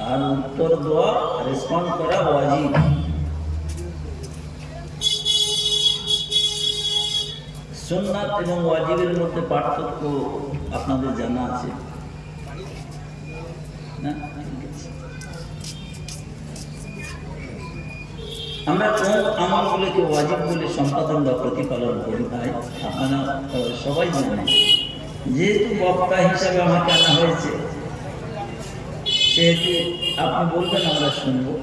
আর উত্তর দেওয়া, রেসপন্ড করা ওয়াজিব। সুন্নাত এবং ওয়াজিবের মধ্যে পার্থক্য আপনাদের জানা আছে না? আমরা কোন আমলগুলোকে ওয়াজিব বলে সম্পাদন বা প্রতিপালন করি ভাই, আপনারা সবাই জানেন। যেহেতু বক্তা হিসাবে আমাকে আনা হয়েছে, সেহেতু আপনি বলবেন, আমরা শুনবো।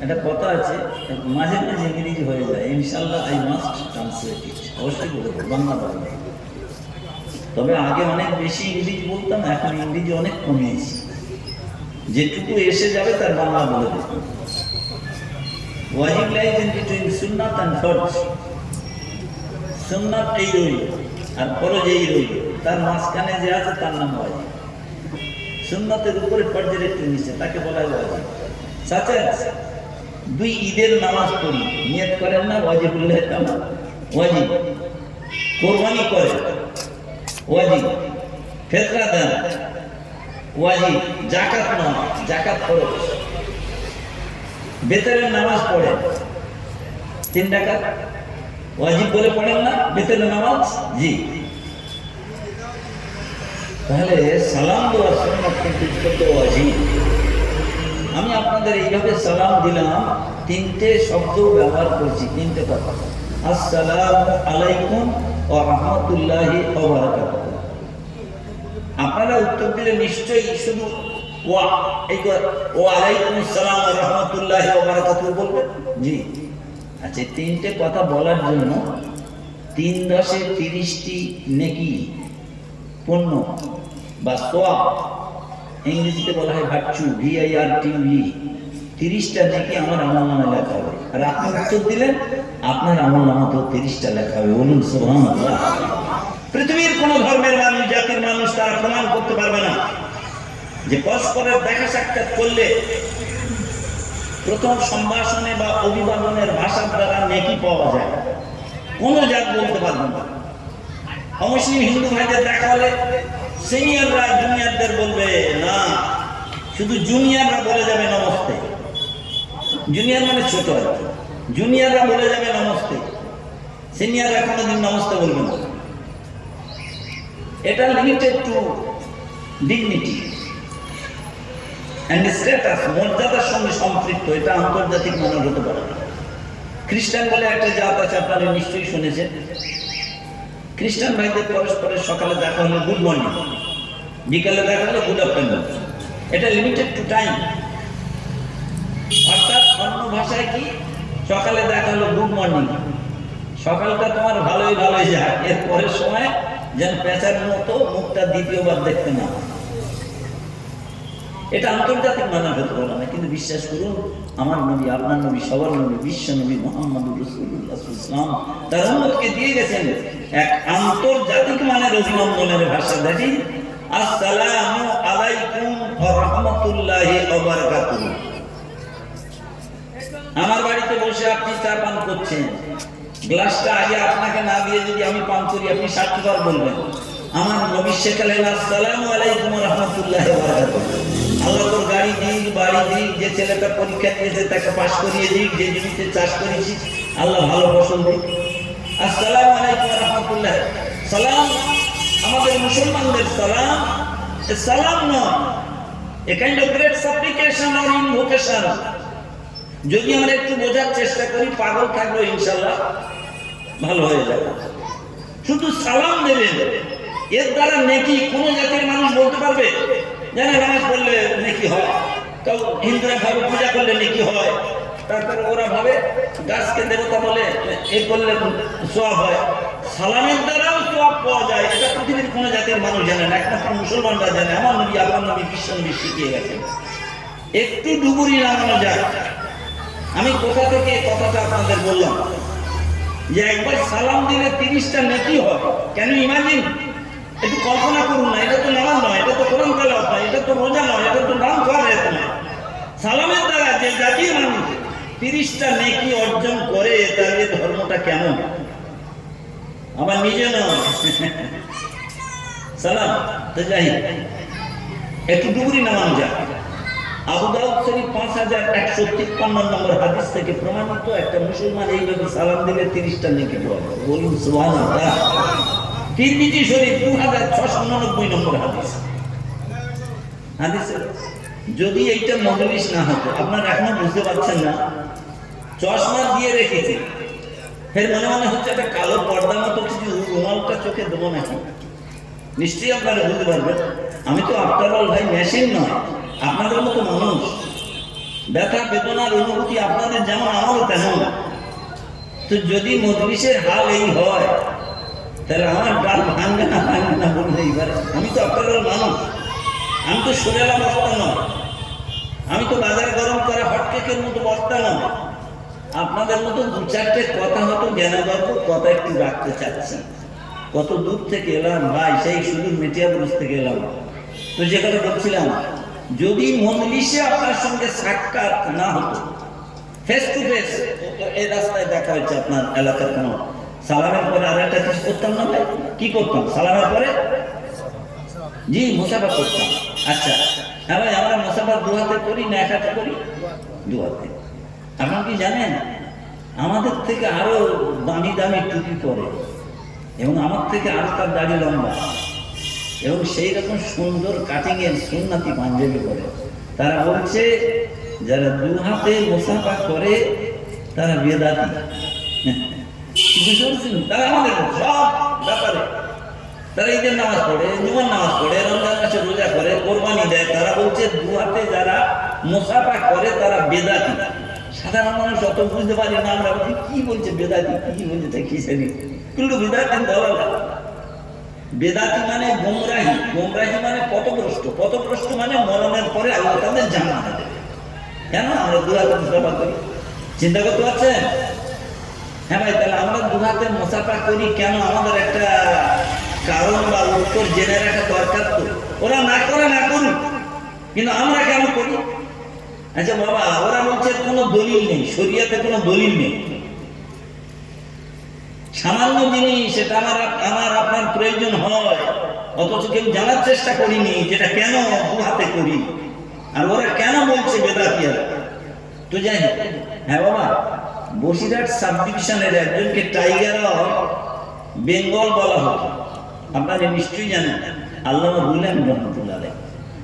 একটা কথা আছে, মাঝে মাঝে ইংরেজি হয়ে যায়। ইনশাল্লাহ আই মাস্ট ট্রান্সলেট ইট, অবশ্যই বলবো বাংলা বাংলা। তবে আগে অনেক বেশি ইংরেজি বলতাম, এখন ইংরেজি অনেক কমিয়েছি। যেটুকু এসে যাবে তার বাংলা বলে দেব। ওয়াজিব লাইজ ইন বিটুইন সুন্নাত এন্ড ফরজ। সুন্নাত এই রইল আর ফরজ এই রইল, তার মাঝখানে যে আছে তার নাম ওয়াজিব। সুন্নাতের উপরে ফরজের একটু নিচে, তাকে বলা হয় ওয়াজিব। সাথে দুই ঈদের নামাজ পড়ি, নিয়ত করেন না ওয়াজিবুল্লাহ তাআলা, ওয়াজিব। কোরবানি করে ওয়াজিব, ফিতরা দেন ওয়াজিব, যাকাত নয়, যাকাত ফরজ। বেতনের নামাজ পড়ে 3 রাকাত, ওয়াজিব বলে পড়েন না বেতনের নামাজ? জি। তাহলে সালাম দেওয়া সুন্নাত কিন্তু ওয়াজিব। আমি আপনাদের এইভাবে সালাম দিলাম, 3টে শব্দ ব্যবহার করছি, 3টে কথা। আসসালামু আলাইকুম ওয়া রাহমাতুল্লাহি ওয়া বারাকাতুহু। আপনারা উত্তর দিলে নিশ্চয়ই শুধু ওয়া আলাইকুম আসসালাম ওয়া রাহমাতুল্লাহি ওয়া বারাকাতুহু বলবেন। জি। আচ্ছা, 3টে কথা বলার জন্য 3 10 30টি নেকি, পুণ্য বা সওয়াব, ইংরেজিতে বলা হয় ভার্চু, VIRTUE। 30টা নেকি আমার আমলনামায় লেখা হবে। আর আপনি উত্তর দিলেন, আপনার আমলনামাতেও 30টা লেখা হবে। বলুন সুবহানাল্লাহ। পৃথিবীর কোন ধর্মের মানুষ, জাতির মানুষ তারা প্রমাণ করতে পারবে না যে পরস্পরের দেখা সাক্ষাৎ করলে প্রথম সম্ভাষণে বা অভিবাদনের ভাষার দ্বারা নেকি পাওয়া যায়। কোন জাত বলতে পারবে না। অমুসলিম হিন্দু ভাইদের দেখা হলে সিনিয়ররা জুনিয়রদের বলবে না, শুধু জুনিয়ররা বলে যাবে নমস্তে। জুনিয়র মানে ছোট, জুনিয়ররা বলে যাবে নমস্তে, সিনিয়ররা কোনোদিন নমস্তে বলবে না। এটা limited to dignity and status, মর্যাদার সঙ্গে সম্পৃক্ত। এটা আন্তর্জাতিক মানের হতে পারে না। খ্রিস্টান বলে একটা জাত আছে, আপনারা নিশ্চয়ই শুনেছেন। খ্রিস্টান ভাইদের পরস্পরের সকালে দেখা হলো গুড মর্নিং, বিকালে দেখা হলো গুড আফটারনুন। এটা লিমিটেড টু টাইম। অর্থাৎ অন্য ভাষায় কি, সকালে দেখা হলো গুড মর্নিং, সকালটা তোমার ভালোই ভালোই যায়, এর পরের সময় যেন পেঁচার মতো মুখটা দ্বিতীয়বার দেখতে না। এটা আন্তর্জাতিক মানের হতে পারে না। কিন্তু বিশ্বাস করুন, আমার নবী, আপনার নবী, সবার নবী, বিশ্ব নবী মুহাম্মদুর রাসূলুল্লাহ সাল্লাল্লাহু আলাইহি ওয়াসাল্লাম তার উম্মতকে দিয়ে গেছেন এক আন্তর্জাতিক মানের অভিনন্দনের ভাষা। দেখি, আসসালামু আলাইকুম ওয়া রাহমাতুল্লাহি ওয়া বারাকাতুহু। আমার বাড়িতে বসে আপনি চা পান করছেন, গ্লাসটা আগে আপনাকে না দিয়ে যদি আমি পান করি, আপনি 60 বার বলবেন। আমার নবী শেখালেন, আসসালামু আলাইকুম ওয়া রাহমাতুল্লাহি ওয়া বারাকাতুহু। আল্লাহ তোর গাড়ি দিক, বাড়ি দিক, যে ছেলেটা পরীক্ষা দিয়েছে তাকে পাশ করিয়ে দিক, যে জমিতে চাষ করেছিস আল্লাহ ভালো ফসল দিক। আসসালামু আলাইকুম ওয়া রাহমাতুল্লাহ। সালাম আমাদের মুসলমানদের সালাম, সালাম নয়, a kind of great সাপ্লিকেশন or invocation. যদি আমরা একটু বোঝার চেষ্টা করি, পাগল থাকবো ইনশাআল্লাহ, ভালো হয়ে যাবে। শুধু সালাম দেবেন, এর দ্বারা নেকি কোন জাতির মানুষ বলতে পারবে? জানে নামাজ পড়লে নেকি হয়, তো হিন্দুরা ভাবে পূজা করলে নেকি হয়, তারপরে ওরা ভাবে গাছকে দেবতা বলে এই করলে সওয়াব হয়। সালামের দ্বারাও সওয়াব পাওয়া যায়, এটা পৃথিবীর কোন জাতির মানুষ জানে না, একমাত্র মুসলমানরা জানে। আমার নবী, আপনার নবী, বিশ্ব নবী শিখিয়ে গেছেন। একটু ডুবুরি নামানো যায়। আমি কোথা থেকে কথাটা আপনাদের বললাম যে একবার সালাম দিলে 30টা নেকি হয়। কেন ইমাজিন, একটু কল্পনা করুন না। এটা তো নামাজ নয়, এটা তো কোরআন তেলাওয়াত নয়, এটা তো রোজা নয়, এটা তো দান করা নয়। সালামের দ্বারা যে জাতির মানুষ 30টা নেকি অর্জন করে, তাহলে ধর্মটা কেমন? আমার নিজে নয়, সালাম তো যাই একটু ডুবুরি নামানো যায়। আবু দাউদ শরীফ 5153 নম্বর হাদিস থেকে প্রমাণিত, একটা মুসলমান এইভাবে সালাম দিলে 30টা নেকি পাবে। বলুন সুবহানাল্লাহ। তিরমিজি শরীফ 2699 নম্বর হাদিস। হাদিসে যদি এইটা মজলিস না হতো, আপনারা এখনো বুঝতে পারছেন না, চশমা দিয়ে রেখেছে, ফের মনে মনে হচ্ছে একটা কালো পর্দার মতো কিছু, রুমালটা চোখে দেবো নাকি? নিশ্চয়ই আপনারা বুঝতে পারবেন, আমি তো আফটার অল ভাই মেশিন নয়, আপনাদের মতো মানুষ। ব্যথা বেদনার অনুভূতি আপনাদের যেমন আমারও তেমন। তো যদি মজলিসের হাল এই হয়, তাহলে আমার ডাল ভাঙবে না বললে এইবার। আমি তো আফটার অল মানুষ, আমি তো সুরেলা বস্তা নয়, আমি তো বাজার গরম করা হটকেকের মতো বস্তা নয়। আপনাদের মতো দু চারটে কথা হয়তো জ্ঞানা গল্প কথা একটু রাখতে চাচ্ছেন। কত দূর থেকে এলাম ভাই, সেই শুধু মেটিয়াবুরুজ থেকে এলাম। তো যে কথা বলছিলাম, যদি মজলিসে আপনার সঙ্গে সাক্ষাৎ না হতো, ফেস টু ফেস, এই রাস্তায় দেখা হয়েছে আপনার এলাকার কোনো, সালামের পরে আর একটা কিছু করতাম না ভাই? কি করতাম সালামের পরে? জি, মুসাফা করতাম। আচ্ছা হ্যাঁ ভাই, আমরা মুসাফা দু হাতে করি না এক হাতে করি? দু হাতে। আপনারা কি জানেন, আমাদের থেকে আরো দামি দামি টুপি পরে, এবং আমার থেকে আরো তার দাড়ি লম্বা, এবং সেই রকম সুন্দর কাটিং এর সুন্নতি পাঞ্জাবি পরে। তারা বলছে যারা দু হাতে মুসাফা করে তারা বেদাতি। বুঝতে পারছেন? তারা আমাদের সব ব্যাপারে, তারা ঈদের নামাজ পড়ে, জুমার নামাজ পড়ে, রমজান মাসে রোজা করে, কোরবানি দেয়, তারা বলছে দু হাতে যারা মুসাফা করে তারা বেদাতি। সাধারণ মানুষ অত বুঝতে পারি না, আমরা বলছি কি বলছে বেদাতি, কি বলছে তাই কি জানি, কিন্তু বেদাতি বলা না। বেদাতি মানে গোমরাহি, গোমরাহি মানে পথভ্রষ্ট, পথভ্রষ্ট মানে মরণের পরে আল্লাহ তাদের জান্নাত দেবে। কেন আমরা দু হাতে মুসাফা করি? চিন্তা করতে পারছেন? হ্যাঁ ভাই, তাহলে আমরা দু হাতে মুসাফা করি কেন? আমাদের একটা কারণ বা উত্তর জেনে রাখা দরকার। তো ওরা না করে না করুক, কিন্তু আমরা কেন করি? আচ্ছা বাবা, ওরা বলছে কোনো দলিল নেই, শরিয়াতে কোনো দলিল নেই। সামান্য জিনিস সেটা আমার আপনার প্রয়োজন হয়, অথচ কেউ জানার চেষ্টা করিনি যেটা কেন দু হাতে করি, আর ওরা কেন বলছে বেদাতিয়া। তো যাই হোক, হ্যাঁ বাবা, বসিরহাট সাব ডিভিশনের একজনকে টাইগার অফ বেঙ্গল বলা হতো, আপনারা নিশ্চয়ই জানেন, আল্লামা রুহুল রহমতুল্লাহ আলাইহি।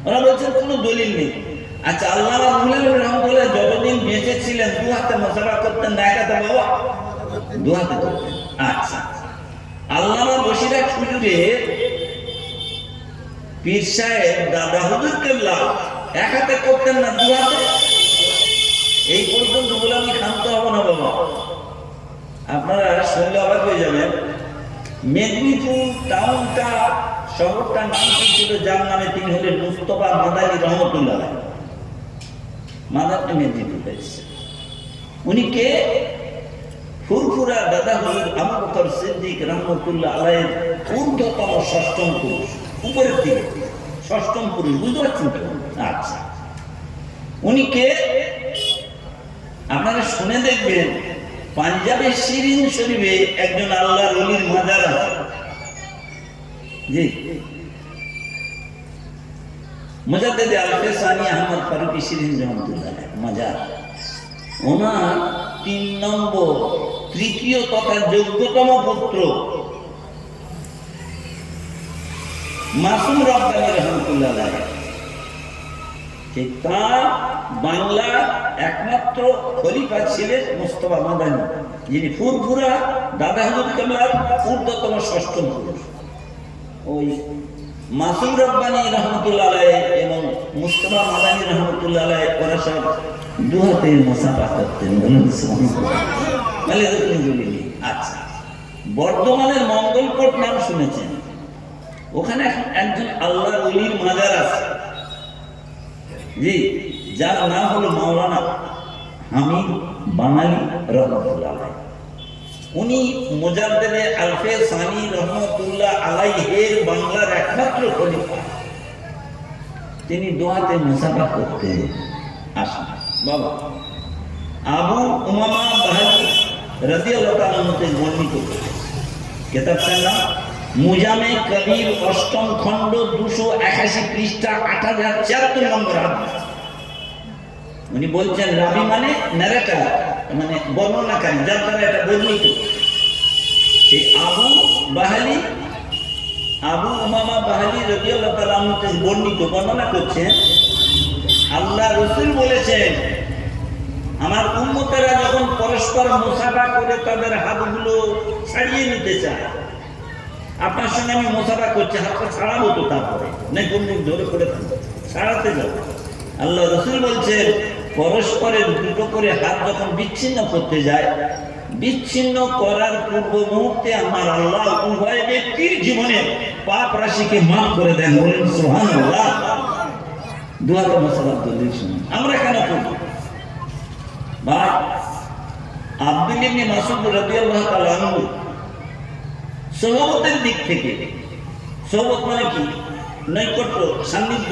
ওরা বলছেন কোনো দলিল নেই। আচ্ছা, আল্লামা রুহুল রহমতুল্লাহ যতদিন বেঁচে ছিলেন দু হাতে মুসাফা করতেন না এক হাতে? বাবা দু হাতে করতেন। আচ্ছা, আল্লামা বসিরহাট হুজুরে পীর সাহেব দাদা হুজুর কেবলা এক হাতে করতেন না দু হাতে? এই পর্যন্ত বলে আমি ক্ষান্ত হব না বাবা, আপনারা শুনলে অবাক হয়ে যাবেন। মেদিনীপুর টাউনটা, শহরটার নাম ছিল, যার নামে তিনি হলেন মুস্তফা মাদানী রহমতুল্লাহ। মাদানী মেদিনীপুর হয়েছে। উনি কে? ফুরফুরা দাদা হুজুর আবু বকর সিদ্দিক রহমতুল্লাহ আলাইহির ঊর্ধ্বতম ষষ্ঠম পুরুষ, উপরের দিকে ষষ্ঠম পুরুষ। বুঝতে পারছেন তো? আচ্ছা, উনি কে? আপনারা শুনে দেখবেন, পাঞ্জাবের শিরিন শরীফে একজন আল্লাহর ওলির মাজার আছে। জি, মুজাদ্দিদ আলফে সানি আহমদ ফারুকি শিরিন রহমতুল্লাহ মাজার। ওনার 3 নম্বর তৃতীয় তথা যোগ্যতম পুত্র মাসুম রব্বানী রহমতুল্লাহ আলাইহি, তার বাংলার একমাত্র খলিফা ছিলেন মুস্তফা মাদানী, যিনি ফুরফুরা দাদা হুজুর কেবলার ঊর্ধ্বতম ষষ্ঠম পুরুষ। ওই মাসুম রব্বানী রহমতুল্লাহ আলাইহি এবং মুস্তফা মাদানী রহমতুল্লাহ আলাইহি ওরা সব দু হাতে মুসাফা করতেন। আচ্ছা, বর্ধমানের মঙ্গলকোট নাম শুনেছেন? ওখানে একজন আল্লাহর ওলির মাজার আছে, জি, যার নাম হলো মাওলানা হামিদ বাঙালি রহমতুল্লাহ আলাইহি। উনি মুজাদ্দিদ আলফে সানি রহমতুল্লাহ আলাইহির বাংলার একমাত্র খলিফা। তিনি দু হাতে মুসাফা করতেন। আসুন বাবা, আবু উমামা বাহালি রাদিয়াল্লাহু তাআলা হতে বর্ণিত কিতাবটার নাম মুজামে কবির, 8ম খণ্ড, 281 পৃষ্ঠা, 8074 নম্বর হাদিস। উনি বলছেন রাবি মানে ন্যারেটার, মানে বর্ণনাকারী, যার দ্বারা এটা বর্ণিত। সেই আবু উমামা বাহালি রাদিয়াল্লাহু তাআলা আনহু বর্ণিত, বর্ণনা করছেন আল্লাহ রাসূল বলেছেন আমার উম্মতেরা যখন পরস্পর মুসাফা করে তাদের হাতগুলো ছাড়িয়ে নিতে চায়, আপনার সঙ্গে আমি মুসাফা করছি, হাতটা ছাড়াবো তো, তারপরে না কোন ধরে করে ছাড়াতে যাবো। আল্লাহ রাসূল বলছেন পরস্পরের দুটো করে হাত যখন বিচ্ছিন্ন করতে যায়, বিচ্ছিন্ন করার পূর্ব মুহূর্তে আমার আল্লাহ উভয় ব্যক্তির জীবনে পাপ রাশিকে মাফ করে দেন। বলেন সুবহানাল্লাহ। দুয়ারে মুসাফার দলিল শুনুন, আমরা কেন করি ভাই? আব্দুল্লাহ ইবনে মাসউদ রাদিয়াল্লাহু তাআলা আনহু সহবতের দিক থেকে, সহবত মানে কি? নৈকট্য, সান্নিধ্য,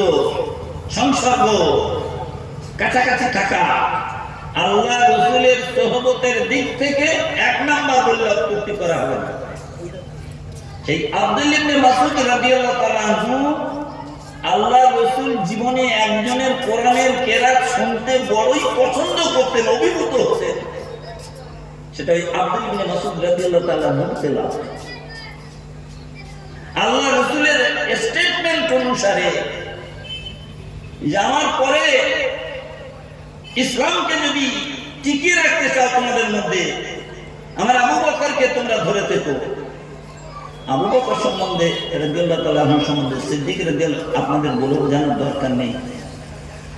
সংসর্গ, কাছাকাছি থাকা। আল্লাহ রাসূলের সহবতের দিক থেকে এক নাম্বার বললে অত্যুক্তি করা হবে না। সেই আব্দুল্লাহ ইবনে মাসউদ রাদিয়াল্লাহু তাআলা আনহু আল্লাহ রাসূল জীবনে একজনের কোরআনের কেরাত শুনতে বড়ই পছন্দ করতেন, অভিভূত হতেন। সেটা ওই আব্দুল্লাহ ইবনে মাসউদ রাদিয়াল্লাহু তাআলা আনহু তেলাওয়াত। আল্লাহ রাসূলের স্টেটমেন্ট অনুসারে যাওয়ার পরে ইসলামকে যদি টিকিয়ে রাখতে চাও তোমাদের মধ্যে, আমার আবু বকরকে তোমরা ধরে থেকো। আবু বকর সম্বন্ধে রাদিয়াল্লাহু তাআলা আনহু সম্বন্ধে সিদ্দিক রাদিয়াল্লাহু আপনাদের বলে বোঝানোর দরকার নেই।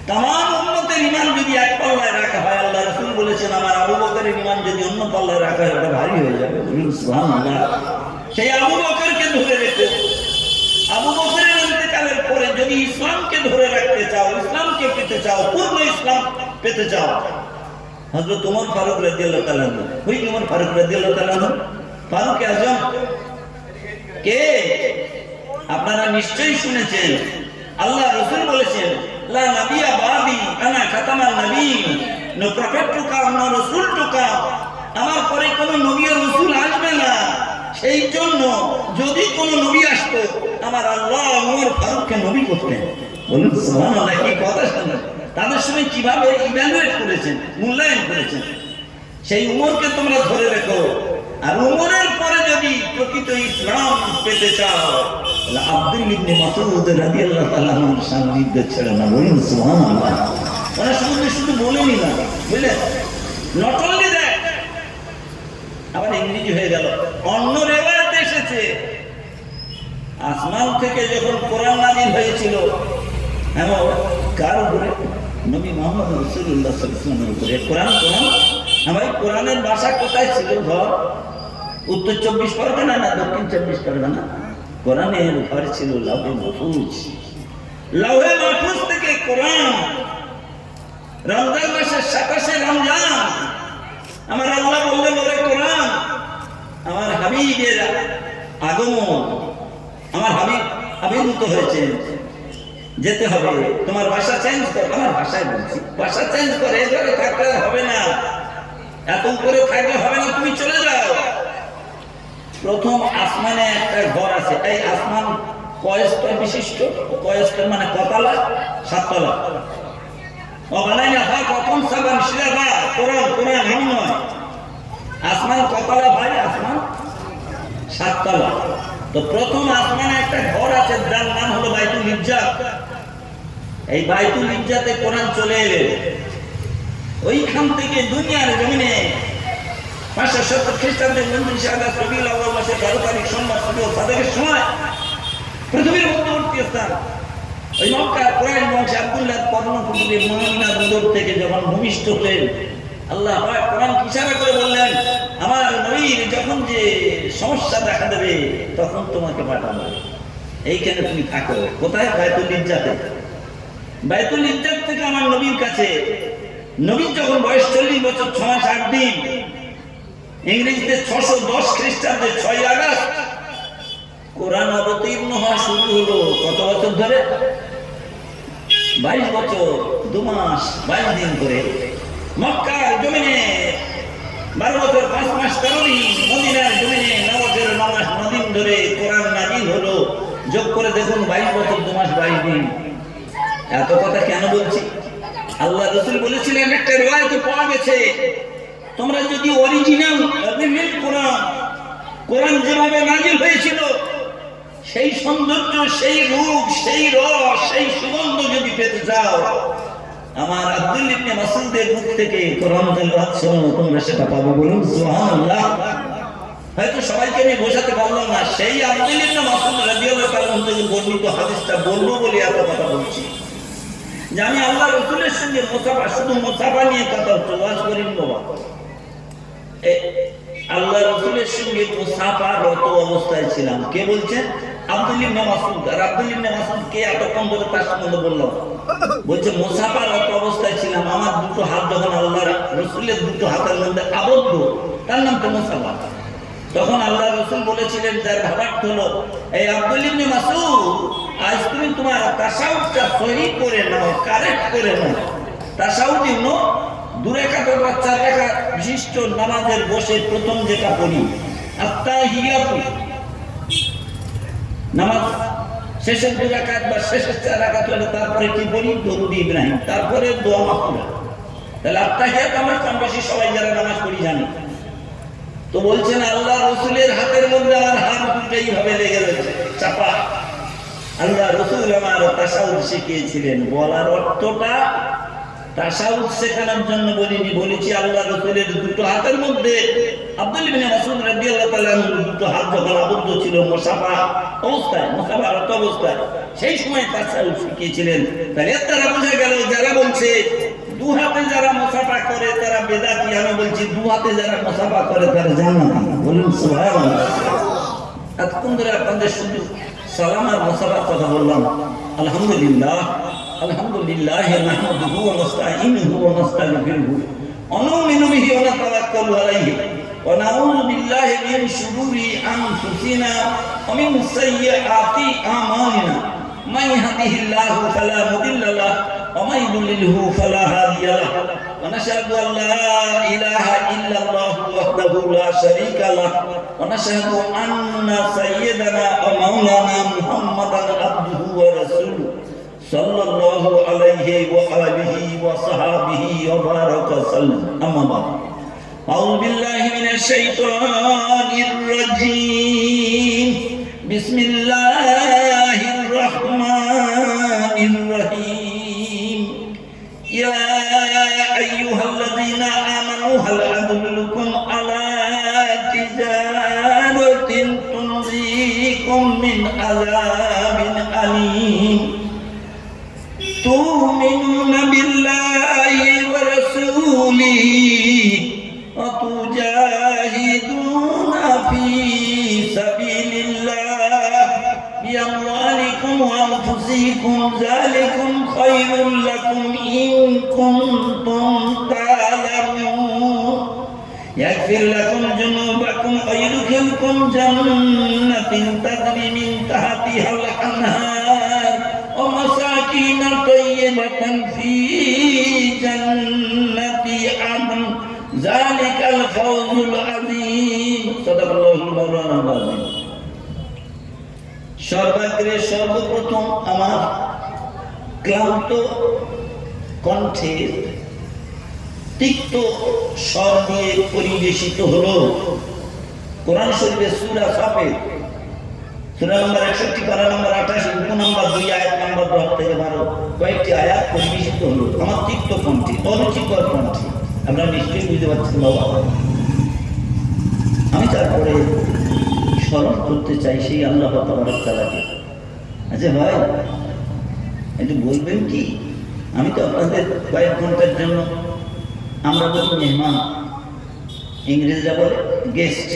তামাম উম্মতের ঈমান যদি এক পাল্লায় রাখা হয়, আল্লাহ রাসূল বলেছেন আমার আবু বকরের ঈমান যদি অন্য পাল্লায় রাখা হয় ওটা ভারী হয়ে যাবে। বলুন সুবহানাল্লাহ। সেই আবু বকরকে ধরে রেখো। আবু বকরের ইন্তেকালের পরে যদি ইসলামকে ধরে রাখতে চাও, ইসলামকে পেতে চাও, পূর্ণ ইসলাম পেতে চাও, হযরত ওমর ফারুক রাদিয়াল্লাহু তাআলা আনহু, ওই ওমর ফারুক রাদিয়াল্লাহু তাআলা আনহু ফারুক আযম কে আপনারা নিশ্চয়ই শুনেছেন। আল্লাহ রাসূল বলেছেন লা নাবিয়্যা বাদি আনা খাতামান নবিয়্যিন, no prophet to come, no রাসূল টু কাম। আমার পরে কোনো নবী ও রাসূল আসবে না। সেই জন্য যদি কোনো নবী আসতো আমার আল্লাহ ওমর ফারুককে নবী করতেন। বলুন সুবহানাল্লাহ। কি কথা শুনুন, তাদের সময় কিভাবে ইভ্যালুয়েট করেছেন, মূল্যায়ন করেছেন। সেই উমরকে তোমরা ধরে রেখো। আর উমরের পরে যদি প্রকৃত ইসলাম পেতে চাও তাহলে আব্দুল্লাহ ইবনে মাসউদ রাদিয়াল্লাহু তাআলা আনহুর সান্নিধ্য ছেড়ে না। বলুন সুবহানাল্লাহ। ওরা শুধু বলেনি না, বুঝলেন, নট অনলি দ্যাট, আবার ইংরেজি হয়ে গেল। অন্য রিওয়ায়াতে এসেছে আসমান থেকে যখন কোরআন নাযিল হয়েছিল, এমন কার উপরে? নবী মুহাম্মদ রাসূলুল্লাহ সাল্লাল্লাহু আলাইহি ওয়াসাল্লামের উপরে কোরআন। আমার কোরআনের ভাষা কোথায় ছিল? ঘর উত্তর 24 পরগনা না দক্ষিণ 24 পরগনা? কোরআনের ঘর ছিল লাউহে মাহফুজ। লাউহে মাহফুজ থেকে কোরআন রমজান মাসের 27 রমজান আমার আল্লাহ বললেন ওরে কোরআন, আমার হাবিবের আগমন, আমার হাবিব আবির্ভূত হয়েছে, যেতে হবে, তোমার ভাষা চেঞ্জ কর। আমার ভাষায় বলছি, ভাষা চেঞ্জ করে, এবারে থাকলে হবে না, এত উপরে থাকলে হবে না, তুমি চলে যাও। প্রথম আসমানে একটা ঘর আছে। এই আসমান কয় স্তর বিশিষ্ট? কয় স্তর মানে কতলা? 7 তলা। ও বানাইনা ভাই প্রথম সাবান শিলাবা কোরআন আমি নয়। আসমান কতলা ভাই? আসমান 7 তলা। তো প্রথম আসমানে একটা ঘর আছে যার নাম হলো বাইতুল ইজ্জাত। এই বাইতুল ইজ্জাতে কোরআন চলে এলেন। ওইখান থেকে দুনিয়ার জমিনে 570 খ্রিস্টাব্দের 29 আগস্ট রবিউল আউয়াল মাসে 12 তারিখ সোমবার সাদেকের সময় পৃথিবীর মধ্যবর্তী স্থান ওই মক্কার কুরাইশ বংশে আব্দুল্লাহ কর্ণকুটিরের মহিনা বদর থেকে যখন ভূমিষ্ঠ হলেন, আল্লাহ পাক কোরআন ইশারা করে বললেন আমার নবীর যখন যে সমস্যা দেখা দেবে তখন তোমাকে পাঠাবো, এইখানে তুমি থাকো। কোথায়? বাইতুল ইজ্জাতে। বাইতুল ইজ্জাত থেকে আমার নবীর কাছে, নবীর যখন বয়স 40 বছর 6 মাস 8 দিন, ইংরেজিতে 610 খ্রিস্টাব্দে 6 আগস্ট কোরআন অবতীর্ণ হওয়া শুরু হলো। কত বছর ধরে? 22 বছর 2 মাস 22 দিন করে মক্কার জমিনে, 12 বছর 5 মাস 13 দিন মদিনার জমিনে 9 বছর 9 মাস 9 দিন ধরে কোরআন নাযিল হলো। যোগ করে দেখুন 22 বছর 2 মাস 22 দিন। এত কথা কেন বলছি? আল্লাহ রাসূল বলেছিলেন, একটা রিওয়ায়াতে পাওয়া গেছে, তোমরা যদি অরিজিনাল কোরআন যেভাবে নাজিল হয়েছিল সেই সৌন্দর্য, সেই রূপ, সেই রস, সেই সুগন্ধ যদি পেতে চাও, আমার আব্দুল ইবনে মাসউদের মুখ থেকে কোরআন তেলাওয়াত শোনো, তোমরা সেটা পাবে। বলুন সুবহানাল্লাহ। হয়তো সবাইকে আমি বোঝাতে পারলাম না, সেই আব্দুল ইবনে মাসউদ রাদিয়াল্লাহু তাআলা থেকে বর্ণিত হাদিসটা বলবো বলে এত কথা বলছি, যে আমি আল্লাহ রাসূলের সঙ্গে মুসাফা, শুধু মুসাফা নিয়ে কথা হচ্ছে, ওয়াজ করিনি বাবা। আল্লাহ রাসূলের সঙ্গে মুসাফারত অবস্থায় ছিলাম। কে বলছেন? আব্দুল ইবনে মাসউদ। আর আব্দুল ইবনে মাসউদ কে এতক্ষণ ধরে তার সম্বন্ধে বললাম? বলছে মুসাফারত অবস্থায় ছিলাম, আমার দুটো হাত যখন আল্লাহ রাসূলের দুটো হাতের মধ্যে আবদ্ধ, তার নাম তো মুসাফা। তখন আল্লাহ রাসূল বলেছিলেন, যার ভাবার্থ হলো, এই আব্দুল ইবনে মাসউদ, আজ তুমি তোমার তাশাহুদটা সহি করে নাও, কারেক্ট করে নাও। তাশাহুদ ইবনে 2 রাকাত বা 4 রাকাত বিশিষ্ট নামাজের বসে প্রথম যেটা পড়ি, আত্তাহিয়াতু, নামাজ শেষের 2 রাকাত বা শেষের 4 রাকাত হলে তারপরে কি পড়ি? দরুদ ইব্রাহিম, তারপরে দোয়া মাগফিরাত। তাহলে আত্তাহিয়াত আমরা কম বেশি সবাই যারা নামাজ পড়ি জানি। তো বলছেন আল্লাহ রাসূলের হাতের মধ্যে আমার হাত দুটো এইভাবে লেগে রয়েছে চাপা। আল্লাহ রাসূল আমার তাশাহুদ শিখিয়েছিলেন। বলার অর্থটা তাশাহুদ শেখানোর জন্য বলিনি, বলেছি আল্লাহ রাসূলের দুটো হাতের মধ্যে আব্দুল ইবনে মাসউদ রাদিয়াল্লাহু তাআলা দুটো হাত যখন আবদ্ধ ছিল মুসাফা অবস্থায়, মুসাফারত অবস্থায়, সেই সময় তাশাহুদ শিখিয়েছিলেন। তাহলে তারা বোঝা গেল যারা বলছে 2 হাতে যারা মুসাফা করে তারা বেদাতি, আমি বলছি 2 হাতে যারা মুসাফা করে তারা জান্নাতি। বলুন সুবহানাল্লাহ। এতক্ষণ ধরে আপনাদের শুধু সালাম আর মুসাফার কথা বললাম। আলহামদুলিল্লাহ, আলহামদুলিল্লাহ নাহমাদুহু ওয়া নাস্তাঈনুহু ওয়া নাস্তাগফিরুহু ওয়া নু'মিনু বিহি ওয়া নাতাওয়াক্কালু আলাইহি ওয়া নাউযু বিল্লাহি মিন শুরুরি আনফুসিনা ওয়া মিন সাইয়্যাতি আমালিনা। মান ইয়াহদিহিল্লাহু ফালা মুদিল্লা লাহু ওয়া মান ইউদ্লিলহু ফালা হাদিয়া লাহু। ওয়া নাশহাদু আল লা ইলাহা ইল্লাল্লাহু ওয়াহদাহু লা শারীকা লাহু ওয়া নাশহাদু আন্না সাইয়্যিদানা ওয়া মাওলানা মুহাম্মাদান আবদুহু ওয়া রাসূলুহু সাল্লাল্লাহু আলাইহি ওয়া আলিহি ওয়া সাহবিহি ওয়া বারাকা সাল্লাম। আম্মা বা'দ। আউযু বিল্লাহি মিনাশ শাইতানির রাজীম। বিসমিল্লাহির রাহমানির রহিম। ইয়া আইয়ুহাল্লাযীনা আমানু হাল আদুল্লুকুম আলা তিজারাতিন তুনজিকুম মিন আযাবিন আলীম। تؤمنون بالله ورسوله وتجاهدون في سبيل الله بأموالكم وأنفسكم ذلكم خير لكم إن كنتم تعلمون يغفر لكم ذنوبكم ويدخلكم جنات تجري من تحتها الأنهار ومساكين طيبة في جنة عدن ذلك الفوز العظيم صدق الله مولانا العظيم। সর্বাগ্রে সর্বপ্রথম আমার ক্লান্ত কণ্ঠে তিক্ত স্বর দিয়ে পরিবেশিত হলো কোরআন শরীফের সূরা সাফের সূরা নম্বর 61, পারা নম্বর 28, রুকু নম্বর 2, আয়াত নম্বর 10 থেকে 12 কয়েকটি আয়াত পরিবেশিত হলো আমার তিক্ত কণ্ঠে, অরুচিকর কণ্ঠে। আপনারা নিশ্চয়ই বুঝতে পারছেন বাবা। আমি তারপরে স্মরণ করতে চাই সেই আল্লাহ তাবারক তাআলাকে। আচ্ছা ভাই, একটু বলবেন কি, আমি তো আপনাদের কয়েক ঘন্টার জন্য, আমরা বলি মেহমান, ইংরেজরা বলে গেস্ট,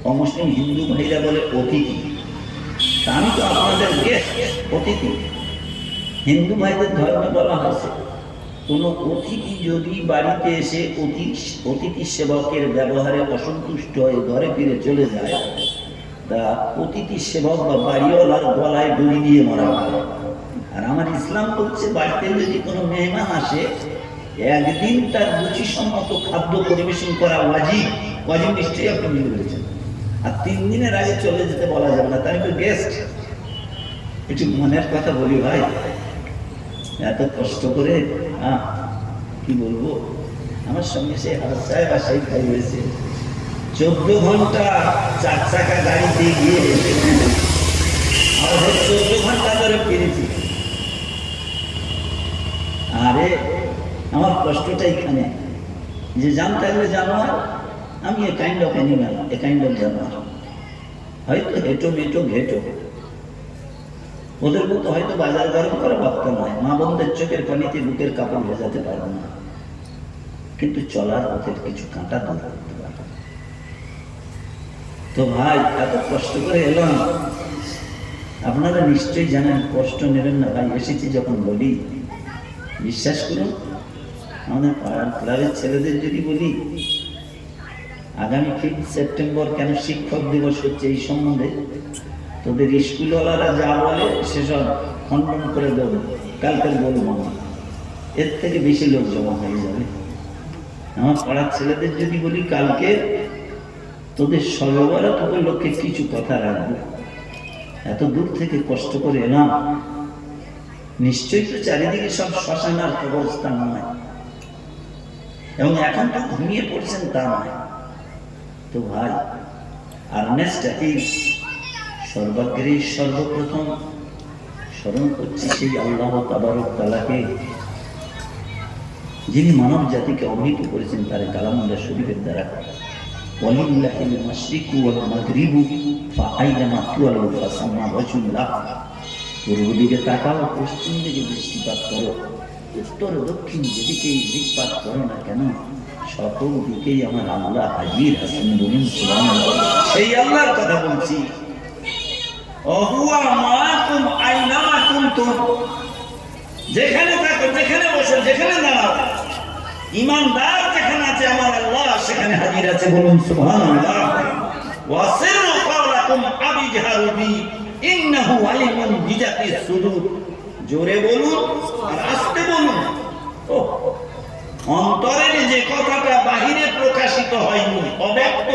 অমুসলিম হিন্দু ভাইরা বলে অতিথি। তা আমি তো আপনাদের গেস্ট, অতিথি। হিন্দু ভাইদের ধর্মে বলা হয়েছে কোনো অতিথি যদি বাড়িতে এসে অতিথি সেবকের ব্যবহারে অসন্তুষ্ট হয়ে ঘরে ফিরে চলে যায়, তা অতিথি সেবক বা বাড়িওয়ালার গলায় দড়ি দিয়ে মারা হয়। আর আমার ইসলাম বলছে বাড়িতে যদি কোনো মেহমান আসে একদিন তার রুচিসম্মত খাদ্য পরিবেশন করা ওয়াজিব। ওয়াজিব নিশ্চয়ই আপনি বুঝতে পেরেছেন। আর 3 দিনের আগে চলে যেতে বলা যাবে না, তাই তো গেস্ট। একটু মনের কথা বলি ভাই, এত কষ্ট করে কি বলবো, আমার সঙ্গে সে হাসায় বাসায় খাই হয়েছে 14 ঘন্টা 4 চাকা গাড়িতে গিয়ে আমরা 14 ঘন্টা ধরে ফিরেছি। আরে আমার কষ্টটা এখানে যে জানতে হবে জানোয়ার, আমি a kind of animal, a kind of জানোয়ার, হয়তো হেঁটো মেটো ঘেটো, ওদের মতো হয়তো বাজার গরম করে ভাবতে নয়, মা বোনদের চোখের পানিতে বুকের কাপড় ভেজাতে পারবো না, কিন্তু চলার পথের কিছু কাঁটা দূর করতে পারবো। তো ভাই এত কষ্ট করে এলাম, আপনারা নিশ্চয়ই জানেন, কষ্ট নেবেন না ভাই। এসেছি যখন বলি, বিশ্বাস করুন, আমাদের পাড়ার ক্লাবের ছেলেদের যদি বলি আগামী 5 সেপ্টেম্বর কেন শিক্ষক দিবস হচ্ছে এই সম্বন্ধে, তোদের স্কুলওয়ালারা যা বলে সেসব খণ্ডন করে দেব, কালকে বলবো না, এর থেকে বেশি লোক জমা হয়ে যাবে। আমার পাড়ার ছেলেদের যদি বলি কালকে তোদের সর্ববারা তোদের লোককে কিছু কথা রাখবো, এত দূর থেকে কষ্ট করে এলাম, নিশ্চয়ই তো চারিদিকে সব শ্মশান আর কবরস্থান নয়, এবং এখন তো ঘুমিয়ে পড়ছেন তা নয়। তো ভাই আর্নেস্ট অ্যাপিল, সর্বাগ্রে সর্বপ্রথম স্মরণ করছি সেই আল্লাহ তাবারক তাআলাকে, যিনি মানব জাতিকে অভিহিত করেছেন তার কালামুল্লাহ শরীফের দ্বারা, ওয়ালিল্লাহিল মাশরিকু ওয়াল মাগরিবু ফাআইনামা তুওয়াল্লু ফাসাম্মা ওয়াজহুল্লাহ। পূর্ব দিকে তাকাও, পশ্চিম দিকে দৃষ্টিপাত করো, উত্তর দক্ষিণ যেদিকেই দিকপাত করো না কেন, সকল দিকেই আমার আল্লাহ হাজির আছেন। বলুন সুবহানাল্লাহ। সেই আল্লাহর কথা বলছি, ওহুয়া মাআকুম আইনামা কুনতুম, যেখানে থাকো, যেখানে বসো, যেখানে দাঁড়াও, ঈমানদার যেখানে আছে আমার আল্লাহ সেখানে হাজির আছে। বলুন সুবহানাল্লাহ। ওয়াসিরু কাওলাকুম আবিজহারু বি ইন্নাহু আলিমুন বিজাতিস সুদূর। জোরে বলুন আর আস্তে বলুন। অন্তরের যে কথাটা বাহিরে প্রকাশিত হয়নি, অব্যক্ত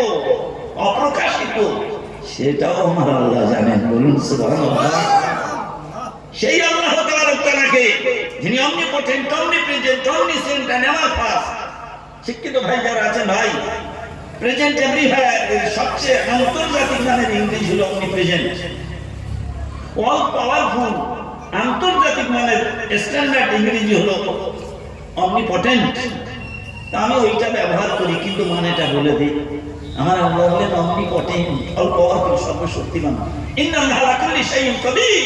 অপ্রকাশিত, সেটাও আমার আল্লাহ জানেন। বলুন সুবহানাল্লাহ। সেই আল্লাহ তাআলাকে যিনি অমনিপটেন্ট, অমনিপ্রেজেন্ট, অমনিসেন্ট এন্ড এভার পাস্ট। শিক্ষিত ভাই যারা আছেন ভাই, প্রেজেন্ট এভরিওয়্যার এর সবচেয়ে আন্তর্জাতিক মানের ইংরেজি হলো অমনিপ্রেজেন্ট। অল পাওয়ারফুল আন্তর্জাতিক মানের স্ট্যান্ডার্ড ইংরেজি হলো অমনিপটেন্ট। আমি ওইটা ব্যবহার করি, কিন্তু মানেটা বলে দিই। আমার আল্লাহ বলেন অমনিপটেন্ট, অল পাওয়ারফুল, সর্বশক্তিমান। ইন্নাল্লাহা আলা কুল্লি শাইইন কাদির।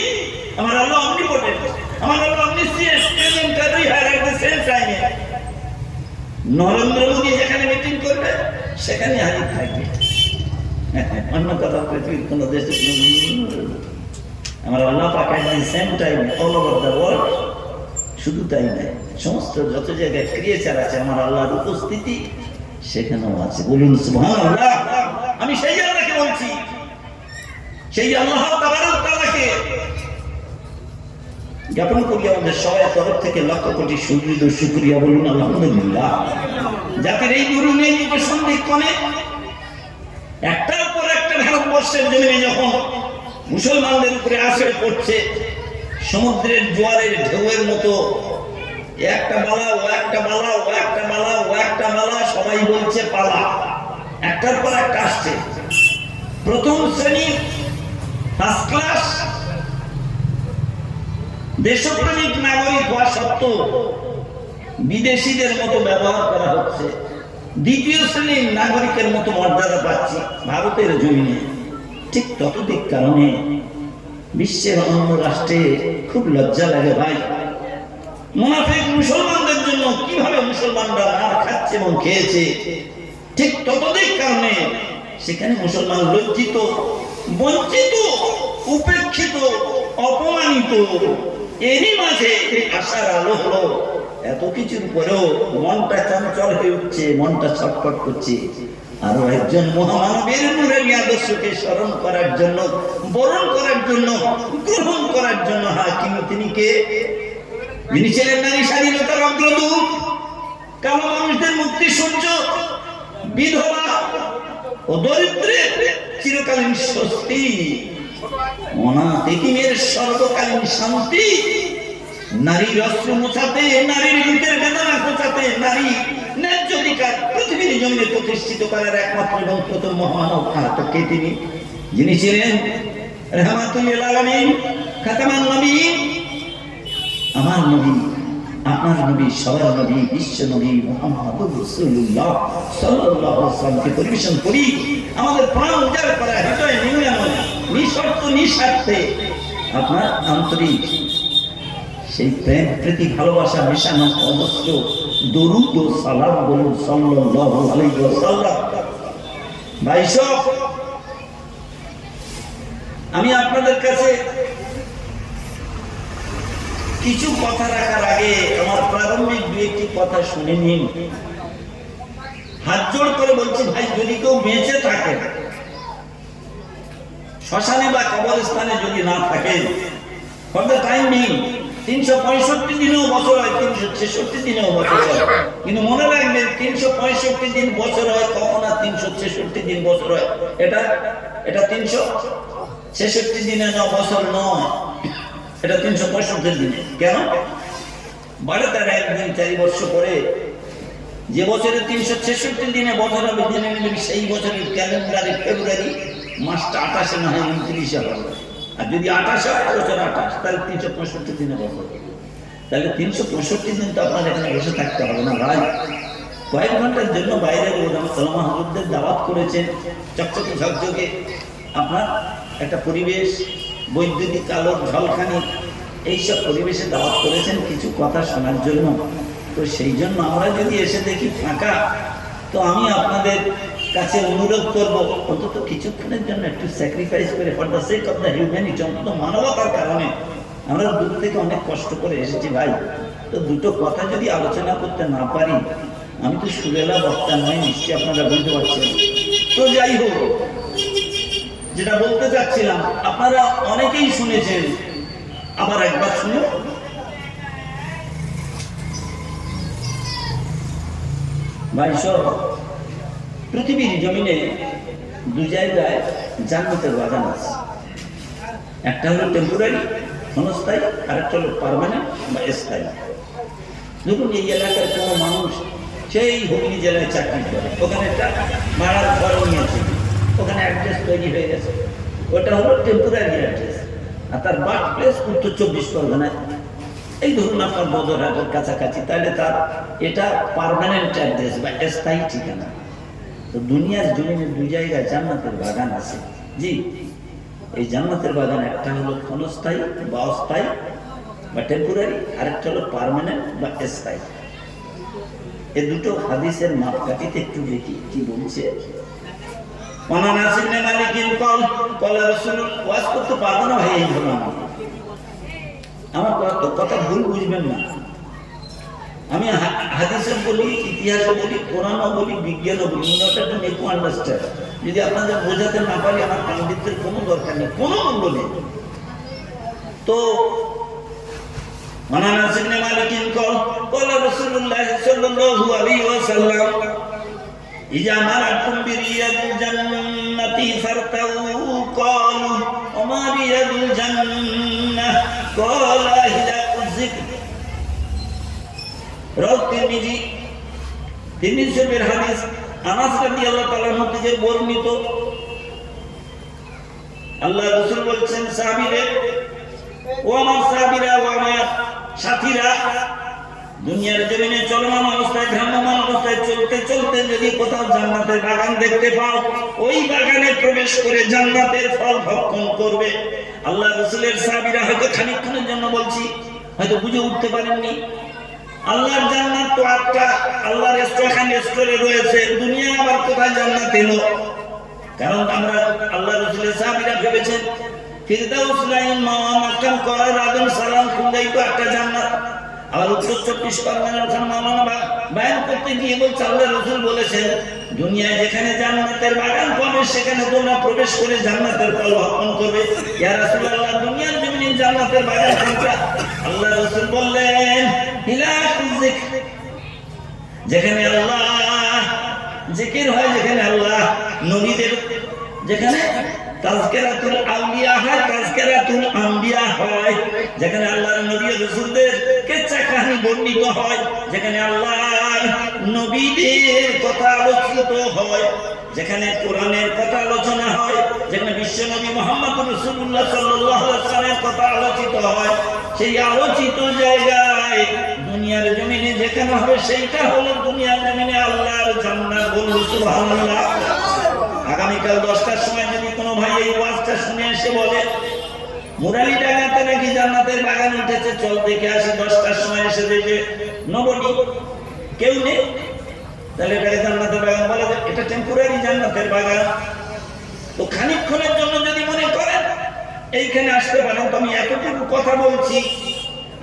আমার আল্লাহ অমনিপটেন্ট, আমার Allah omniscient, present everywhere at the same time. Narendra Modi যেখানে মিটিং করবে সেখানে হাজির থাকবে, অন্য কথা পৃথিবীর কোন দেশে আমার আল্লাহ পাক এট the same time all over the world. শুধু তাই নয়, সমস্ত যত জায়গায় ক্রিয়েচার আছে আমার আল্লাহর উপস্থিতি সেখানেও আছে। বলুন সুবহানাল্লাহ। আমি সেই আল্লাহকে বলছি, সেই আল্লাহ তাবারক তাআলাকে জ্ঞাপন করি আমাদের সবার তরফ থেকে লক্ষ কোটি সুদৃঢ় শুকরিয়া। বলুন আলহামদুলিল্লাহ। জাতির এই দুরুনে যুগে সন্ধিক্ষণে একটার পর একটা ভারতবর্ষের জমিনে যখন মুসলমানদের উপরে আছড়ে পড়ছে সমুদ্রের জোয়ারের ঢেউয়ের মতো, একটা বালা ও একটা বালা ও একটা বালা ও একটা বালা, সবাই বলছে পালা, একটার পর একটা আসছে। প্রথম শ্রেণী ফার্স্ট ক্লাস দেশপ্রেমিক নাগরিক হওয়া সত্ত্বেও বিদেশিদের মতো ব্যবহার করা হচ্ছে, দ্বিতীয় শ্রেণীর নাগরিকের মতো মর্যাদা পাচ্ছি ভারতের জমিনে। ঠিক ততদিক কারণে বিশ্বের অন্য রাষ্ট্রে খুব লজ্জা লাগে ভাই। মুনাফিক মুসলমানদের জন্য কিভাবে মুসলমানরা মার খাচ্ছে এবং খেয়েছে, ঠিক ততদিক কারণে সেখানে মুসলমান লজ্জিত, বঞ্চিত, উপেক্ষিত, অপমানিত। এরই মাঝে আশার আলো হলো, এত কিছুর পরেও মনটা চঞ্চল হয়ে উঠছে, মনটা ছটফট করছে। আরো একজন মহামানবের নূরের আদর্শকে স্মরণ করার জন্য, বরণ করার জন্য, গ্রহণ করার জন্য। হ্যাঁ, কিন্তু তিনি কে? যিনি ছিলেন নারী স্বাধীনতার অগ্রদূত, কালো মানুষদের মুক্তি সূর্য, বিধবা ও দরিদ্রের চিরকালীন স্বস্তি, অনাথ এতিমের সর্বকালীন শান্তি, নারীর অস্ত্র মোছাতে, নারীর বুকের বেদনা ঘোচাতে, নারী ন্যায্য অধিকার পৃথিবীর জমিনে প্রতিষ্ঠিত করার একমাত্র এবং প্রথম মহামানব তো কে তিনি? যিনি ছিলেন রাহমাতুল লিল আলামিন, খাতামান নবীয়্যিন, আমার নবী, আপনার নবী, সবার নবী, বিশ্ব নবী মুহাম্মদুর রাসূলুল্লাহ সাল্লাল্লাহু আলাইহি ওয়াসাল্লামকে পরিবেশন করি আমাদের প্রাণ উজাড় করা হৃদয় নিংড়ানো নিঃশর্ত নিঃস্বার্থে আপনার আন্তরিক সেই প্রেম প্রীতি ভালোবাসা মেশানো অজস্র দরুদ ও সালাম বলুন সাল্লাল্লাহু আলাইহি ওয়াসাল্লাম। ভাইসব, আমি আপনাদের কাছে কিছু কথা রাখার আগে আমার প্রারম্ভিক দু একটি কথা শুনে নিন। হাত জোড় করে বলছি ভাই, যদি কেউ বেঁচে থাকে, শ্মশানে বা কবরস্থানে যদি না থাকে, ফর দ্য টাইম বিং 365 দিনেও বছর হয়, 366 দিনেও বছর হয়, কিন্তু মনে রাখবেন 365 দিন বছর হয় কখন, আর 366 দিন বছর হয় এটা 366 দিনে না বছর নয়, এটা 365 দিনে। কেন? বারে তার একদিন 4 বছর পরে যে বছরে 366 দিনে বছর হবে, জেনে নেবেন সেই বছরের ক্যালেন্ডারে ফেব্রুয়ারি মাসটা 28 না হয় 29 হবে। আর যদি 28 হয় বছর 28, তাহলে 365 দিনে বছর। তাহলে 365 দিন তো আপনার এখানে বসে থাকতে হবে না ভাই। কয়েক ঘন্টার জন্য বাইরে ওলামা হুজুরদের দাওয়াত করেছেন, চকচকে ঝকঝকে আপনার একটা পরিবেশ, বৈদ্যুতিক আলোর ঝলকানি, এইসব পরিবেশে দাওয়াত করেছেন কিছু কথা শোনার জন্য। তো সেই জন্য আমরা যদি এসে দেখি ফাঁকা, তো আমি আপনাদের কাছে অনুরোধ করব অন্তত কিছুক্ষণের জন্য একটু স্যাক্রিফাইস করে, for the sake of the humanity, অন্তত মানবতার কারণে আমরা দূর থেকে অনেক কষ্ট করে এসেছি ভাই। তো দুটো কথা যদি আলোচনা করতে না পারি, আমি তো সুরেলা বক্তা নয়, নিশ্চয়ই আপনারা বুঝতে পারছেন। তো যাই হোক, যেটা বলতে চাচ্ছিলাম, আপনারা অনেকেই শুনেছেন, আবার একবার শুনে ভাই সব, পৃথিবীর জমিনে দু জায়গায় জান্নাতের বাগান আছে। একটা হলো টেম্পোরারি, ক্ষণস্থায়ী, আর একটা হলো পার্মানেন্ট বা স্থায়ী। ধরুন এই এলাকার কোনো মানুষ সেই হুগলি জেলায় চাকরি করে, ওখানে একটা ভাড়ার ঘর নিয়েছে, ওখানে অ্যাড্রেস তৈরি হয়ে গেছে, ওটা হলো টেম্পোরারি অ্যাড্রেস। আর তার বার্থ প্লেস উত্তর 24 পরগনায়, এই ধরুন আপনার বদরহাটের কাছাকাছি, তাহলে তার এটা পার্মানেন্ট অ্যাড্রেস বা স্থায়ী ঠিকানা। তো দুনিয়ার জমিনে দু জায়গায় জান্নাতের বাগান আছে। জি, এই জান্নাতের বাগান একটা হলো ক্ষণস্থায়ী বা অস্থায়ী বা টেম্পোরারি, আরেকটা হলো পার্মানেন্ট বা স্থায়ী। এই দুটো হাদিসের মাপকাঠিতে একটু দেখি কি বলছে। ওয়াজ করতে পারবো না ভাই, এই ধরো আমার কথা ভুল বুঝবেন না। আমি হাদিসে বলি, ইতিহাসে বলি, কোরআনও বলি, বিজ্ঞানও বলি, আন্ডারস্ট্যান্ড। যদি আপনাদের বোঝাতে না পারি, আমার পাণ্ডিত্যের কোনো দরকার নেই, কোনো মূল্য নেই। তো বর্ণিত, আল্লাহ রাসূল বলছেন, সাহাবীরা, ও আমার সাহাবীরা, ও আমার সাথীরা, দুনিয়ার জমিনে চলমান অবস্থায়, ভ্রাম্যমান অবস্থায় চলতে চলতে যদি কোথাও জান্নাতের বাগান দেখতে পাও, ওই বাগানে প্রবেশ করে জান্নাতের ফল ভক্ষণ করবে। আল্লাহ রাসূলের সাহাবীরা হয়তো খানিকক্ষণের জন্য বলছি, হয়তো বুঝে উঠতে পারেননি। আল্লাহর জান্নাত তো একটা, আল্লাহর স্টোরে রয়েছে, দুনিয়া আবার কোথায় জান্নাত এলো? কারণ আমরা আল্লাহ রাসূলের সাহাবীরা ভেবেছেন ফিরদাউস লাইন মাকাম করার আদম সালাম খুঁজেই তো একটা জান্নাত। আবার উত্তর 24 পরগনার ওখানে মাওলানা বয়ান করতে গিয়ে বলছে, আল্লাহ রাসূল বলেছেন দুনিয়ায় যেখানে জান্নাতের বাগান পাবে সেখানে তোমরা প্রবেশ করে জান্নাতের ফল ভক্ষণ করবে। ইয়া রাসূলুল্লাহ, দুনিয়ার জমিনে জান্নাতের বাগান কোনটা? আল্লাহ রাসূল বললেন, হিলাকুল যিকর, যেখানে আল্লাহ জিকির হয়, যেখানে আল্লাহ নবীদের, যেখানে তাজকিরাতুল আউলিয়া হয়, তাজকিরাতুল আম্বিয়া হয়, যেখানে আল্লাহর নবী রাসূলদের কিচ্ছা কাহিনী বর্ণিত হয়, যেখানে আল্লাহর নবীদের কথা আলোচিত হয়, যেখানে কোরআনের কথা আলোচনা হয়, যেখানে বিশ্ব নবী মুহাম্মদ রাসূলুল্লাহ সাল্লাল্লাহু আলাইহি ওয়াসাল্লামের কথা আলোচিত হয়, সেই আলোচিত জায়গায় দুনিয়ার জমিনে যেখানে হবে সেইটা হলো দুনিয়ার জমিনে আল্লাহর জান্নাত। বলুন সুবহানাল্লাহ। আগামীকাল 10টার সময় যদি কোনো ভাই এই ওয়াজটা শুনে এসে বলে মুরালিডাঙ্গাতে নাকি জান্নাতের বাগান উঠেছে, চল দেখে আসি, 10টার সময় এসে দেখে নবনী কেউ নেই, তাহলে এটাকে জান্নাতের বাগান বলা যায়? এটা টেম্পোরারি জান্নাতের বাগান। তো খানিকক্ষণের জন্য যদি মনে করেন এইখানে আসতে পারেন, তো আমি এতটুকু কথা বলছি,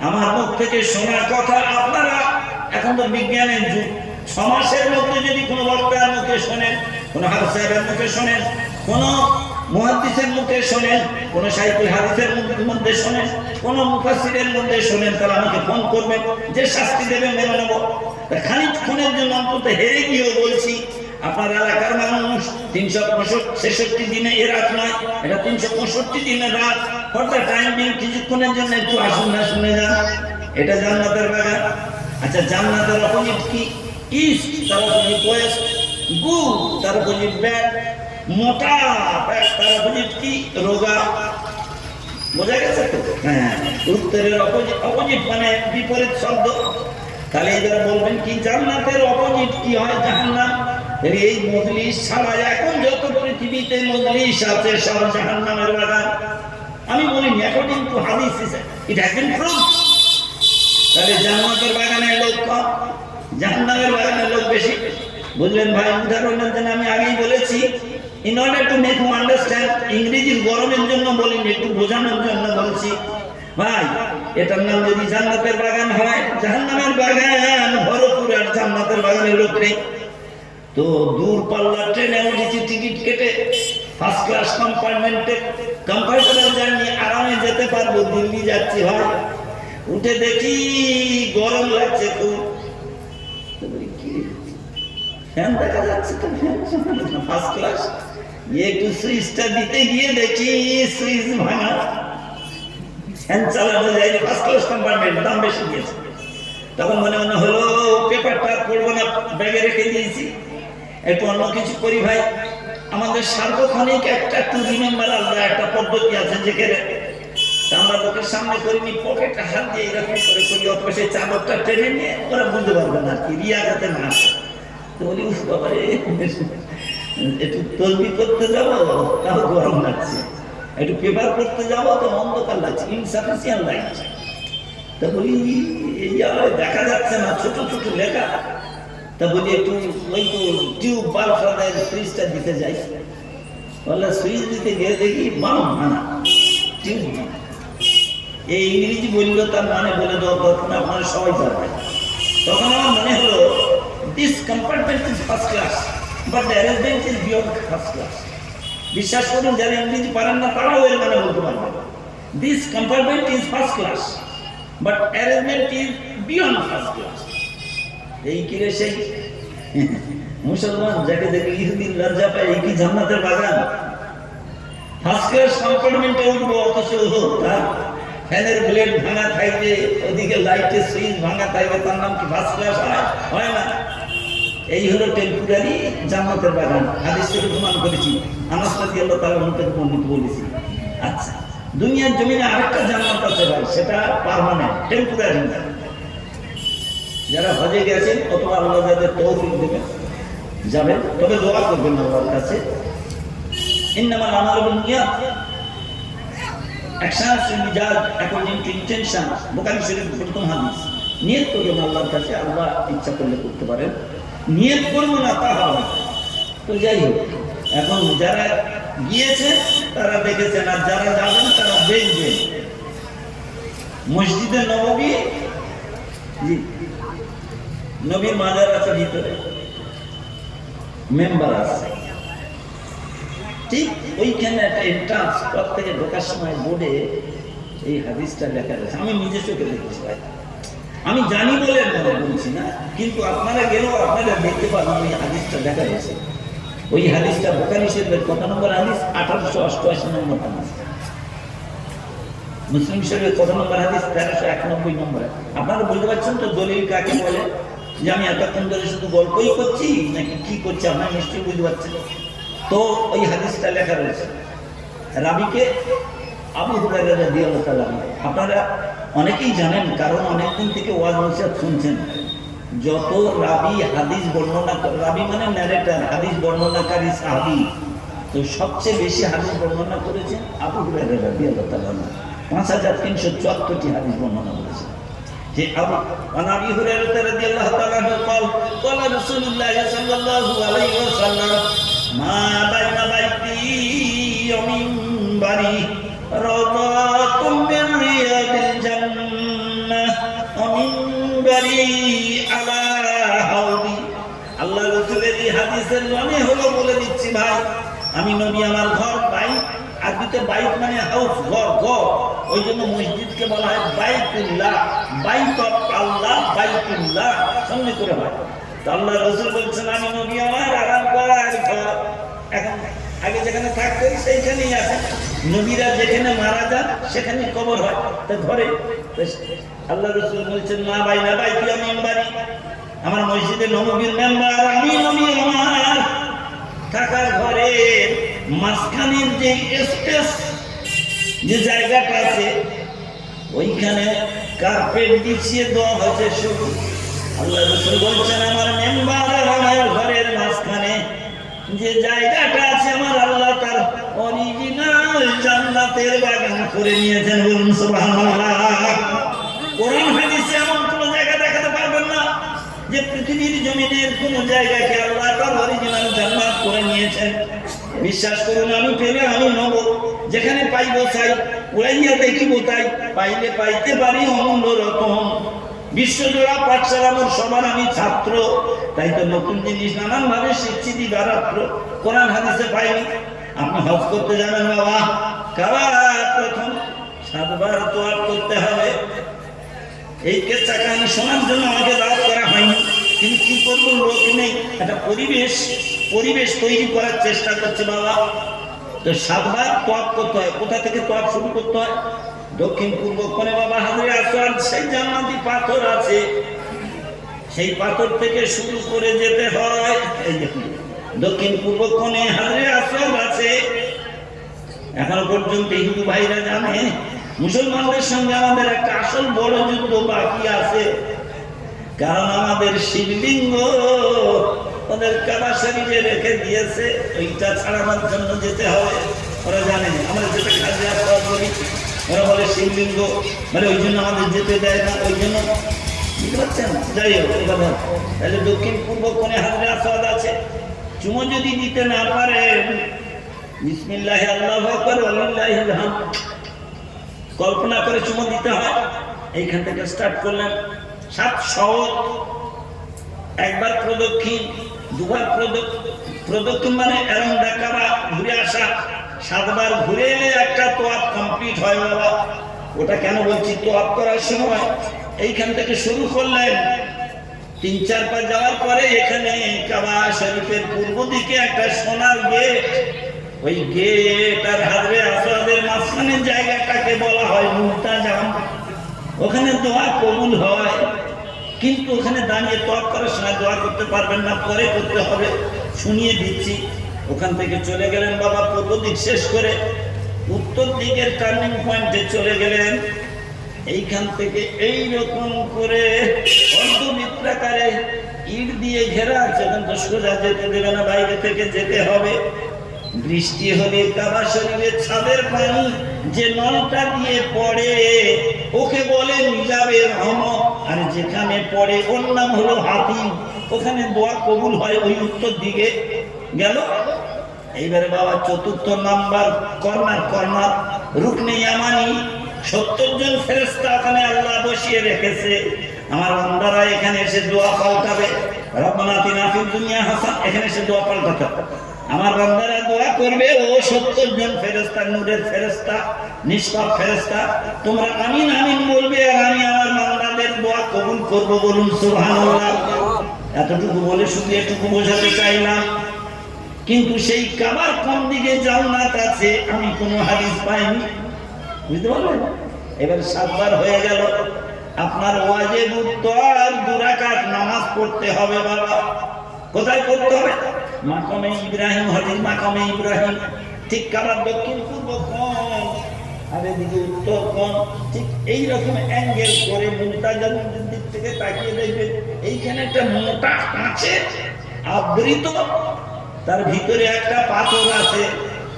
আমার মুখ থেকে শোনার কথা আপনারা, এখন তো বিজ্ঞানের যুগ, 6 মাসের মধ্যে যদি কোনো বক্তার মুখে শোনেন, কোনো হাফেজ সাহেবের মুখে শোনেন, কোনো মুহাদ্দিসের মুখে শোনেন, কোনো শাইখুল হাদিসের মধ্যে শোনেন, কোনো মুফাসসিরের মধ্যে শোনেন, তাহলে আমাকে ফোন করবেন, যে শাস্তি দেবে মেনে নেব। খানিকক্ষণের জন্য অন্তত হেরে গিয়েও বলছি, আপনার এলাকার মানুষ 365 দিনে এ রাত নয়, এটা 365 দিনের রাত। ফর দ্য টাইম বিং কিছুক্ষণের জন্য একটু আসুন না, শুনে যান, এটা জান্নাতের বাগান। আচ্ছা, জান্নাতের অপোজিট কি? ইস্ট, তার অপোজিট ওয়েস্ট, গুড, তার অপোজিট ব্যাড, মোটা, তার অপোজিট কি? রোগা। বোঝা গেছে তো? হ্যাঁ, উত্তরের অপোজিট মানে বিপরীত শব্দ। তাহলে এবার বলবেন কি জান্নাতের অপোজিট কি হয়? জাহান্নাম। এই মজলিস ছাড়া এখন যত পৃথিবীতে মজলিস আছে সব জাহান্নামের বাগান। আমি বলিনি, অ্যাকর্ডিং টু হাদিস ইট হ্যাজ বিন প্রুভড। তাহলে জান্নাতের বাগানের লোক কম, জাহান্নামের বাগানের লোক বেশি। বুঝলেন ভাই? উদাহরণের জন্য আমি আগেই বলেছি, in order to make you understand, ইংরেজির গরমের জন্য বলিনি, একটু বোঝানোর জন্য বলছি। ভাই, এটার নাম যদি জান্নাতের বাগান হয়, জাহান্নামের বাগান ভরপুর, আর জান্নাতের বাগানের লোক নেই। তো দূর পাল্লার ট্রেনে উঠেছি টিকিট কেটে, ফার্স্ট ক্লাস কম্পার্টমেন্টে, কমফর্টেবল জার্নি, আরামে যেতে পারবো, দিল্লি যাচ্ছি ভাই। উঠে দেখি গরম লাগছে খুব, ফ্যান দেখা যাচ্ছে তো, ফার্স্ট ক্লাস, একটু সুইচটা দিতে গিয়ে দেখি সুইচ ভাঙা, ফ্যান চালানো যায়নি, ফার্স্ট ক্লাস কম্পার্টমেন্ট, দাম বেশি দিয়েছে। তখন মনে মনে হলো পেপারটা পড়বো না, ব্যাগে রেখে দিয়েছি, একটু অন্য কিছু করি ভাই। আমাদের সার্বক্ষণিক একটা টু রিমেম্বার আল্লাহ একটা পদ্ধতি আছে, যেখানে আমরা লোকের সামনে করিনি, পকেটে হাত দিয়ে এরকম করে করি, অথবা সেই চাদরটা টেনে নিয়ে ওরা বুঝতে পারবে না, কি রিয়া যাতে না আসে। তো বলি, উফ বাবারে, একটু তসবিহ করতে যাবো তাও গরম লাগছে, একটু পেপার করতে যাবো তো অন্ধকার লাগছে, ইনসাফিসিয়েন্ট লাগছে। তা বলি, এই দেখা যাচ্ছে না, ছোট ছোট লেখা। তা বলি একটু ওই তো টিউব বাল্ব সুইচটা দিতে যাই, বললে সুইচ দিতে গিয়ে দেখি বাম ভাঙা, টিউব ভাঙা। এই ইংরেজি বললো, তার মানে বলে দেওয়া দরকার, আপনারা সবাই পারবেন। তখন আমার মনে হলো, this compartment is first class, but the arrangement is beyond first class. বিশ্বাস করুন, যারা ইংরেজি পারেন না তারাও এর মানে বলতে পারবেন। This compartment is first class, but arrangement is beyond first class. এই কিরে সেই মুসলমান যাকে দেখে ইহুদিন লজ্জা পায়, এই কি জান্নাতের বাগান? ফার্স্ট ক্লাস কম্পার্টমেন্টে উঠবো, অথচ তার ফ্যানের ব্লেড ভাঙা থাকবে, ওদিকে লাইটের সুইচ ভাঙা থাকবে, তার নাম কি ফার্স্ট ক্লাস হয় না? এই হলো টেম্পোরারি জান্নাতের বাগান। হাদিস থেকে প্রমাণ করেছি, আনাস রাদিয়াল্লাহু তাআলা থেকে বর্ণিত বলেছি। আচ্ছা, দুনিয়ার জমিনে আরেকটা জান্নাত আছে ভাই, সেটা পার্মানেন্ট, টেম্পোরারি না। যারা হজে গেছেন অথবা আল্লাহ যাদের তৌফিক দেবেন যাবেন, তবে দোয়া করবেন আল্লাহর কাছে, ইন্নামাল আমালু বিন্নিয়াত, অ্যাকশনস ইন মিজাজ according to intention, Bukhari Sharif প্রথম হাদিস। নিয়ত করবেন আল্লাহর কাছে, আল্লাহ ইচ্ছা করলে করতে পারেন, নিয়ত করবো না তা হবে। তো যাই হোক, এখন যারা গিয়েছে তারা দেখেছেন, আর যারা যাবেন তারা দেখবেন। মসজিদে নববী, জি, নবীর মাজার আছে ভিতরে, মেম্বার আছে, ঠিক ওইখানে একটা এন্ট্রান্স, প্রত্যেকে ঢোকার সময় বোর্ডে এই হাদিসটা লেখা আছে। আমি নিজে চোখে দেখেছি ভাই, আমি জানি বলে বলছি না, কিন্তু আপনারা গেলেও আপনারা দেখতে পাবেন ওই হাদিসটা দেখা গেছে। ওই হাদিসটা বুখারী শরীফের কত নম্বর হাদিস? 1888 নম্বর হাদিস। মুসলিম শরীফের কত নম্বর হাদিস? 1391 নম্বরে। আপনারা বলতে পারছেন তো দলিল কাকে বলে? যে আমি এতক্ষণ ধরে শুধু গল্পই করছি নাকি কি করছি আপনারা নিশ্চয়ই বুঝতে পারছেন। তো ওই হাদিসটা লেখা রয়েছে, রাবিকে আবু হুরায়রা রাদিয়াল্লাহু তাআলা। আপনারা অনেকেই জানেন, কারণ অনেকদিন থেকে ওয়াজ নসিহত শুনছেন। যত রাবি হাদিস বর্ণনা, রাবি মানে ন্যারেটর, হাদিস বর্ণনাকারী সাহাবী, তো সবচেয়ে বেশি হাদিস বর্ণনা করেছেন আবু হুরায়রা রাদিয়াল্লাহু তাআলা। 5374টি হাদিস বর্ণনা করেছেন। যে আবি হুরায়রা রাদিয়াল্লাহু তাআলা قال قال رسول الله صلى الله عليه وسلم ما بين بيتي ومنبري روضة من رياض الجنة ومنبري على حوضي। আল্লাহ রাসূলের এই হাদিসের মানে হলো, বলে দিচ্ছি ভাই, আমি নবী আমার ঘর বাইত, আরবিতে বাইত মানে হাউস, ঘর, ঘর। ওই জন্য মসজিদকে বলা হয় বাইতুল্লাহ, বাইত অফ আল্লাহ, বাইতুল্লাহ সঙ্গে করে হয়। তো আল্লাহ রাসূল বলছেন আমি নবী আমার আরাম করার ঘর। এখন আগে যেখানে থাকতেন সেইখানেই আছে, নবীরা যেখানে মারা যান সেখানে কবর হয়। তো ঘরে আল্লাহ রাসূল বলছেন মা বাইনা বাইতি ওয়া মিম্বারি, আমার মসজিদে নববীর মেম্বার, আমি নবী আমার থাকার ঘরে মাঝখানের যে স্পেস, যে জায়গাটা আছে, ওইখানে কার্পেট বিছিয়ে দেওয়া হয়েছে শুধু। আল্লাহ রাসূল বলছেন আমার মেম্বার আর আমার ঘরের মাঝখানে যে জায়গাটা আছে, আমার আল্লাহ তার অরিজিনাল জান্নাতের বাগান করে নিয়েছেন। বলুন সুবহানাল্লাহ। কোরআন হাদিসে এমন কোন জায়গা দেখাতে পারবেন না যে পৃথিবীর জমিনের কোন জায়গাকে আল্লাহ তার অরিজিনাল জান্নাত করে নিয়েছেন। বিশ্বাস করুন, আমি পেলে আমি নেব, যেখানে পাইব চাই, উড়াইয়া দেখিব তাই, পাইলে পাইতে পারি অমূল্য রতন। বিশ্বজোড়া পাঠশালার সবার আমি ছাত্র, তাই তো নতুন জিনিস নানান ভাবে শিখছি দিবারাত্র। কোরআন হাদিসে পাইনি। আপনি হজ করতে যাবেন বাবা, কাবার প্রথম 7 বার তোয়াফ করতে হবে। এই কেচ্ছা কাহিনী শোনার জন্য আমাকে দাওয়াত করা হয়নি, কিন্তু কি করবো, লোক নেই। একটা পরিবেশ তৈরি করার চেষ্টা করছে বাবা। তো 7 বার তোয়াফ করতে হয়। কোথা থেকে তোয়াফ শুরু করতে হয়? দক্ষিণ পূর্ব কোণে বাবা হাজরে আসওয়াদ, সেই জান্নাতি পাথর আছে, সেই পাথর থেকে শুরু করে যেতে হয়। এই দেখুন দক্ষিণ পূর্ব কোণে হাজরে আসওয়াদ আছে। এখনো পর্যন্ত হিন্দু ভাইরা জানে, মুসলমানদের সঙ্গে আমাদের একটা আসল বড় যুদ্ধ বাকি আছে। কারণ আমাদের শিবলিঙ্গ ওদের কাবা শরীফে রেখে দিয়েছে, ওইটা ছাড়ানোর জন্য যেতে হবে। ওরা জানে, আমরা যেটা কাজে আসওয়াদ বলি, ওরা বলে শিবলিঙ্গ, মানে ওই জন্য আমাদের যেতে দেয় না। ওই জন্য বুঝতে পারছেন? যাই হোক, তাহলে দক্ষিণ পূর্ব কোণে হাজরে আসওয়াদ আছে। চুমো যদি দিতে না পারেন, বিসমিল্লাহ আল্লাহু আকবার ওয়ালিল্লাহিল হামদ কল্পনা করে চুমো দিতে হয়। এইখান থেকে স্টার্ট করলেন 7 শহর, একবার প্রদক্ষিণ, দুবার প্রদক্ষিণ মানে এরম দেখা বা ঘুরে আসা। 7 বার ঘুরে এলে একটা তোয়াফ কমপ্লিট হয় বাবা। ওটা কেন বলছি, তোয়াফ করার সময় এইখান থেকে শুরু করলেন, 3-4 পা যাওয়ার পরে এখানে কাবা শরীফের পূর্ব দিকে একটা সোনার গেট, ওই গেট আর হাজরে আসওয়াদের মাঝখানের জায়গাটাকে বলা হয় মুলতাজাম। ওখানে দোয়া কবুল হয়, কিন্তু ওখানে দাঁড়িয়ে তোয়াফ করার সময় দোয়া করতে পারবেন না, পরে করতে হবে। শুনিয়ে দিচ্ছি। ওখান থেকে চলে গেলেন বাবা পূর্ব দিক শেষ করে উত্তর দিকের টার্নিং পয়েন্টে চলে গেলেন। এইখান থেকে এইরকম করে অর্ধবৃত্তাকারে ইট দিয়ে ঘেরা আছে, ওখান তো সোজা যেতে দেবে না, বাইরে থেকে যেতে হবে। বৃষ্টি হলে কাবা শরীফের ছাদের পানি যে নলটা দিয়ে পড়ে ওকে বলে মিজাবের রহমত, আর যেখানে পড়ে ওর নাম হলো হাতিম। ওখানে দোয়া কবুল হয় ওই উত্তর দিকে গেল। এইবারে বাবা 4র্থ নাম্বার কর্নার রুকনে ইয়ামানি, 70 জন ফেরেশতা ওখানে আল্লাহ বসিয়ে রেখেছে। আমার বান্দারা এখানে এসে দোয়া পাল্টাবে, রব্বানা আতিনা ফিদ দুনিয়া হাসান, এখানে এসে দোয়া পাল্টাতে আমার বান্দারা দোয়া করবে। ও 70 জন ফেরেশতা, নূরের ফেরেশতা, নিষ্পাপ ফেরেশতা, তোমরা আমিন আমিন বলবে, আর আমি আমার বান্দাদের দোয়া কবুল করব। বলুন সুবহানাল্লাহ। এতটুকু বলে শুধু এটুকু বোঝাতে চাইলাম, কিন্তু সেই কাবার কোন দিকে জান্নাত আছে আমি কোনো হাদিস পাইনি। বুঝতে পারলেন? এবার 7 বার হয়ে গেল। আপনার ওয়াজিব উত্তর 2 রাকাত নামাজ পড়তে হবে বাবা। কোথায় পড়তে হবে? মাকামে ইব্রাহিম, হাজির মাকামে ইব্রাহিম। ঠিক কাবার দক্ষিণ পূর্ব কোণ আর এদিকে উত্তর কোণ, ঠিক এইরকম অ্যাঙ্গেল করে মুনতাজামের দিক থেকে তাকিয়ে দেখবেন এইখানে একটা মোটা কাঁচের আবৃত, তার ভিতরে একটা পাথর আছে।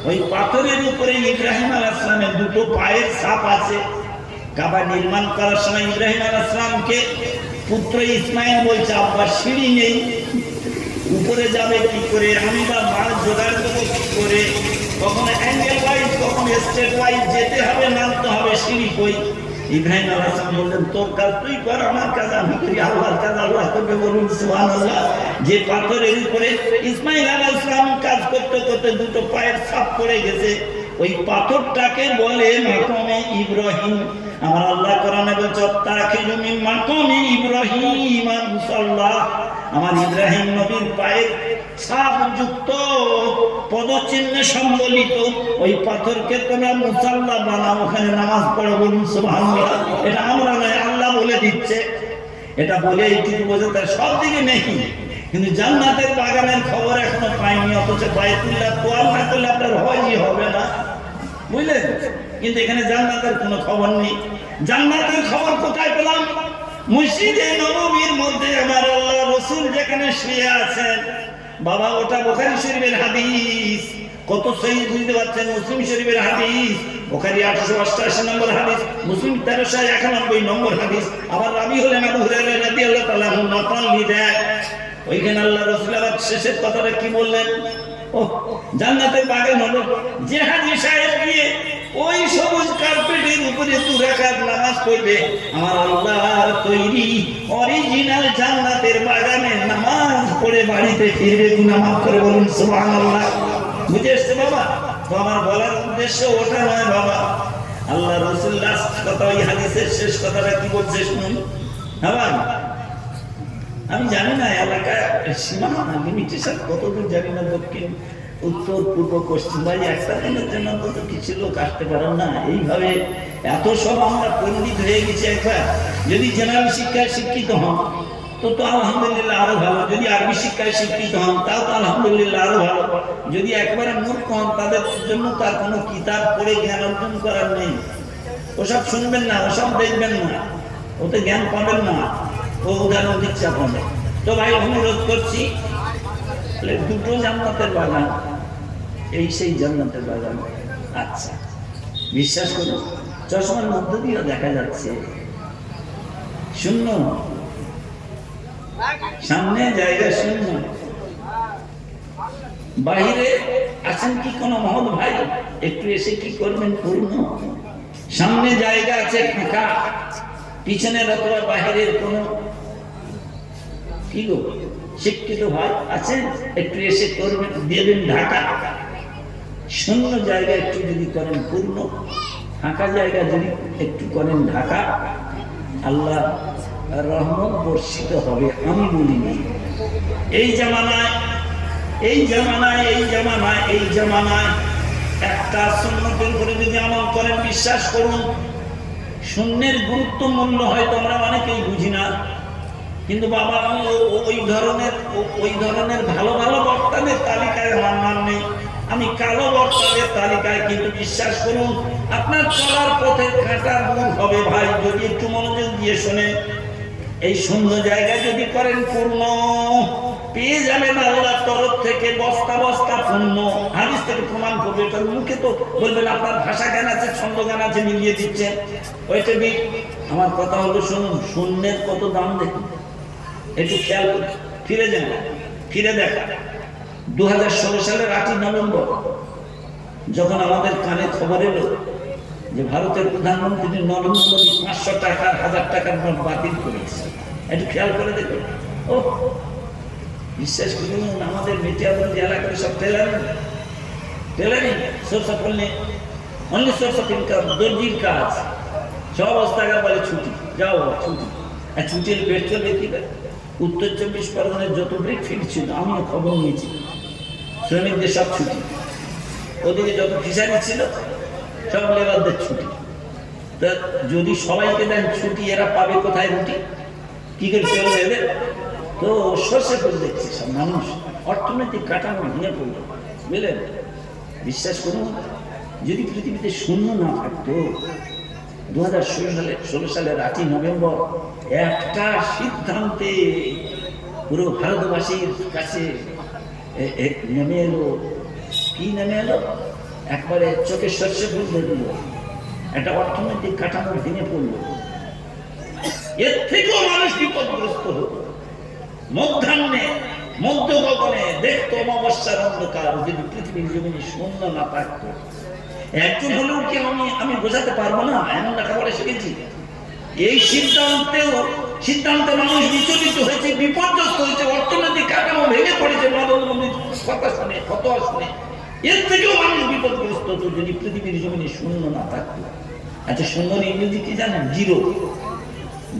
ওই পাথরের উপরে ইব্রাহিম আলাইহিস সালামের 2টো পায়ের ছাপ আছে। কাবা নির্মাণ করার সময় ইব্রাহিম আলাইহিস সালামকে পুত্র ইসমাইল বলছে, আব্বা সিঁড়ি নেই, উপরে যাবে কি করে, আমি বা মাছ জোগাড় করবো কি করে, কখনো অ্যাঙ্গেল ওয়াইজ কখনো স্ট্রেট ওয়াইজ যেতে হবে, নামতে হবে, সিঁড়ি কই। ইব্রাহিম আলাইহিস সালাম বললেন, তোর কাজ তুই কর, আমার কাজ আমি করি, আল্লাহর কাজ আল্লাহ করবে, বলুন সুবহানাল্লাহ। যে পাথরের উপরে ইসমাইল আলাইহিস সালাম কাজ করতে করতে 2টো পায়ের ছাপ পড়ে গেছে, ওই পাথরটাকে বলে মাকামে ইব্রাহিম। আমার আল্লাহ কোরআনে বলছে, তাখিলু মিন মাকামে ইব্রাহিম মুসাল্লা। আমার ইব্রাহিম নবীর পায়ের ছাপ যুক্ত পদচিহ্নে সম্বলিত ওই পাথরকে তোমরা মুসাল্লা বানাও, ওখানে নামাজ পড়ো, বলুন সুবহানাল্লাহ। এটা আমরা নয়, আল্লাহ বলে দিচ্ছে। এটা বলে এইটুকু বোঝা তার সব দিকে নেই, কিন্তু জান্নাতের বাগানের খবর এখনো পাইনি। অথচ বাইতুল্লাহ তোয়াল না করলে আপনার হজই হবে না, বুঝলেন? কিন্তু এখানে জান্নাতের কোনো খবর নেই। জান্নাতের খবর কোথায় পেলাম? মসজিদে নববীর মধ্যে আমার আল্লাহ রাসূল যেখানে শুয়ে আছেন বাবা, ওটা বুখারী শরীফের হাদিস। কত সহিহ বুঝতে পারছেন? মুসলিম শরীফের হাদিস, বুখারী 888 নম্বর হাদিস, মুসলিম 1391 নম্বর হাদিস। আবার রাবী হলেন আবু হুরায়রা রাদিয়াল্লাহু তাআলা আনহু, নকল লিদায়। ওইখানে আল্লাহ রাসূল আবার শেষের কথাটা কি বললেন? ও জান্নাতের বাগান হলো, যে হাজী সাহেব গিয়ে ওই সবুজ কার্পেটের উপরে 2 রাকাত নামাজ পড়বে, আমার আল্লাহর তৈরি অরিজিনাল জান্নাতের বাগানে নামাজ পড়ে বাড়িতে ফিরবে, গুনাহ মাফ করে, বলুন সুবহানাল্লাহ। বুঝে এসছে বাবা? তো আমার বলার উদ্দেশ্য ওটা নয় বাবা। আল্লাহ রাসূল লাস্ট কথা, ওই হাদিসের শেষ কথাটা কি বলছে শুনুন। হ্যাঁ, আমি জানি না এলাকায় সীমানা লিমিটেশন কতদূর জানি না, দক্ষিণ উত্তর পূর্ব পশ্চিম, ভাই একটা দিনের জন্য অন্তত কিছু লোক আসতে পারেন না। এইভাবে এত সব আমরা পণ্ডিত হয়ে গেছি। একবার যদি জেনারেল শিক্ষায় শিক্ষিত হন তো আলহামদুলিল্লাহ আরো ভালো, যদি আরবি শিক্ষায় শিক্ষিত হন তাও তো আলহামদুলিল্লাহ আরো ভালো। যদি একবারে মূর্খ হন তাদের জন্য তার কোনো কিতাব পড়ে জ্ঞান অর্জন করার নেই। ওসব শুনবেন না, ওসব দেখবেন না, ওতে জ্ঞান পাবেন না। ও উদাহরণ দিচ্ছে আপনাদের। তো ভাই অনুরোধ করছি, 2টো জান্নাতের বাগান, এই সেই জান্নাতের বাগান। আচ্ছা, বিশ্বাস করুন চশমার মধ্য দিয়েও দেখা যাচ্ছে শূন্য, সামনে জায়গা শূন্য। বাহিরে আছেন কি কোন মহৎ ভাই? একটু এসে কি করবেন? পূর্ণ। সামনে জায়গা আছে ফাঁকা, পিছনের অথবা বাহিরের কোন কি গো শিক্ষিত ভাই আছেন? একটু এসে করবেন, দেবেন ঢাকা। শূন্য জায়গা একটু যদি করেন পূর্ণ, ফাঁকা জায়গা যদি একটু করেন ঢাকা, আল্লাহ রহমত বর্ষিত হবে। আমি বলিনি। এই জামানায় একটা সুন্নতের উপরে যদি আমল করেন, বিশ্বাস করুন শূন্যের গুরুত্ব মূল্য হয়তো আমরা অনেকেই বুঝি না। কিন্তু বাবা, আমি ওই ধরনের ভালো ভালো বক্তাদের তালিকায় আমার নাম নেই, আমি কালো বক্তাদের তালিকায়। কিন্তু বিশ্বাস করুন আপনার চলার পথে কাঁটা দূর হবে ভাই, যদি একটু মনোযোগ দিয়ে শোনেন। এই শূন্য জায়গা যদি করেন পূর্ণ, পেয়ে যাবেন আল্লাহর তরফ থেকে বস্তা বস্তা পূর্ণ। হাদিস থেকে প্রমাণ করবে, এটা মুখে তো বলবেন আপনার ভাষা জ্ঞান আছে, ছন্দ জ্ঞান আছে, মিলিয়ে দিচ্ছেন। ওইটা দিক। আমার কথা হলো শুনুন, শূন্যের কত দাম দেখুন, একটু খেয়াল করে ফিরে যান, ফিরে দেখা। 2016 সালের 8ই নভেম্বর যখন আমাদের কানে খবর এলো যে ভারতের প্রধানমন্ত্রী নরেন্দ্র মোদী 500 টাকার 1000 টাকার নোট বাতিল করেছে, একটু খেয়াল করে দেখুন। ও বিশ্বাস করুন, আমাদের মির্জাপুর এলাকায় সব tailoring source of only source of income, দর্জির কাজ, সব অবস্থাকার বলে ছুটি, যাও ছুটি। আর ছুটির পেট চলে কি করে? উত্তর 24 পরগনায় যত ব্রিক ফিট ছিল, আমিও খবর নিয়েছি, শ্রমিকদের সব ছুটি। ওদিকে যত ফিসারি ছিল সব লেবারদের ছুটি। তা যদি সবাইকে দেন ছুটি, এরা পাবে কোথায় রুটি? কি করে চলবে এদের? তো সর্ষে করে দেখছে সব মানুষ, অর্থনৈতিক কাঠামো ভেঙে পড়লো, বুঝলেন? বিশ্বাস করুন, যদি পৃথিবীতে শূন্য না থাকতো, 2016 সালের 8ই নভেম্বর একটা সিদ্ধান্তে পুরো ভারতবাসীর কাছে নেমে এলো। কি নেমে এলো? একবারে চোখে সর্ষে ফুল ধরল, একটা অর্থনৈতিক কাঠামো ভেঙে পড়লো। এর থেকেও মানুষ বিপদগ্রস্ত হতো। মধ্যাহ্নে মধ্য গগনে দেখতো অমাবস্যার অন্ধকার, যদি পৃথিবীর জমিনে শূন্য না থাকতো। একজন হলেও কি আমি বোঝাতে পারবো না, এমন লেখাপড়া শিখেছি। এই সিদ্ধান্তে মানুষ বিচলিত হয়েছে, বিপর্যস্ত হয়েছে, অর্থনৈতিক কাঠামো ভেঙে পড়েছে নরেন্দ্র মোদীর কথা শুনে, ফতোয়া শুনে। এর থেকেও মানুষ বিপদগ্রস্ত হতো যদি পৃথিবীর জমিনে শূন্য না থাকতো। আচ্ছা, শূন্যর ইংরেজি কি জানেন? জিরো।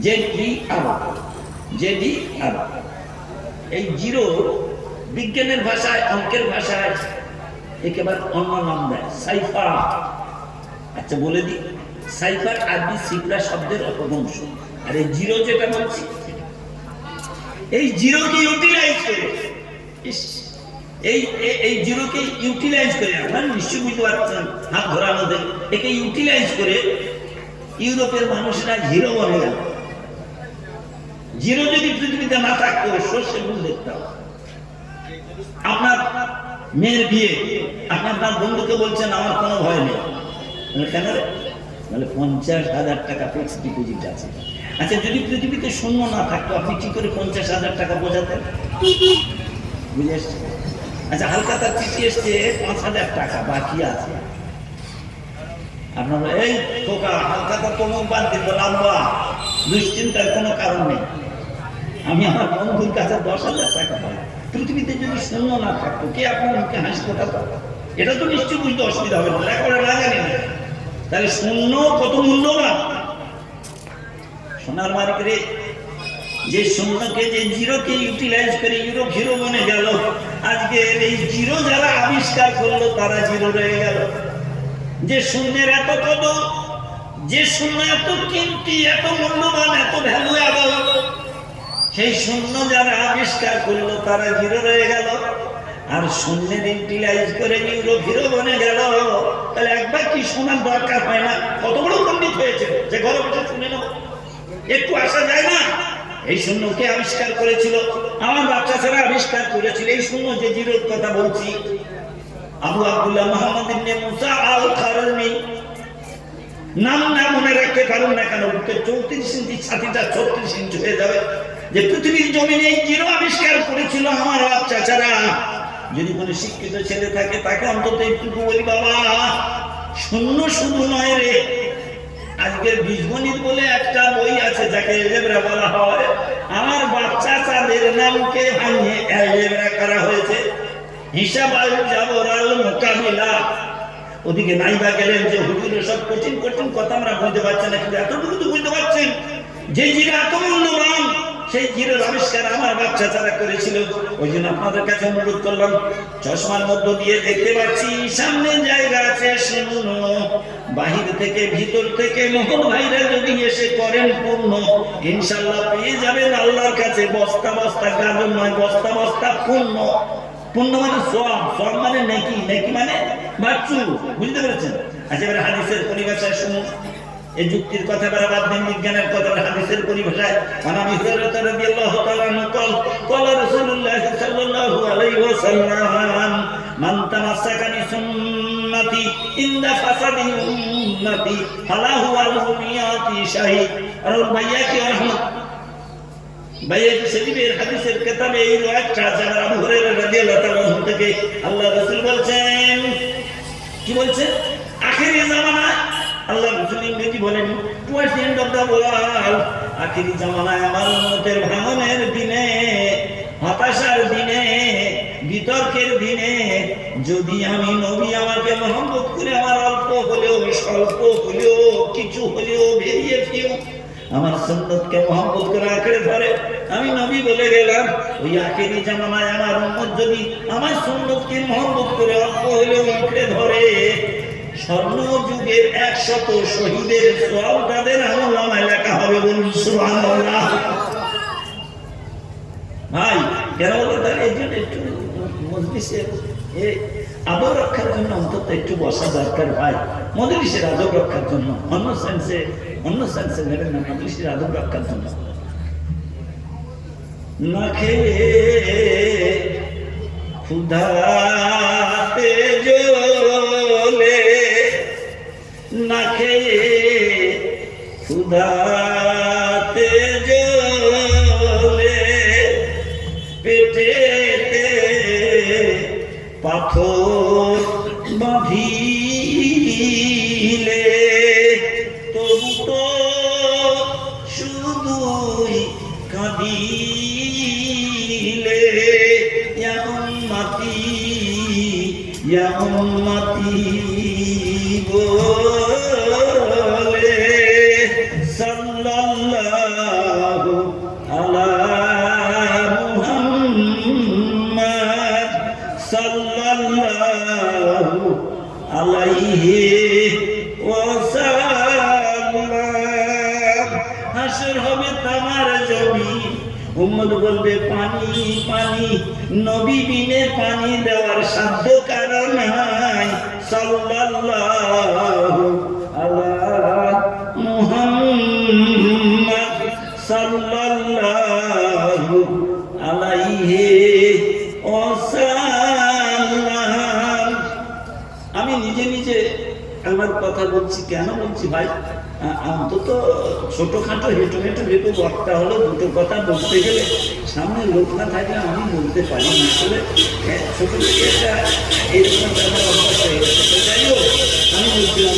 ZER। এই জিরো বিজ্ঞানের ভাষায়, অঙ্কের ভাষায় একেবারে অন্য নাম দেয়, সাইফার। আচ্ছা বলে দিই, সাইফার আরবি সিফরা শব্দের অপভ্রংশ। আর এই জিরো যেটা বলছি, এই জিরোকে ইউটিলাইজ করে, এই জিরোকে ইউটিলাইজ করে, আপনারা নিশ্চয়ই বুঝতে পারছেন, হাত ধরানো দেয়, একে ইউটিলাইজ করে ইউরোপের মানুষরা হিরো বনে গেল। জিরো যদি পৃথিবীতে না থাকতো, সর্ষে ফুল দেখতাম। আপনার মেয়ের বিয়ে, আপনার তার বন্ধুকে বলছেন আমার কোনো ভয় নেই, কেন? বলে 50,000 টাকা ফিক্সড ডিপোজিট আছে। আচ্ছা, যদি পৃথিবীতে শূন্য না থাকতো, আপনি কি করে 50,000 টাকা বোঝাতেন? বুঝে এসছে? আচ্ছা, হালকা তার চিঠি এসছে 5,000 টাকা বাকি আছে। আপনার এই খোকা, হালকা তার তমুক বাদ দিন, লম্বা দুশ্চিন্তার কোনো কারণ নেই, আমি আমার বন্ধুর কাছে 10,000 টাকা পাই। পৃথিবীতে যদি শূন্য না থাকতো, কে আপনার মুখে হাসি ফোটাতো? এটা তো নিশ্চয়ই বুঝতে অসুবিধা হবে না, লেখাপড়া না জানি না। তাহলে শূন্য কত মূল্যবান। সোনার মার্কেটে যে শূন্যকে, যে জিরোকে ইউটিলাইজ করে ইউরোপ হিরো বনে গেল, আজকে এই জিরো যারা আবিষ্কার করলো তারা জিরো রয়ে গেল। যে শূন্যের এত কত, যে শূন্য এত কিমতি, এত মূল্যবান, এত ভ্যালুয়েবল, সেই শূন্য যারা আবিষ্কার করলো তারা জিরো রয়ে গেল। আর শূন্যের ইউটিলাইজ করে ইউরোপ হিরো বনে গেল। তাহলে একবার কি শোনার দরকার হয় না? কত বড় পণ্ডিত হয়েছে যে ঘরে বসে শুনে নেব, একটু আসা যায় না? এই শূন্যকে আবিষ্কার করেছিল আমার বাচ্চা ছেলে, আবিষ্কার করেছিল এই শূন্য, যে জিরোর কথা বলছি, আবু আব্দুল্লাহ মুহাম্মদ ইবনে মুসা আল খারুনি। নাম না মনে রাখতে পারুন না কেন, 34 ইঞ্চি ছাতিটা 36 ইঞ্চি হয়ে যাবে। যে পৃথিবীর জমিনে এই জিরো আবিষ্কার করেছিল আমার বাচ্চা ছাড়া। যদি কোনো শিক্ষিত ছেলে থাকে, তাকে অন্তত একটুকু বলি, বাবা শূন্য শুধু নয় রে। আজকের বীজগণিত বলে একটা বই আছে, যাকে অ্যালজেব্রা বলা হয়। আমার বাচ্চা তাদের নামকে ভাঙিয়ে অ্যালজেব্রা করা হয়েছে, হিসাব আল জাবর আল মুকাবিলা। ওদিকে নাইবা গেলেন যে হুজুরের সব কঠিন কঠিন কথা আমরা বুঝতে পারছি না, কিন্তু এতটুকু তো বুঝতে পারছেন যে জিরো এত মূল্যবান, সেই জিরোর আবিষ্কার আমার বাচ্চা তারা করেছিল। ওই জন্য আপনাদের কাছে অনুরোধ করলাম, চশমার মধ্য দিয়ে দেখতে পাচ্ছি সামনে জায়গা আছে শূন্য, বাহির থেকে ভিতর থেকে মোহন ভাইরা যদি এসে করেন পূর্ণ, ইনশাল্লাহ পেয়ে যাবেন আল্লাহর কাছে বস্তা বস্তা গাজন নয়, বস্তা বস্তা পূর্ণ। পূর্ণ মানে সওয়াব, সওয়াব মানে নেকি, নেকি মানে বাচ্চু, বুঝতে পেরেছেন? আচ্ছা, এবার হাদিসের পরিভাষায় শুনুন। এই যুক্তির কথা বাদ দেন, বিজ্ঞানের কথা, হাদিসের পরিভাষায়। আনাবি হুরায়রা রাদিয়াল্লাহু তাআলা আনহু ক্বালা রাসূলুল্লাহ সাল্লাল্লাহু আলাইহি ওয়াসাল্লাম মান তামাসসাকা বিসুন্নতি ইনদা ফাসাদি উম্মতি ফালাহু আল-মিয়াতি শাহীদ। আর ভাইয়া কি রহমত ভাইয়া শরীফের হাদিসের কিতাবে এই একটা জানা আবু হুরায়রা রাদিয়াল্লাহু তাআলা আনহু থেকে আল্লাহ রাসূল বলছেন, কি বলছেন? আখিরি জামানা, আল্লাহ রাসূল ইংরেজি বলেন towards the end of the world, আখিরি জামানায় আমার উম্মতের ভাঙনের দিনে, হতাশার দিনে, বিতর্কের দিনে যদি আমি নবী আমাকে মহব্বত করে আমার অল্প হলেও, স্বল্প হলেও, কিছু হলেও বেরিয়ে ফিউ আমার সুন্নতকে মহব্বত করে আঁকড়ে ধরে, আমি নবী বলে গেলাম, ওই আখিরি জামানায় আমার উম্মত যদি আমার সুন্নতকে মহব্বত করে অল্প হলেও আঁকড়ে ধরে, স্বর্ণ যুগের 100 শহীদের সওয়াব তাদের আমলনামায় লেখা হবে, বলুন সুবহানাল্লাহ। ভাই কেন বলতো, তার এই জন্য একটু মজলিসের আদব রক্ষার জন্য অন্তত একটু বসা দরকার ভাই, মজলিসের আদব রক্ষার জন্য। অন্য সেন্সে নেবেন না, মজলিসের আদব রক্ষার জন্য। না খেয়ে ক্ষুধাতে জ্বলে, না খেয়ে ক্ষুধাতে জ্বলে, পেটেতে পাথর বাঁধিলে, তবু তো শুধুই কাঁদিলে। ইয়া উম্মতি বলে সাল্লাল্লাহু আলা মুহাম্মাদ সাল্লাল্লাহু আলাইহি ওয়াসাল্লাম। হাসর হবে তামার জমি, উম্মত বলবে পানি পানি, নবী বিনে পানি দেওয়ার সাধ্য কারো নাই। সাল্লাল্লাহু আলা মুহাম্মাদ সাল্লাল্লাহু আলাইহি ওয়াসাল্লাম। আমি নিজে নিজে আমার কথা বলছি, কেন বলছি ভাই, অন্তত ছোটখাটো হেঁটু বক্তা হলো, দুটো কথা বলতে গেলে সামনে লোক না থাকলে আমি বলতে পারি না। আসলে ছোট থেকে একটা এইরকম অভ্যাস হয়ে গেছে। যাই হোক, আমি বলছিলাম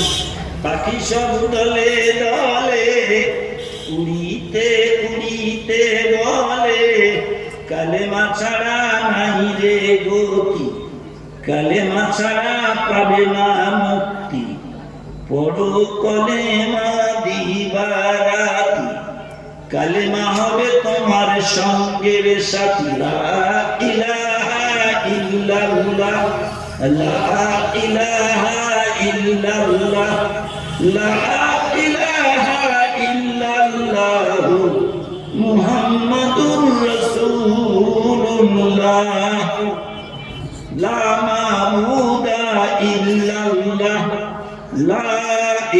পাখি সব দলে দলে উড়িতে উড়িতে বলে, কালেমা ছাড়া নাই রে গতি, কালেমা ছাড়া পাবে না মুক্তি, পড়ো কলেমা দিবারাতি, কালেমা হবে তোমার সঙ্গের সাথী। লা ইলাহা ইল্লাল্লাহ, লা ইলাহা ইল্লাল্লাহ, লা ইলাহা ইল্লাল্লাহ, মুহাম্মাদুর রাসূলুল্লাহ, লা মাবুদা ইল্লাল্লাহ, লা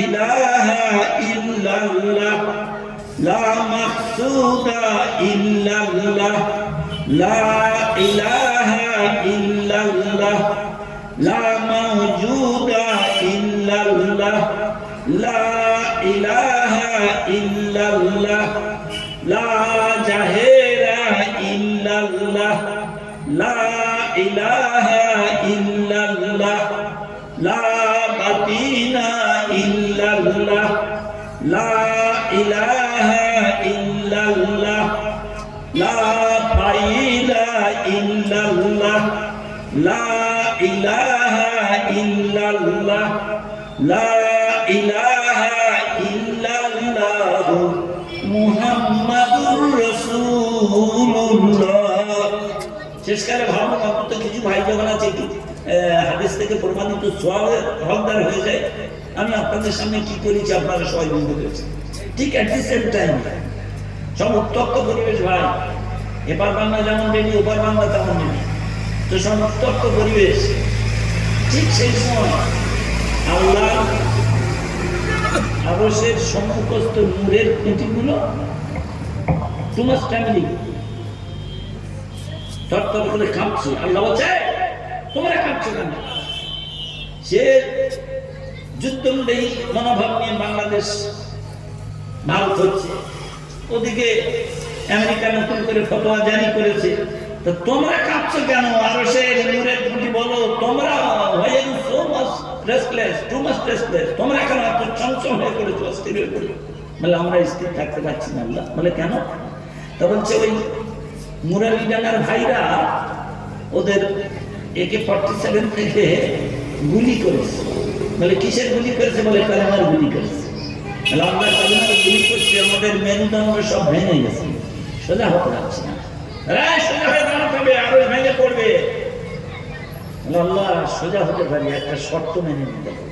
ইলাহা ইল্লাল্লাহ, লা মাকসুদা ইল্লাল্লাহ, লা ইলাহা ইল্লাল্লাহ, লা মাওজুদা ইল্লাল্লাহ, লা ইলাহা ইল্লাল্লাহ, লা জাহেরা ইল্লাল্লাহ, লা ইলাহা ইল্লাল্লাহ, লা বাতিনা ইল্লাল্লাহ, লা ইলাহা ইল্লাল্লাহ, লা ফাইলা ইল্লাল্লাহ, লা ইলাহা ইল্লাল্লাহ, লা ইলাহা ইল্লাল্লাহ, মুহাম্মাদুর রাসূলুল্লাহ। শেষকালে ভাবো তো কিছু ভাই যখন আছে একটু হাদিস থেকে প্রমাণিত সওয়াবের হকদার হয়ে যায়। আমি আপনাদের সামনে কি করেছি আপনারা সবাই বুঝতে পেরেছেন। ঠিক অ্যাট দি সেম টাইম সব উত্তপ্ত পরিবেশ ভাই, এপার বাংলা যেমন রেডি, ওপার বাংলা তেমন রেডি, তো সব উত্তপ্ত পরিবেশ। ঠিক সেই সময় আল্লাহ আরশের সম্মুখস্থ নূরের খুঁটিগুলো টু মাচ ফ্যামিলি তরতর করে কাঁপছে। আল্লাহ বলছে তোমরা কাঁপছো কেন? সে যুদ্ধমূলী মনোভাব নিয়ে বাংলাদেশ ভারত হচ্ছে, ওদিকে আমেরিকা নতুন করে ফতোয়া জারি করেছে, তো তোমরা কাঁপছো কেন? আরশের নূরের খুঁটি বলো তোমরা so much restless, too much restless, তোমরা কেন এত চঞ্চল হয়ে পড়েছো, অস্থির হয়ে পড়েছো? বলে আমরা স্থির থাকতে পারছি না। আল্লাহ বলে কেন? তা বলছে ওই মুরালি ডাঙ্গার ভাইরা ওদের AK-47 থেকে গুলি করেছে। বলে কিসের গুলি করেছে? বলে কালেমার গুলি করেছে। বলে আমরা কালেমার গুলি করছি, আমাদের মেরুদণ্ড সব ভেঙে গেছে, সোজা হতে পারছি না, সোজা হয়ে দাঁড়াতে হবে, আরো ভেঙে পড়বে। আল্লাহ সোজা হতে পারি, একটা শর্ত মেনে নিতে হবে।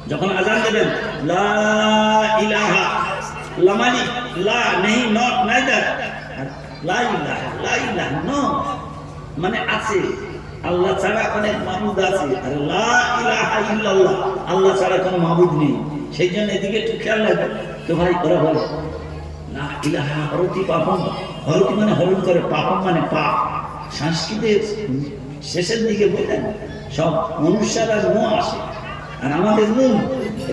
যখন আজান দেবেন লা ইলাহা লামালি লা নেই নট নাইদার লা ইলাহা লা ইলাহা নো মানে আছে আল্লাহ ছাড়া অনেক মাবুদ আছে আর লা ইলাহা ইল্লাল্লাহ আল্লাহ ছাড়া কোনো মাবুদ নেই। সেই জন্য এদিকে একটু খেয়াল রাখবেন। তো ভাই ওরা বলে লা ইলাহা হরতি পাপম, হরতি মানে হরণ করে, পাপম মানে পাপ। সংস্কৃতের শেষের দিকে বললেন সব মনুষ্যার আর মো আসে, আর আমাদের নুন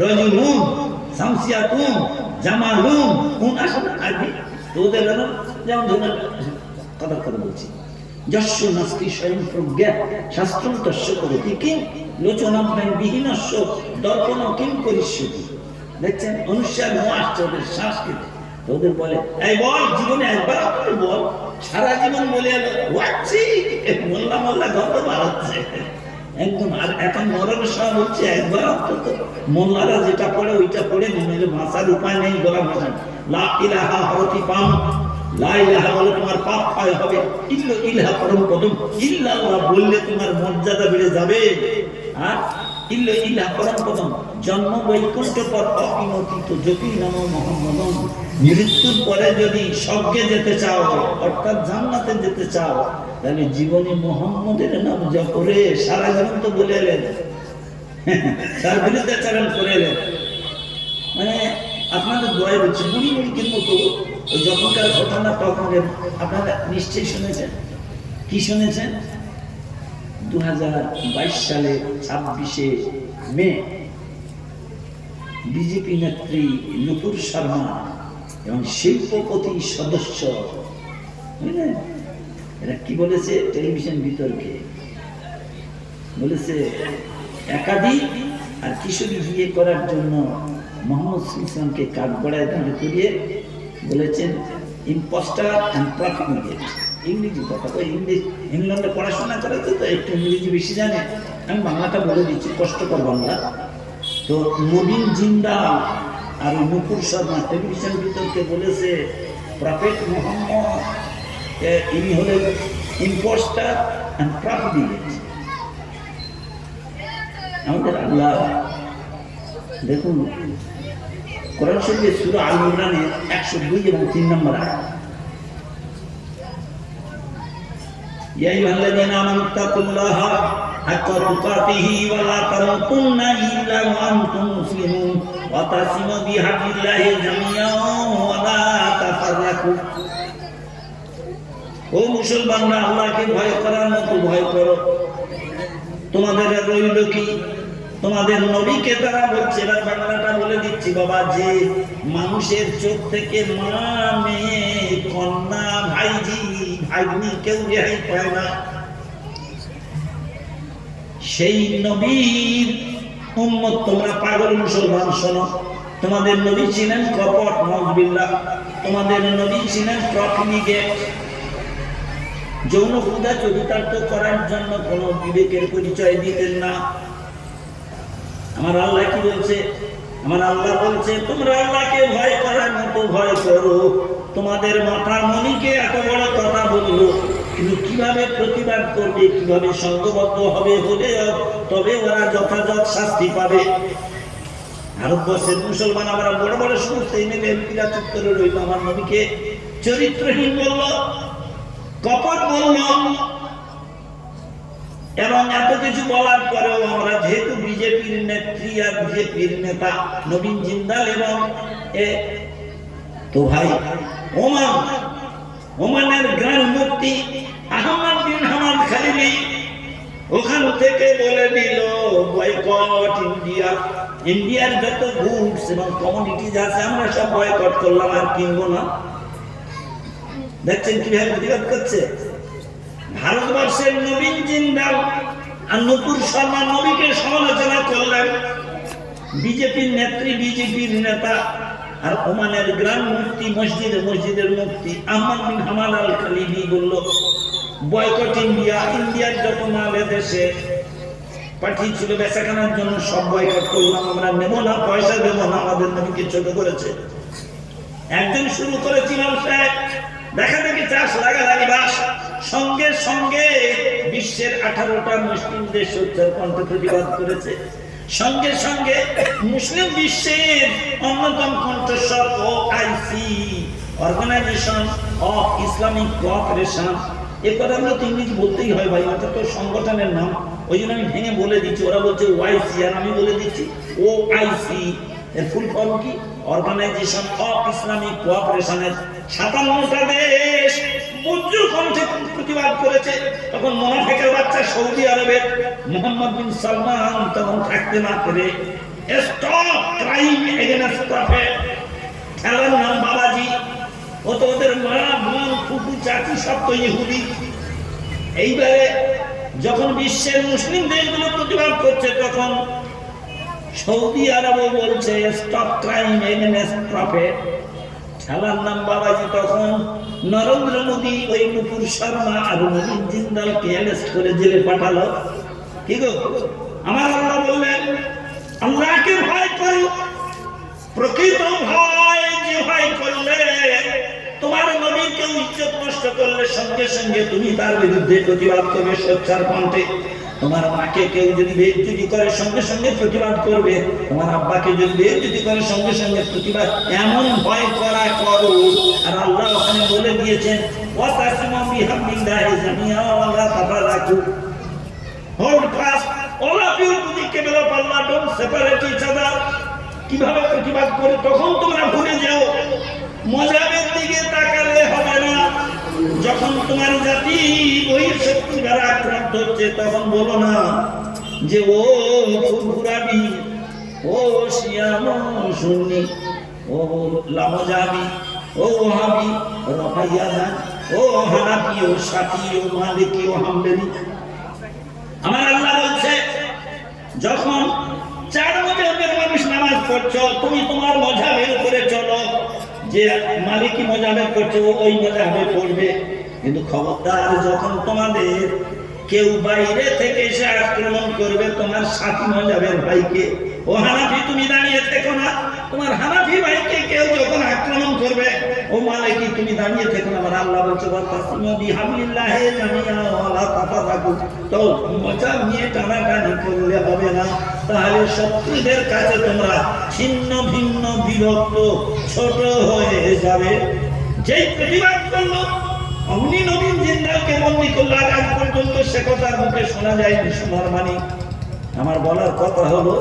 রজু নুন শামসিয়া তুম জামা নুন কোন আসে না আরবি। তো ওদের যেমন ধরুন কথা কথা বলছি যস্য নাস্তি স্বয়ং প্রজ্ঞা শাস্ত্রম তস্য করতি কিং লোচনাভ্যাং বিহীনস্য দর্পণ কিং করিষ্যতি। দেখছেন মনুষ্যার মো আসছে ওদের সংস্কৃতি। তো ওদের বলে এই বল জীবনে একবার বল, সারা জীবন বলে মোল্লা মোল্লা গল্প বাড়াচ্ছে একদম। আর এখন মরণের সময় হচ্ছে একবার অন্তত মোল্লারা যেটা পড়ে ওইটা পড়ে মনের ভাষার উপায় নেই বলা ভাষা। লা ইলাহা হরতি পাম, লা ইলাহা বলে তোমার পাপ ক্ষয় হবে, ইল্লা ইলাহা পরম পদম, ইল্লাল্লাহ বললে তোমার মর্যাদা বেড়ে যাবে। আর ইল্লা ইলাহা পরম পদম জন্ম বৈকুণ্ঠ পর অপিনতিত জ্যোতি নাম মোহাম্মদম। মৃত্যুর পরে যদি স্বর্গে যেতে চাও অর্থাৎ জান্নাতে যেতে চাও তাহলে জীবনে মোহাম্মদের নাম জপ করে সারা জীবন তো বলে এলেন, তার বিরুদ্ধে আচরণ করে এলেন। মানে আপনাদের দোয়াই বলছি বুড়ি মুড়ির মতো ওই যখনকার ঘটনা তখন আপনারা নিশ্চয়ই শুনেছেন। কি শুনেছেন? 2022 সালে 26শে মে বিজেপি নেত্রী নুপুর শর্মা এবং শিল্পপতি সদস্য বুঝলেন এরা কি বলেছে টেলিভিশন বিতর্কে? বলেছে একাধিক আর কিশোরী বিয়ে করার জন্য মোহাম্মদ ইসলামকে কাঠগড়ায় দাঁড় করিয়ে বলেছেন ইম্পোস্টার অ্যান্ড প্রফিগেট। ইংরেজি কথা, ওই ইংল্যান্ডে পড়াশোনা করে তো একটু ইংরেজি বেশি জানে, আমি বাংলাটা বলে দিচ্ছি কষ্টকর বাংলা। তো নবীন জিন্দাল আর নুপুর শর্মা টেলিভিশন বিতর্কে বলেছে প্রফেট মোহাম্মদ ইনি হলেন ইম্পোস্টার অ্যান্ড প্রফিগেট। আমাদের আল্লাহ দেখুন কোরআন শরীফের সূরা আল ইমরানের 102 এবং 3 নম্বর আয়াত, ইয়া আইয়ুহাল্লাযীনা আমানু তাকুল্লাহা হাক্কা তুকাতিহি ওয়া লা তামুতুন্না ইল্লা ওয়া আনতুম মুসলিমুন ওয়া তাসিমু বিহাবিল্লাহি জামিআন ওয়া লা তাফাররাকু। ও মুসলমানরা আল্লাহকে ভয় করার মতো ভয় করো। তোমাদের রইল কি? তোমাদের নবীকে তারা বলছে, এবার বাংলাটা বলে দিচ্ছি বাবা, যে মানুষের চোখ থেকে মা মেয়ে কন্যা ভাইজি ভাগ্নি কেউ রেহাই পায় না। সেই নবীর উম্মত তোমরা পাগল মুসলমান শোনো। তোমাদের নবী ছিলেন কপট নজবিল্লাহ, তোমাদের নবী ছিলেন প্রফিগেট, যৌন ক্ষুধা চরিতার্থ করার জন্য কোন বিবেকের পরিচয় দিতেন না। আমার আল্লাহ কি বলছে? আমার আল্লাহ বলছে তোমরা আল্লাহকে ভয় করার মতো ভয় করো। তোমাদের মাথা মনিকে এত বড় কথা বললো, কিন্তু কিভাবে প্রতিবাদ করবে, কিভাবে সংঘবদ্ধ হবে হলে তবে ওরা যথাযথ শাস্তি পাবে। ভারতবর্ষের মুসলমান আমরা বড় বড় সমস্ত এমএলএ এমপিরা চুপ করে রইল, আমার নবীকে চরিত্রহীন বলল, কপট বলল। এবং এত কিছু বলার পরেও আমরা যেহেতু বিজেপির নেত্রী আর বিজেপির নেতা নবীন জিন্দাল এবং তো ভাই ওমানের গ্রান্ড মুফতি আহমদ বিন হামাদ খালিলি ওখান থেকে বলে দিল বয়কট ইন্ডিয়া। ইন্ডিয়ার যত গুডস এবং কমোডিটিজ আছে আমরা সব বয়কট করলাম, আর কিনবো না। দেখছেন কিভাবে প্রতিবাদ করছে। ভারতবর্ষের নবীন জিন্দাল আর নুপুর শর্মা নবীকে সমালোচনা করলেন, বিজেপির নেত্রী বিজেপির নেতা আর ওমানের গ্রান্ড মুফতি মসজিদের মুফতি Ahmad bin Hamad Al Khalili বলল বয়কট ইন্ডিয়া। ইন্ডিয়ার যত মাল দেশে পাঠিয়েছিল বেচাকেনার জন্য সব বয়কট করলাম, আমরা নেব না, পয়সা দেবো না। আমাদের নবীকে ছোট করেছে। একজন শুরু করেছিল দেখা দেখি চাষ লাগালাগি বাস, সঙ্গে সঙ্গে বিশ্বের 18টা মুসলিম দেশ সোচ্চার কণ্ঠে প্রতিবাদ করেছে। সঙ্গে সঙ্গে মুসলিম বিশ্বের অন্যতম কণ্ঠস্বর OIC, organization of Islamic cooperation, এ কথাগুলো তো ইংরেজি বলতেই হয় ভাই, এটা তো সংগঠনের নাম, ওই জন্য আমি ভেঙে বলে দিচ্ছি। ওরা বলছে OIC আর আমি বলে দিচ্ছি OIC। এর ফুল ফর্ম কি? অর্গানাইজেশন অফ ইসলামিক কোঅপারেশনের 57টা দেশ উজ্জ্বল কণ্ঠে প্রতিবাদ করেছে। তখন মুনাফিকের বাচ্চা সৌদি আরবের মোহাম্মদ বিন সালমান তখন থাকতে না পেরে স্টপ ক্রাইম এগেইনস্ট প্রফেট, খেলার নাম বাবাজি, ও তো ওদের মা বোন ফুফু চাচি সব তো ইহুদি। এইবারে যখন বিশ্বের মুসলিম দেশগুলো প্রতিবাদ করছে তখন সৌদি আরবও বলছে স্টপ ক্রাইম এগেইনস্ট প্রফেট, খেলার নাম বাবাজি। তখন নরেন্দ্র মোদী ওই নুপুর শর্মা আর নবীন জিন্দালকে অ্যারেস্ট করে জেলে পাঠালো। কি গো, আমার আল্লাহ বললেন আল্লাহকে ভয় করো, প্রকৃত ভয় যে ভয় করলে তোমার নবীকে ইজ্জত নষ্ট করলে সঙ্গে সঙ্গে তুমি তার বিরুদ্ধে প্রতিবাদ করবে সোচ্চার কণ্ঠে। তোমার মাকে কেউ যদি বেইজ্জতি করে সঙ্গে সঙ্গে প্রতিবাদ করবে, তোমার আব্বাকে যদি বেইজ্জতি করে সঙ্গে সঙ্গে প্রতিবাদ, এমন ভয় করা করো। আর আল্লাহ ওখানে বলে দিয়েছেন ওয়াতাসিমু বিহামদিল্লাহি জামিআ ওয়া লা তাফারাকু, hold fast all of you to the cable of Allah, don't separate each other. কিভাবে প্রতিবাদ করে তখন তোমরা ভুলে যাও, মজাবের দিকে তাকালে হবে না। যখন তোমার জাতি ওই শক্তি দ্বারা আক্রান্ত হচ্ছে তখন বলো না যে ও ফুরফুরাবি, ও শিয়াম সুন্নি, ও লামজাবি, ও ওহাবি, রফাইয়ানা, ও হানাফি, ও শাফি, ও মালিকি, ও হাম্বলি। আমার আল্লাহ বলছে যখন 4 মাযহাবের মানুষ নামাজ পড়ছো তুমি তোমার মাযহাবের উপরে চলো, যে মালিকি মাযহাবে করছে ওই মাযহাবে পড়বে। কিন্তু খবরদার যখন তোমাদের কেউ বাইরে থেকে এসে আক্রমণ করবে তোমার সাথী মাযহাবের ভাইকে, ও হানাফি তুমি দাঁড়িয়ে থেকো না, তোমার হানাফি ভাইকে কেউ যখন আক্রমণ করবে ও মালিকি তুমি দাঁড়িয়ে থেকো না। আমার আল্লাহ বলছে ওয়াতাসিমু বিহামদিল্লাহি জামিআ ওয়া লা তাফারাকু, তো মজা নিয়ে টানাটানি করলে হবে না, তাহলে শত্রুদের কাছে তোমরা ছিন্ন ভিন্ন বিভক্ত ছোট হয়ে যাবে। যেই প্রতিবাদ করলো অমনি নবীন জিন্দালকে বন্দী করলো, আজ পর্যন্ত সে কথার মুখে শোনা যায়নি। সোনার মানি, আমার বলার কথা হলো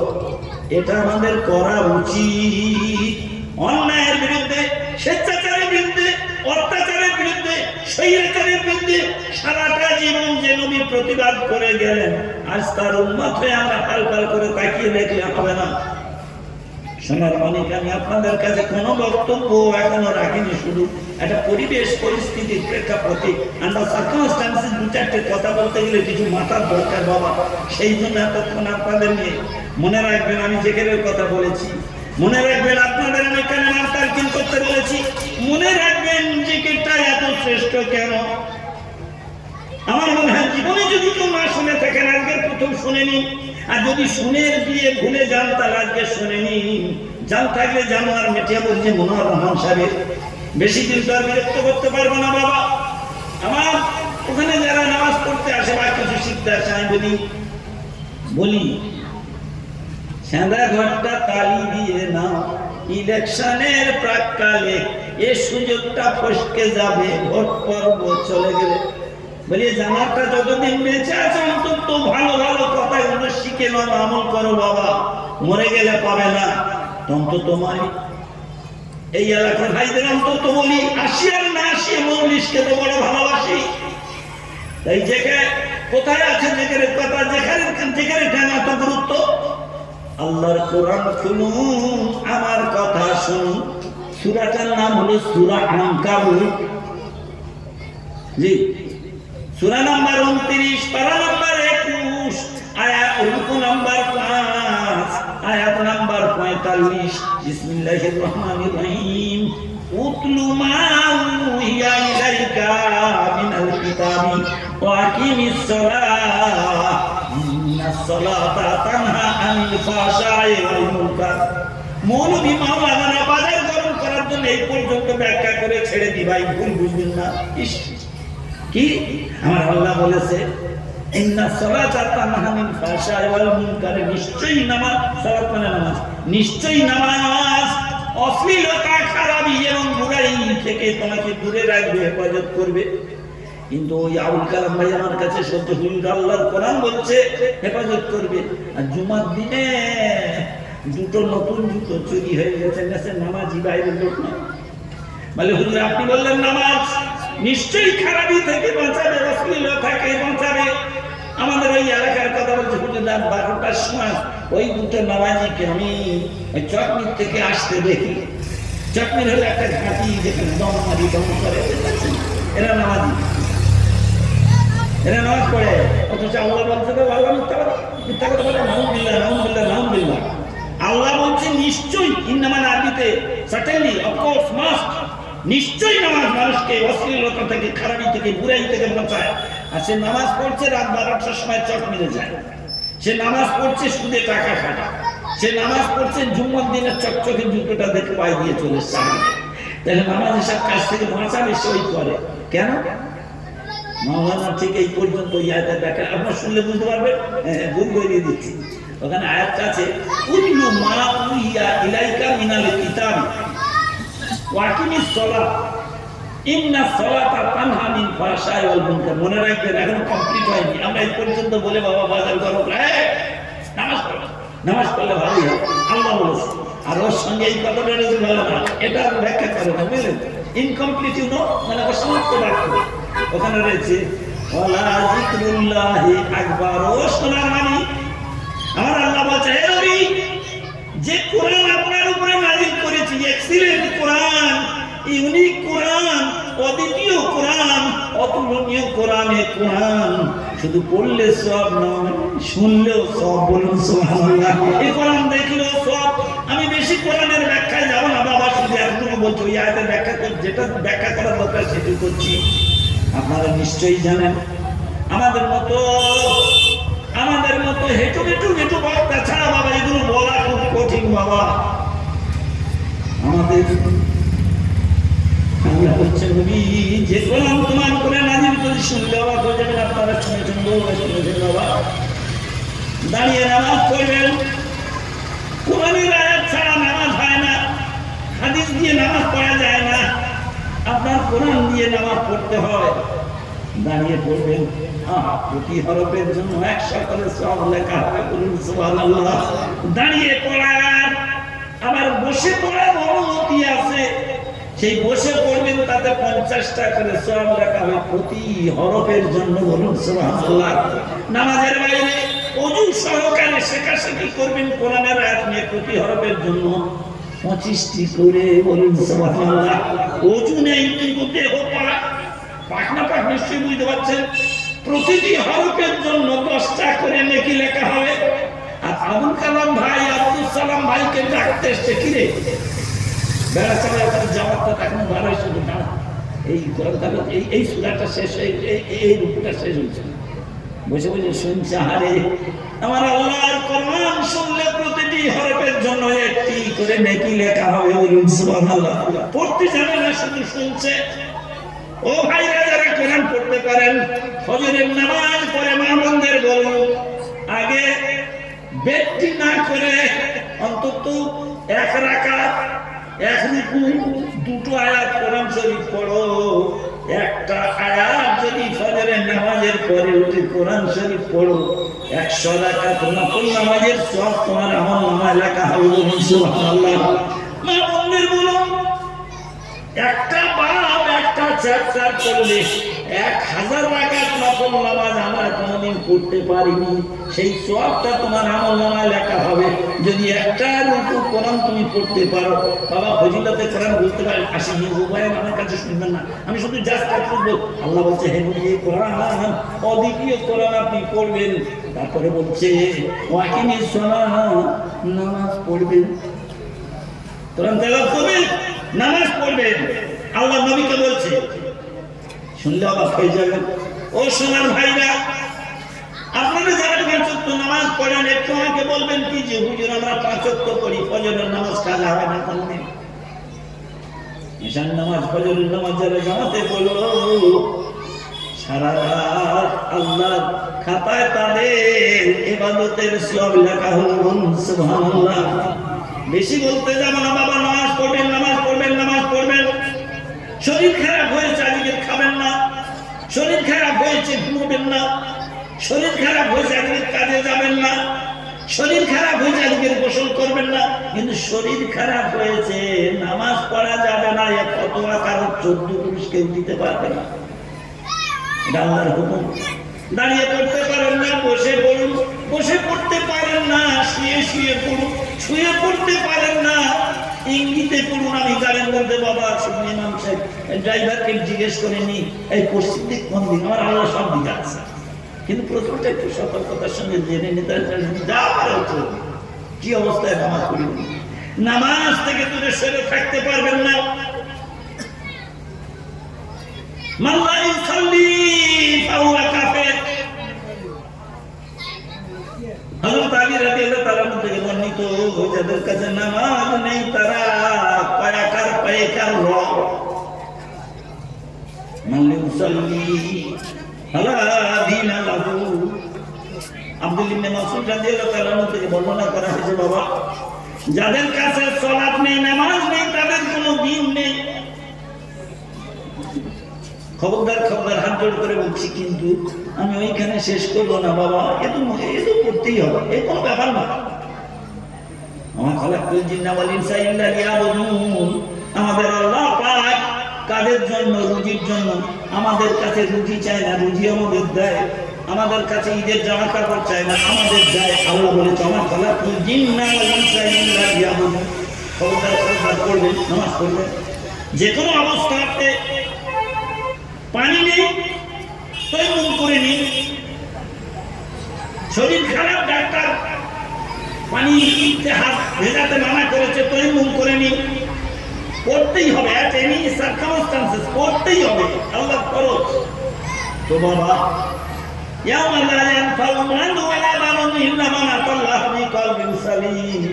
এটা আমাদের করা উচিত। অন্যায়ের বিরুদ্ধে, স্বেচ্ছাচারের বিরুদ্ধে, অত্যাচারের বিরুদ্ধে, স্বৈরাচারের বিরুদ্ধে সারাটা জীবন যে নবী প্রতিবাদ করে গেলেন, আজ তার উম্মত হয়ে আমরা পাল পাল করে তাকিয়ে দেখলে হবে না। সোনার মানিক, আমি আপনাদের কাছে কোনো বক্তব্য এখনো রাখিনি, শুধু একটা পরিবেশ পরিস্থিতির প্রেক্ষাপটে আমরা সার্কামস্ট্যান্সেস 2-4টে কথা বলতে গেলে কিছু মাথার দরকার বাবা, সেই জন্য এতক্ষণ আপনাদের নিয়ে। মনে রাখবেন আমি জিকিরের কথা বলেছি, মনে রাখবেন আপনাদের আমি কালেমার তালকিন করতে বলেছি, মনে রাখবেন জিকিরটা এত শ্রেষ্ঠ কেন। আমার মনে হয় জীবনে যদি কেউ না শুনে থাকেন আজকে প্রথম শুনে নিন, আর যদি শুনে দিয়ে ভুলে যান তাহলে আজকে শুনে নিন। জান থাকলে জানো। আর মেটিয়া বলছে মনোহর রহমান সাহেবের বেশি দিন তো আর বিরক্ত করতে পারবো না বাবা। আমার ওখানে যারা নামাজ পড়তে আসে বা কিছু শিখতে আসে আমি বলি সাদা ঘরটা তালি দিয়ে নাও, ইলেকশনের প্রাককালে এই সুযোগটা ফসকে যাবে, ভোট পর্ব চলে গেলে। বলি জানারটা যতদিন বেঁচে আছে অন্তত ভালো ভালো কথাগুলো শিখে নাও, আমল করো বাবা, মরে গেলে পাবে না। অন্তত মানে এই এলাকার ভাইদের অন্তত বলি আসি আর না আসি মজলিসকে তো বড় ভালোবাসি। তাই যেখানে কোথায় আছে যেখানে কথা, যেখানে কেন এত গুরুত্ব, আল্লাহর কোরআন শুনুন, আমার কথা শুনুন। সূরাটার নাম হলো সূরা আনকাবুত। জি, সূরা নাম্বার 29, পারা নাম্বার 21, আয়াত রুকু নাম্বার 5, আয়াত নাম্বার 45। বিসমিল্লাহির রহমানির রহিম। উতলু মা উহিয়া ইলাইকা মিনাল কিতাবি ওয়া আকিমিস সালাহ ইন্নাস সালাতা তানহা আনিল ফাহশাই ওয়াল মুনকার। মৌলভী মাওলানা বাজার গরম করার জন্য এই পর্যন্ত ব্যাখ্যা করে ছেড়ে দি ভাই, ভুল বুঝবেন না। কি আমার আল্লাহ বলেছে ইন্না সালাতা তানহা আনিল ফাহশাই ওয়াল মুনকার, নিশ্চয়ই নামাজ, সালাত মানে নামাজ, নিশ্চয়ই নামাজ অশ্লীলতা, খারাপি এবং বুরাই থেকে তোমাকে দূরে রাখবে, হেফাজত করবে। কিন্তু ওই আবুল কালাম ভাই আমার কাছে সত্য হুজুর আল্লাহর কোরআন বলছে হেফাজত করবে, আর জুমার দিনে দুটো নতুন জুতো চুরি হয়ে গেছে, গেছে নামাজি বাইরের লোক না। বলে হুজুর আপনি বললেন নামাজ নিশ্চয়ই খারাপি থেকে বাঁচাবে, অশ্লীলতা থেকে বাঁচাবে। আমাদের ওই এলাকার কথা বলছে হুজুর, রাত 12টার সময় ওই দুটো নামাজিকে আমি ওই চকমির থেকে আসতে দেখি। চকমির হলে একটা ঘাঁটি, যেখানে দম মারি দম করে, এরা নামাজি, এরা নামাজ পড়ে। অথচ আল্লাহ বলছে আল্লাহ মিথ্যা কথা বলে, নাউযুবিল্লাহ নাউযুবিল্লাহ নাউযুবিল্লাহ। আল্লাহ বলছে নিশ্চয়ই, ইন্নামা আরবিতে সার্টেনলি, অফ কোর্স, মাস্ট, নিশ্চয়ই নামাজ মানুষকে অশ্লীলতা থেকে, খারাপি থেকে, বুরাই থেকে বাঁচায়। আর সে নামাজ পড়ছে রাত 12টার সময় চট মিলে যায়, সে নামাজ পড়ছে সুদে টাকা খায়, সে নামাজ পড়ছে জুম্মার দিনের চকচকে জুতোটা দেখে পায়ে দিয়ে চলে সামনে। তাহলে নামাজ এসব কাজ থেকে বাঁচাবে সে ওই করে কেন? মাওলানা ঠিক এই পর্যন্ত ইয়াতে দেখা, আপনার শুনলে বুঝতে পারবেন, ভুল বলিয়ে দিচ্ছি। ওখানে আয়াতটা আছে, কুল্লু মা উহিয়া ইলাইকা মিনাল কিতাব ওয়া আকিমিস সালাত ইন্না সালাতা তানহা আনিল ফাহশাই ওয়াল মুনকার। মনে রাখবেন, এখনো কমপ্লিট হয়নি। আমরা এই পর্যন্ত বলে বাবা বাজার করো, নামাজ পড়ো, নামাজ পড়লে ভালোই হবে আল্লাহ বলেছে। আর ওর সঙ্গে এই কথাটা রয়েছে ভালো না, এটা ব্যাখ্যা করে না, বুঝলেন? ইনকমপ্লিট মানে অসমাপ্ত বাক্য। ওখানে রয়েছে ওয়ালা যিকরুল্লাহি আকবার। ও সোনার মানি, আমার আল্লাহ বলছে, হে নবী, যে কোরআন আপনার উপরে নাযিল করেছি, এক্সিলেন্ট কোরআন, ইউনিক কোরআন, অদ্বিতীয় কোরআন, অতুলনীয় কোরআনে কোরআন শুধু পড়লে সব নয়, শুনলেও সব। বলুন সুবহানাল্লাহ। এই কোরআন দেখলেও সব। আমি বেশি কোরআনের ব্যাখ্যায় যাব না বাবা, শুধু একটুকু বলছি, ওই আয়াতের ব্যাখ্যা, যেটা ব্যাখ্যা করার দরকার সেটাই করছি। আপনারা নিশ্চয়ই জানেন, আমাদের মতো হেঁটু হেঁটু হেঁটু বক্তা ছাড়া বাবা এগুলো বলা খুব কঠিন বাবা। আমাদের আল্লাহ বলছেন, নবী যে কোরআন তোমার করে নাযিল করেছি, শুনলে অবাক হয়ে যাবেন। আপনারা শুনেছেন বাবা, দাঁড়িয়ে নামাজ পড়বেন। কোরআনের আয়াত ছাড়া নামাজ হয় না, হাদিস দিয়ে নামাজ পড়া যায় না, আপনার কোরআন দিয়ে নামাজ পড়তে হয়। দাঁড়িয়ে পড়বেন, প্রতি হরফের জন্য 100 করে সওয়াব লেখা হবে। বলুন সুবহানাল্লাহ। দাঁড়িয়ে পড়ার আবার বসে পড়ার অনুমতি আছে, সেই বসে পড়বেন, তাতে 50টা করে সওয়াব লেখা হবে প্রতি হরফের জন্য। বলুন সুবহানাল্লাহ। নামাজের বাইরে ওযু সহকারে শেখাশেখি করবেন কোরআনের আয়াত নিয়ে, প্রতি হরফের জন্য 25টি করে। বলুন সুবহানাল্লাহ। ওযু নেই কিন্তু দেহ পাখনা পাক, নিশ্চয়ই বুঝতে পারছেন, প্রতিটি হরফের জন্য 10টা করে নেকি লেখা হবে। আর আবুল কালাম ভাই, আব্দুল সালাম ভাইকে ডাকতে এসছে, কিরে বেড়া চালা যাওয়ারটা এখন ভালো হয়েছে না, এই এই সূরাটা শেষ হয়ে, এই রূপটা শেষ হয়েছে, বসে বসে শুনছে। আরে আমার আল্লাহর কোরআন শুনলে প্রতিটি হরফের জন্য 1টি করে নেকি লেখা হবে। বলুন সুবহানাল্লাহ। পড়তে জানে না, শুধু শুনছে। ও ভাইরা, যারা কোরআন পড়তে পারেন, ফজরের নামাজ পড়ে মা বোনদের বলুন, আগে বেদটি না করে অন্তত 1 রাকাত 1 রুকু 2টো আয়াত কোরআন শরীফ পড়ো। একটা আয়াত যদি ফজরের নামাজের পরে উঠে কোরআন শরীফ পড়ো, 100 রাকাত নফল নামাজের সব তোমার আমলনামায় লেখা হবে। বলুন সুবহানাল্লাহ। মা বোনদের বলুন, একটা বাপ একটা চ্যাপ্টার পড়লে 1000 রাকাত নফল নামাজ আমরা কোনদিন পড়তে পারিনি, সেই সওয়াবটা তোমার আমলনামায় লেখা হবে। যদি একটা রুকু কোরআন তুমি পড়তে পারো, বাবা ফজিলতে কোরআন বুঝতে পারেন, 80 বয়ান আমার কাছে শুনবেন না, আমি শুধু জাস্ট বলবো। আল্লাহ বলছে, হে নবী, এই কোরআন অদ্বিতীয় কোরআন আপনি পড়বেন। তারপরে বলছে ওয়াকিমিস সালাহ, নামাজ পড়বেন, কোরআন তেলাওয়াত করবেন, নামাজ পড়বেন। আল্লাহ নবীকে বলছে, শুনলে অবাক হয়ে যাবেন। ও সোনার ভাইরা, আপনারা যারা 5 ওয়াক্ত নামাজ পড়েন, একটু আমাকে বলবেন কি যে হুজুর আমরা 5 ওয়াক্ত পড়ি, ফজরের নামাজ কাজা হয় না কোনদিন? ঈশান নামাজ, ফজরের নামাজ যারা জামাতে পড়লো, সারা রাত আল্লাহর খাতায় তাদের ইবাদতের সওয়াব লেখা হলো। বলুন সুবহানাল্লাহ। বেশি বলতে যাব না বাবা, নামাজ পড়বেন, নামাজ পড়বেন, নামাজ পড়বেন। শরীর খারাপ হয়েছে আজকে খাবেন না, শরীর খারাপ হয়েছে ঘুমাবেন না, শরীর খারাপ হয়েছে আজকে কাজে যাবেন না, শরীর খারাপ হয়েছে আজকে গোসল করবেন না। কিন্তু শরীর খারাপ হয়েছে নামাজ পড়া যাবে না, এ ফতোয়া কারো 14 পুরুষ কেউ দিতে পারবে না। এটা আল্লাহর হুকুম। দাঁড়িয়ে পড়তে পারেন না, বসে পড়ুন। বসে পড়তে পারেন না, শুয়ে শুয়ে পড়ুন। শুয়ে পড়তে পারেন না, ইঙ্গিতে পড়ুন। আমি জানেন বলতে বাবা শুনুন, ইমাম সাহেব ড্রাইভারকে জিজ্ঞেস করে নি এই পশ্চিম দিক কোন দিক, আমার আল্লাহ সব দিকে আছে, কিন্তু প্রথমটা একটু সতর্কতার সঙ্গে জেনে নিতে যা পারে চলবে। কি অবস্থায় নামাজ পড়ি, নামাজ থেকে দূরে সরে থাকতে পারবেন না। মাল্লা ইউসাল্লি ফাহুয়া কাফির। হযরত আলী রাদিয়াল্লাহু তাআলা থেকে বর্ণিত, যাদের কাছে নামাজ নেই তারা কায়াকার পায়কার র। মাল্লা ইউসাল্লি আলা দীনা লাহু। আব্দুল ইবনে মাসউদ রাদিয়াল্লাহু তাআলা থেকে বর্ণনা করা হয়েছে, বাবা যাদের কাছে সালাত নেই, নামাজ নেই, তাদের কোনো দিন নেই। খবরদার খবরদার, হাত জোড় করে বলছি, কিন্তু আমি ওইখানে শেষ করবো না বাবা, এ তো করতেই হবে, এই কোনো ব্যাপার না। আমার খালাকুল জিন্না ওয়াল ইনসা ইল্লা লিয়াবুদুন। আমাদের আল্লাহ পাক কাদের জন্য? রুজির জন্য। আমাদের কাছে রুজি চায় না, রুজি আমাদের দেয়। আমাদের কাছে ঈদের জামা কাপড় চায় না, আমাদের দেয়। আল্লাহ বলে আমার খালাকুল জিন্না ওয়াল ইনসা ইল্লা লিয়াবুদুন। খবরদার খবরদার করবেন, নামাজ পড়বেন। যে কোনো অবস্থাতে পানি নেই, তৈমুম করে নিন। শরীর খারাপ, ডাক্তার পানি হাত ভেজাতে মানা করেছে, তৈমুম করে নিন। করতেই হবে, এট এনি সার্কামস্ট্যান্সেস করতেই হবে, আল্লাহ ফরজ। তো বাবা ইয়াউমা লা ইয়ানফাউ মালুন ওয়ালা বানুন ইল্লা মান আতাল্লাহ বিকলবিন সালিম।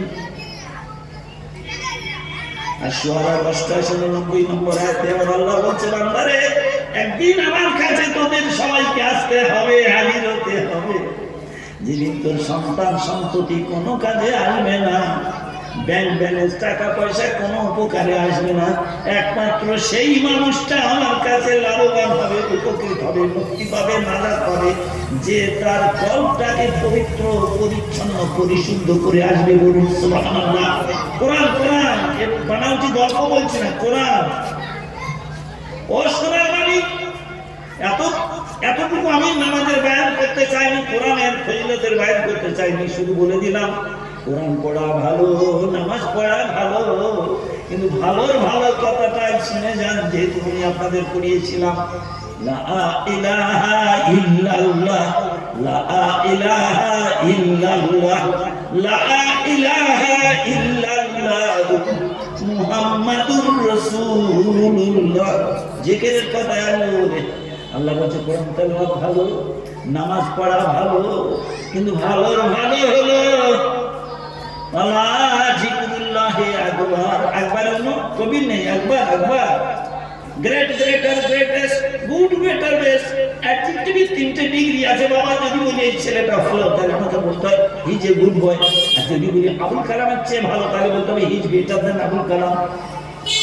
আশ-শুআরা 89 নম্বর আয়াতে আল্লাহ বলছে, বান্দারে একদিন আমার কাছে তোদের সবাইকে আসতে হবে, হাজির হতে হবে। যেদিন তোর সন্তান সন্ততি কোনো কাজে আসবে না, ব্যাংক ব্যালেন্স টাকা পয়সা কোনো উপকারে আসবে না, একমাত্র সেই মানুষটা আমার কাছে লাভবান হবে, উপকৃত হবে, মুক্তি পাবে, নাজাত পাবে, যে তার কল্পটাকে পবিত্র পরিচ্ছন্ন পরিশুদ্ধ করে আসবে। বলুন সুবহানাল্লাহ। কোরআন কোরআন বানাউটি গল্প বলছি না, কোরআন। ও সোনার বাণী, এতটুকু আমি নামাজের বয়ান করতে চাইনি, কোরআনের ফজিলতের বয়ান করতে চাইনি, শুধু বলে দিলাম কোরআন পড়া ভালো, নামাজ পড়া ভালো, কিন্তু ভালোর ভালো কথাটা শুনে যান। যেহেতু আমি আপনাদের পড়িয়েছিলাম লা ইলাহা ইল্লাল্লাহ, লা ইলাহা ইল্লাল্লাহ, লা ইলাহা ইল্লাল্লাহ মুহাম্মাদুর রাসূলুল্লাহ। জিকিরের কথা আল্লাহ বলছে কোরআন তেলাওয়াত ভালো, নামাজ পড়া ভালো, কিন্তু ভালোর ভালো হলো আল্লাহ জিকরুল্লাহি আকবার। আকবার হলো কবির নেই, আকবার আকবার। Great greater greatest good better best adjective 3টে ডিগ্রি আছে বাবা। যদি বলি এই ছেলেটা ভালো, তাহলে আমাকে বলতে হয় he is a good boy. আর যদি বলি আবুল কালামের চেয়ে ভালো, তাহলে বলতে হবে he is better than Abul Kalam.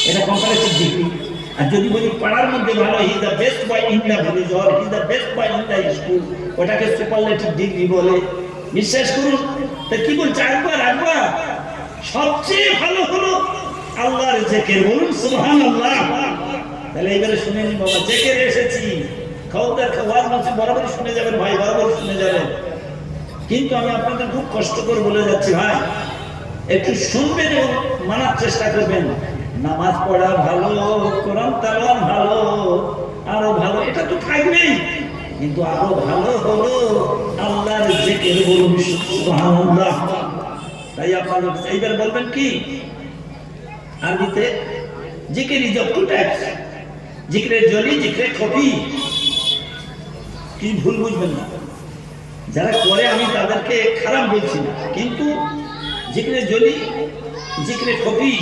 এটা কম্পারেটিভ ডিগ্রি। আর যদি বলি পাড়ার মধ্যে ভালো, he is the best boy in the village, or he is the best boy in the school, ওটাকে সুপারলেটিভ ডিগ্রি বলে। বিশ্বাস করুন। তা কি বলছে? একবার একবার সবচেয়ে ভালো হলো আল্লাহর জিকির। বলুন সুবহানাল্লাহ। তাহলে এবারে শুনে নিন বাবা, জিকির এসেছি, খবরদার ওয়াজ মাসে বরাবরই শুনে যাবেন ভাই, বরাবরই শুনে যাবেন। কিন্তু আমি আপনাদের খুব কষ্ট করে বলে যাচ্ছি ভাই, একটু শুনবেন এবং মানার চেষ্টা করবেন। নামাজ পড়া ভালো, কোরআন তেলাওয়াত ভালো, আরো ভালো, এটা তো থাকবেই, কিন্তু আরো ভালো হলো আল্লাহর জিকির। বলুন সুবহানাল্লাহ। তাই আপনারা এইবার বলবেন কি আরবিতে? জিকির ইজ অফ টু টাইপস, জিকিরের জলি, জিকিরের খফি। কি ভুল বুঝবেন না, যারা করে আমি তাদেরকে খারাপ বলছি না, কিন্তু জিকিরের জলি, জিকিরের খফি,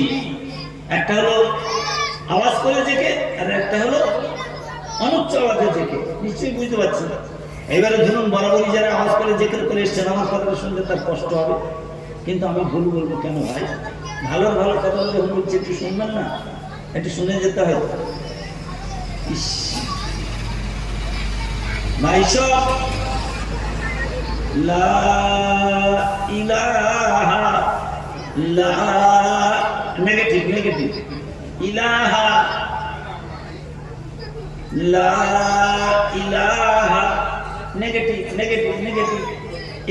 একটা হলো আওয়াজ করে জেকে, আর একটা হলো অনুচ্চ আওয়াজে জেকে। নিশ্চয়ই বুঝতে পারছেন। এবারে ধরুন বরাবরই যারা আওয়াজ করে জিকির করে এসছেন, আমার কথা শুনলে তার কষ্ট হবে, কিন্তু আমি ভুল বলবো কেন ভাই? ভালো ভালো কথা বলে বলছি, একটু শুনবেন না? একটু শুনে যেতে হয়। ভাই সব লা ইলাহা লা নেগেটিভ নেগেটিভ ইলাহা লা ইলাহা নেগেটিভ নেগেটিভ নেগেটিভ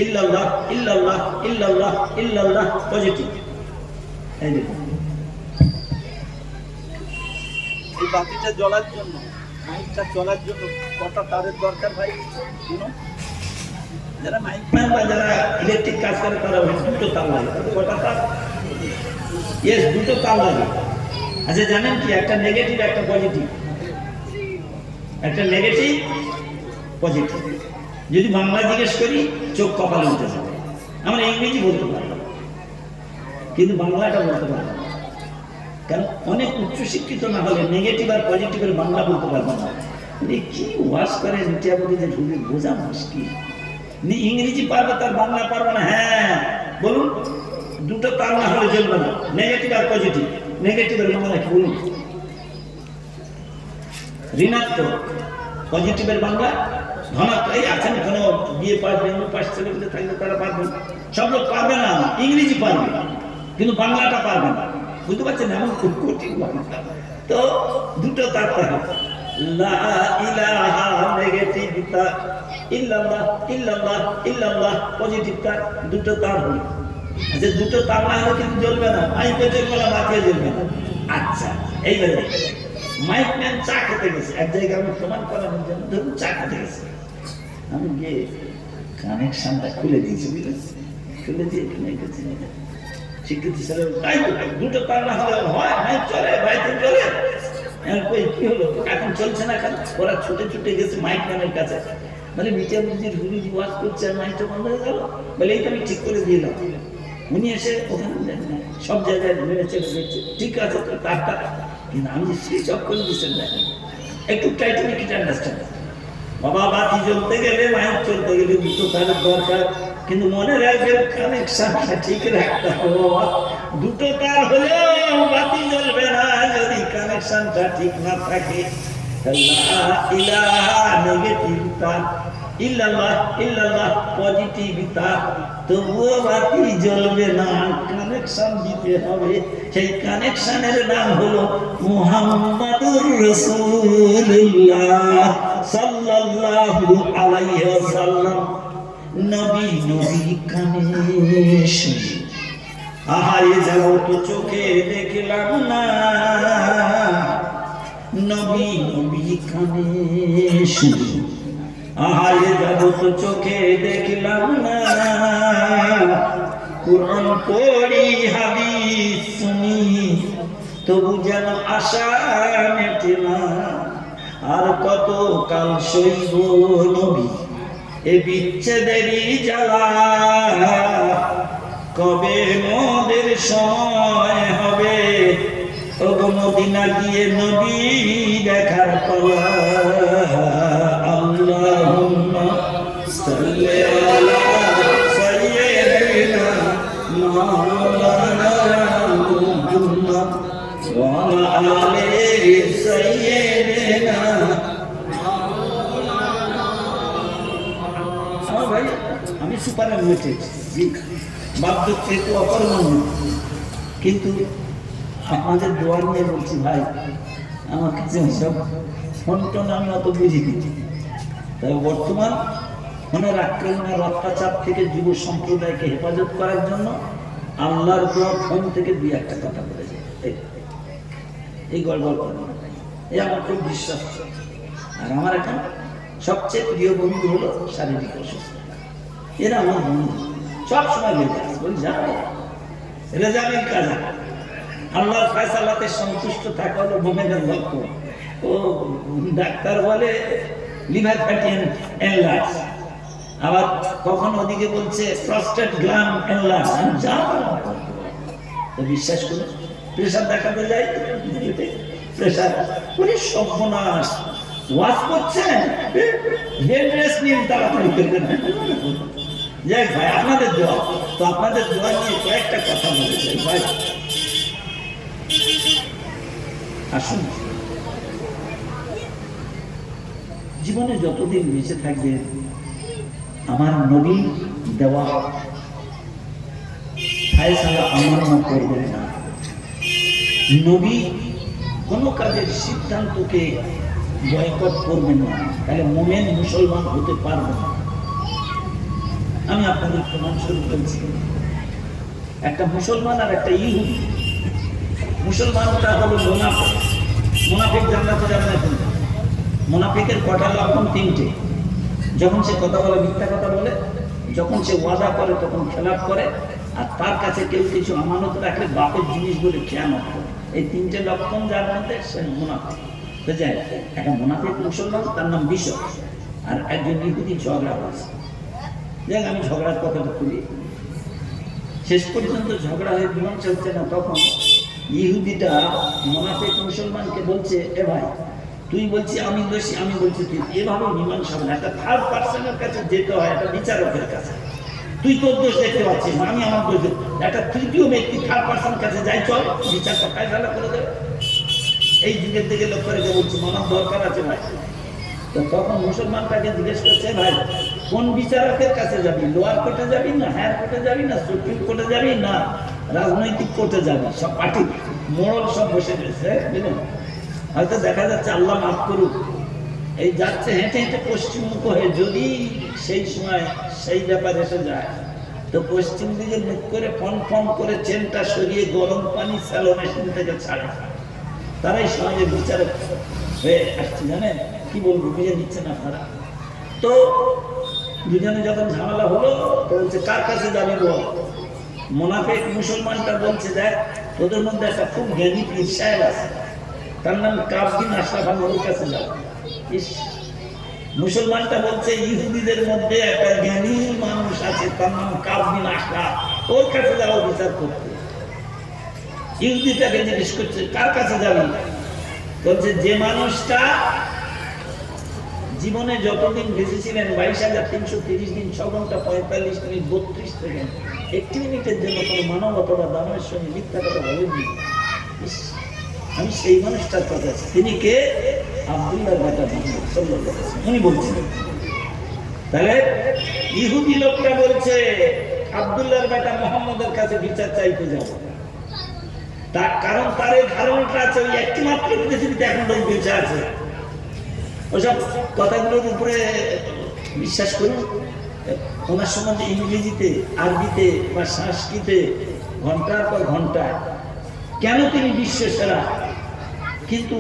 ইল্লাল্লাহ ইল্লাল্লাহ ইল্লাল্লাহ ইল্লাল্লাহ পজিটিভ। এই দেখুন, এই বাতিটা জ্বলার জন্য, মাইকটা চলার জন্য কটা তারের দরকার ভাই? যারা মাইকম্যান বা যারা ইলেকট্রিক কাজ করে তারা দুটো তার লাগে। কটা তার? ইয়েস, দুটো তার লাগে। আচ্ছা জানেন কি, একটা নেগেটিভ একটা পজিটিভ, একটা নেগেটিভ পজিটিভ। যদি বাংলা জিজ্ঞেস করি চোখ কপালে উঠে যাবে। আমরা ইংরেজি বলতে পারবো কিন্তু বাংলাটা বলতে পারবো না। কারণ অনেক উচ্চশিক্ষিত না হলে নেগেটিভ আর পজিটিভের বাংলা বলতে পারবো না। কি ওয়াশ করে নিচে যে ঢুকে বোঝা মুশকিল। ইংরেজি পারবে তার বাংলা পারবে না। হ্যাঁ বলুন, দুটো তার না হলে চলবে না, নেগেটিভ আর পজিটিভ। নেগেটিভের বাংলা কি বলুন? ঋণাত্মক। পজিটিভের বাংলা ধনাত্মক। এই আছেন কোনো বিয়ে পাস বেঙ্গল পাস ছেলেগুলো থাকলে তারা পারবে, সব লোক পারবে না। ইংরেজি পারবে কিন্তু বাংলাটা পারবে না, বুঝতে পারছেন? এমন খুব কঠিন বাংলা। তো দুটো তার লা ইলাহা নেগেটিভ তার, ইল্লাল্লাহ ইল্লাল্লাহ ইল্লাল্লাহ পজিটিভ তার, দুটো তার হলো। আচ্ছা দুটো তার না হলে কিন্তু জ্বলবে না, মাইকে জ্বলবে না, বাতিও জ্বলবে না। আচ্ছা এইবারে মাইকম্যান চা খেতে গেছে এক জায়গায়, আমি প্রমাণ করানোর জন্য ধরুন চা খেতে গেছে, আমি গিয়ে কানেকশনটা খুলে দিয়েছি, বুঝলেন? খুলে দিয়ে এখানে গেছি শিক্ষিত ছেলে, তাই তো দুটো তার না হলে হয়, মাইক চলে, বাইতে চলে। কি হলো এখন চলছে না কেন? ওরা ছুটে ছুটে গেছে মাইকম্যানের কাছে, মানে মিটিয়া বুঝির হুড়ি ওয়াজ করছে আর মাইকটা বন্ধ হয়ে গেল। বলে এই তো আমি ঠিক করে দিলাম। উনি এসে ওখানে সব জায়গায় মেরে চেপে দেখছে, ঠিক আছে তো তারটা, কিন্তু আমি সুইচ অফ করে দিচ্ছেন না। একটু টাইটানিক আন্ডারস্ট্যান্ড। বাবা বাতি জ্বলতে গেলে মাইক চলতে গেলে দুটো তারের দরকার, কিন্তু মনে রাখবেন কানেকশনটা ঠিক রাখতে হবে বাবা। দুটো তার হলেও বাতি জ্বলবে না যদি কানেকশনটা ঠিক না থাকে। লা ইলাহা নেগেটিভ তার, ইল্লাল্লাহ ইল্লাল্লাহ পজিটিভ তার, তবুও বাতি জ্বলবে না, কানেকশন দিতে হবে। সেই কানেকশনের নাম হলো মুহাম্মাদুর রাসূলুল্লাহ সাল্লাল্লাহু আলাইহি ওয়াসাল্লাম। নবী নবী কানে শুনি, আহারে যাও তো চোখে দেখলাম না, নবী নবী কানে শুনি, আহারে যাব তো চোখে দেখলাম না। কুরআন পড়ি হাদিস শুনি, তবু যেন আশা মেটে না। আর কত কাল সইব নবী এ বিচ্ছেদেরই জ্বালা, কবে মোদের সময় হবে ওগো মদিনা গিয়ে নবী দেখার পালা। আল্লাহুম্মা সাল্লি আলা সাইয়্যিদিনা মাওলানা মুহাম্মদ ওয়া আলা আলি সাইয়্যিদিনা। ভাই আমি সুপার মিটেড বাধ্য থেকে অপরমান্য, কিন্তু আমাদের দোয়া নিয়ে বলছি ভাই, আমার কাছে সব ফোন টোন আমি অত বুঝি দিচ্ছি। তবে বর্তমান ফোনের আক্রমণের অত্যাচার থেকে যুব সম্প্রদায়কে হেফাজত করার জন্য আল্লাহর দোয়া ফোন থেকে দুই একটা কথা বলে যায়, এই গড়বড় করে না, এই আমার খুব বিশ্বাস। আর আমার এখন সবচেয়ে প্রিয় বন্ধু হলো শারীরিক অসুস্থতা। এরা আমার বন্ধু, সব সময় বেঁচে আছে, বলি জানো রেজামের কাজ। আল্লাহর ফয়সালাতে সন্তুষ্ট থাকা হলো মোমেনের লক্ষ্য। ও ডাক্তার বলে লিভার ফ্যাটি এনলার্জ, আবার কখন ওদিকে বলছে প্রস্টেট গ্ল্যান্ড এনলার্জ। যা তো বিশ্বাস করুন, প্রেশার দেখাতে যাই, প্রেশার করে সর্বনাশ। ওয়াজ করছেন, বেড রেস্ট নিন তাড়াতাড়ি করবেন। যাই ভাই, আপনাদের দোয়া, তো আপনাদের দোয়া নিয়ে কয়েকটা কথা বলতে চাই ভাই। আসুন, জীবনে যতদিন বেঁচে থাকবে আমার নবী দেওয়া ফায়সালা আমার না করবেন না। নবী কোন কাজের সিদ্ধান্তকে বয়কট করবেন না, তাহলে মোমেন মুসলমান হতে পারবে না। আমি আপনাদের প্রমাণ স্বরূপ বলছি, একটা মুসলমান আর একটা ইহুদি। মুসলমানটা হলো মুনাফিক। মুনাফিক জান্নাতে যাবে না। কিন্তু মুনাফিকের কটা লক্ষণ? তিনটে। যখন সে কথা বলে মিথ্যা কথা বলে, যখন সে ওয়াদা করে তখন খেলাপ করে, আর তার কাছে কেউ কিছু আমানত রাখলে বাপের জিনিস বলে খেয়ানত করে। এই তিনটে লক্ষণ যার মধ্যে, সে মুনাফিক। তো যাই, একটা মুনাফিক মুসলমান, তার নাম বিশপ, আর একজন ইহুদি ঝগড়া হয়েছে। দেখ, আমি ঝগড়ার কথাটা খুলি। শেষ পর্যন্ত ঝগড়া হয়ে মীমাংসা হচ্ছে না, তখন ইহুদিটা মুনাফিক মুসলমানকে বলছে, এ ভাই, তুই বলছি আমি দোষী, আমি বলছি তুই, এভাবে মীমাংসা হবে না। একটা থার্ড পার্সনের কাছে যেতে হয়, একটা বিচারকের কাছে। তুই তোর দোষ দেখতে পাচ্ছিস না, আমি আমার দোষ, একটা তৃতীয় ব্যক্তি থার্ড পার্সন কাছে যাই, চল বিচারটা ফায়সালা করে দেবে। এই যুগের দিকে লক্ষ্য রেখে বলছি, মানব দরকার আছে ভাই। তো তখন মুসলমানটাকে জিজ্ঞেস করছে, ভাই কোন বিচারকের কাছে যাবি? লোয়ার কোর্টে যাবি না হায়ার কোর্টে যাবি না সুপ্রিম কোর্টে যাবি না রাজনৈতিক কোর্টে যাবি? সব পার্টি মোড়ল সব বসে গেছে, বুঝলেন? হয়তো দেখা যাচ্ছে, আল্লাহ মাফ করুক, এই যাচ্ছে হেঁটে হেঁটে পশ্চিমমুখ হয়ে, যদি সেই সময় সেই ব্যাপার এসে যায়, তো পশ্চিম দিকে মুখ করে ফন করে চেনটা সরিয়ে গরম পানি স্যালো মেশিন থেকে ছাড়ে। তারাই সমাজে বিচারক হয়ে আসছে, জানেন? কি বলবো, বুঝে নিচ্ছেন আপনারা? তো দুজনে যখন ঝামেলা হলো, তো বলছে কার কাছে যাবি বল। মুনাফিক মুসলমানটা বলছে, দেখ তোদের মধ্যে একটা খুব জ্ঞানী পীর সাহেব আছে, তার নাম কাব বিন আশরাফ, ওর কাছে যাবো। মুসলমানটা বলছে, ইহুদিদের মধ্যে একটা জ্ঞানী মানুষ আছে, তার নাম কাব বিন আশরাফ, ওর কাছে যাবো বিচার করতে। ইহুদিটাকে জিজ্ঞেস করছে, কার কাছে যাবি? বলছে, যে মানুষটা জীবনে যতদিন বেঁচেছিলেন 22,330 দিন 6 ঘন্টা 45 মিনিট 32 সেকেন্ড, 1 মিনিটের জন্য কোনো মানব অথবা দানবের সঙ্গে মিথ্যা কথা বলেননি, আমি সেই মানুষটার কথা। তিনি কে? আব্দুল্লাহর বেটা মুহাম্মদ সাল্লাল্লাহু আলাইহি ওয়াসাল্লাম, উনি বলছেন। তাহলে ইহুদি লোকটা বলছে, আব্দুল্লাহর বেটা মুহাম্মদের কাছে বিচার চাইতে যাব। তার কারণ, তার এই ধারণাটা আছে, ওই একটি মাত্র পৃথিবীতে এখন লোক বেঁচে আছে। ওসব কথাগুলোর উপরে বিশ্বাস করুন। ওনার সম্বন্ধে ইংরেজিতে, আরবিতে বা সংস্কৃতে ঘন্টার পর ঘন্টা কেন তিনি বিশ্ব সেরা, কিন্তু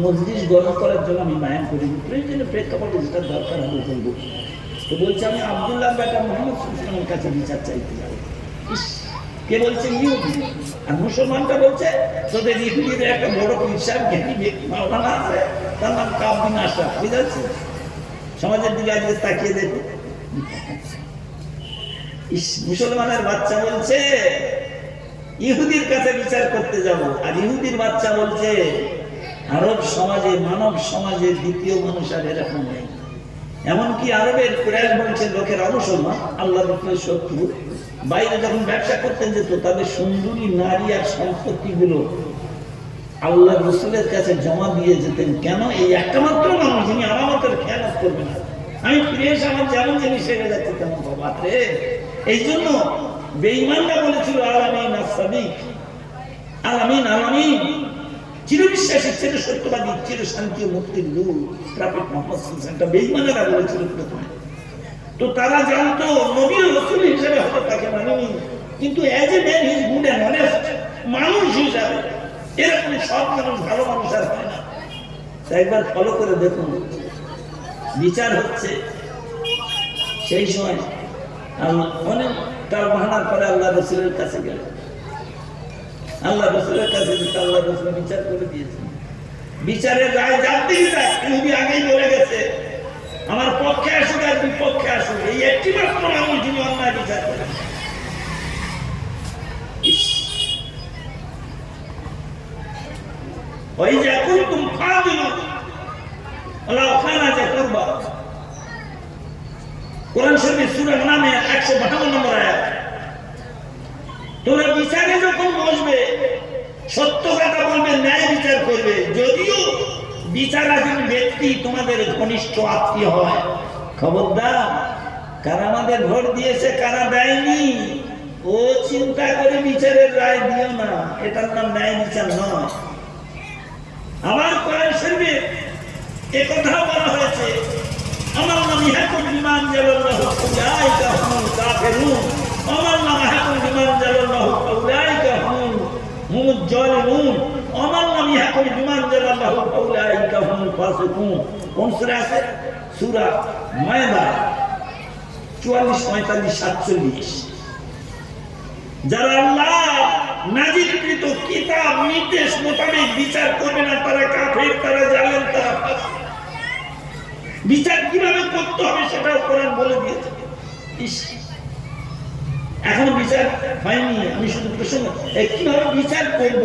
মজলিস গরম করার জন্য আমি মায়ান করিনি, প্রয়োজনীয় প্রেক্ষাপটে যেটা দরকার হবে বলবো। তো বলছে, আমি আব্দুল্লাহ বেটা মুহাম্মদ সাল্লাল্লাহু কাছে বিচার চাইতে যাবো। কে বলছে? ইহুদি। আর মুসলমানটা বলছে, তোদের ইহুদিদের একটা বড় পীর জ্ঞানী ব্যক্তি মাওলানা আছে, তার নাম কাব বিন আশরাফ। বুঝাচ্ছে সমাজের দিকে আজকে তাকিয়ে দেখো। মুসলমানের বাচ্চা বলছে ইহুদির কাছে বিচার করতে যাব, আর ইহুদির বাচ্চা বলছে আরব সমাজে, মানব সমাজের দ্বিতীয় মানুষ আর এরকম নেই। এমনকি আরবের কুরাইশ বংশের লোকেরা মুসলমান, আল্লাহর রসুলের শত্রু, বাইরে যখন ব্যবসা করতেন যেত, তাদের সুন্দরী নারী আর সম্পত্তিগুলো আল্লাহ রসুলের কাছে জমা দিয়ে যেতেন। কেন? এই একটা মাত্র মানুষ যিনি আমাদের খেয়ালত করবে না। আমি ফিরে এসে আমার যেমন জিনিস হেরে যাচ্ছে তেমন বাবারে। এই জন্য বেঈমানরা বলেছিল আলামিন আস-সাদিক, আলামিন আলামিন, চিরবিশ্বাসী, চির সত্যবাদী, চির শান্তি ও মুক্তির দূত প্রফেট মুহাম্মদ সাল্লাল্লাহু আলাইহি ওয়াসাল্লাম। বেঈমানেরা বলেছিল প্রথমে। তো তারা জানতো নবী ও রাসূল হিসেবে হয়তো তাকে মানেনি, কিন্তু as a man he is good and honest, মানুষ হিসাবে এরকম সব মানুষ ভালো মানুষ আর হয় না। একবার ফলো করে দেখুন, বিচার হচ্ছে সেই সময় অনেক তার বাহানার পরে আল্লাহ রসুলের কাছে গেল। আল্লাহ রসুলের কাছে আল্লাহ রসুল বিচার করে দিয়েছেন। বিচারের রায় যার দিকে যায়, ইহুদি আগেই বলে গেছে আমার পক্ষে আসুক আর বিপক্ষে আসুক, এই একটি মাত্র মানুষ যিনি অন্যায় বিচার করেন। ওই যে এখন তুমি ফাদিলু আল্লাহ খান আছে করবা কোরআন শরীফের সূরা নামে 152 নম্বর আয়াত। তোমরা বিচারে যখন বসবে সত্য কথা বলবে, ন্যায় বিচার করবে, যদিও বিচারাধীন ব্যক্তি তোমাদের ঘনিষ্ঠ আত্মীয় হয়। খবরদার, কারা আমাদের ভোট দিয়েছে কারা দেয়নি ও চিন্তা করে বিচারের রায় দিও না, এটার নাম ন্যায় বিচার নয়। আমার কোরআন শরীফে একথা বলা হয়েছে, আমার নাম ইয়াকুব বিমান জালাল্লাহু উলাইকা হুমুল কাফিরুন, আমার নাম ইয়াকুব বিমান জালাল্লাহু উলাইকা হুমুল জালিমুন, আমার নাম ইয়াকুব বিমান জালাল্লাহু উলাইকা হুমুল ফাসিকুন। কোন সূরা আছে? সূরা মায়দা 44, 45, 47। যারা আল্লাহ নাজিলকৃত কিতাব নির্দেশ মোতাবেক বিচার করবে না তারা কাফের, তারা জালেম, তারা ফাসিক। বিচার কিভাবে করতে হবে সেটাও কোরআন বলে দিয়েছে। এখন বিচার হয়নি, আমি শুধু প্রশ্ন কিভাবে বিচার করব।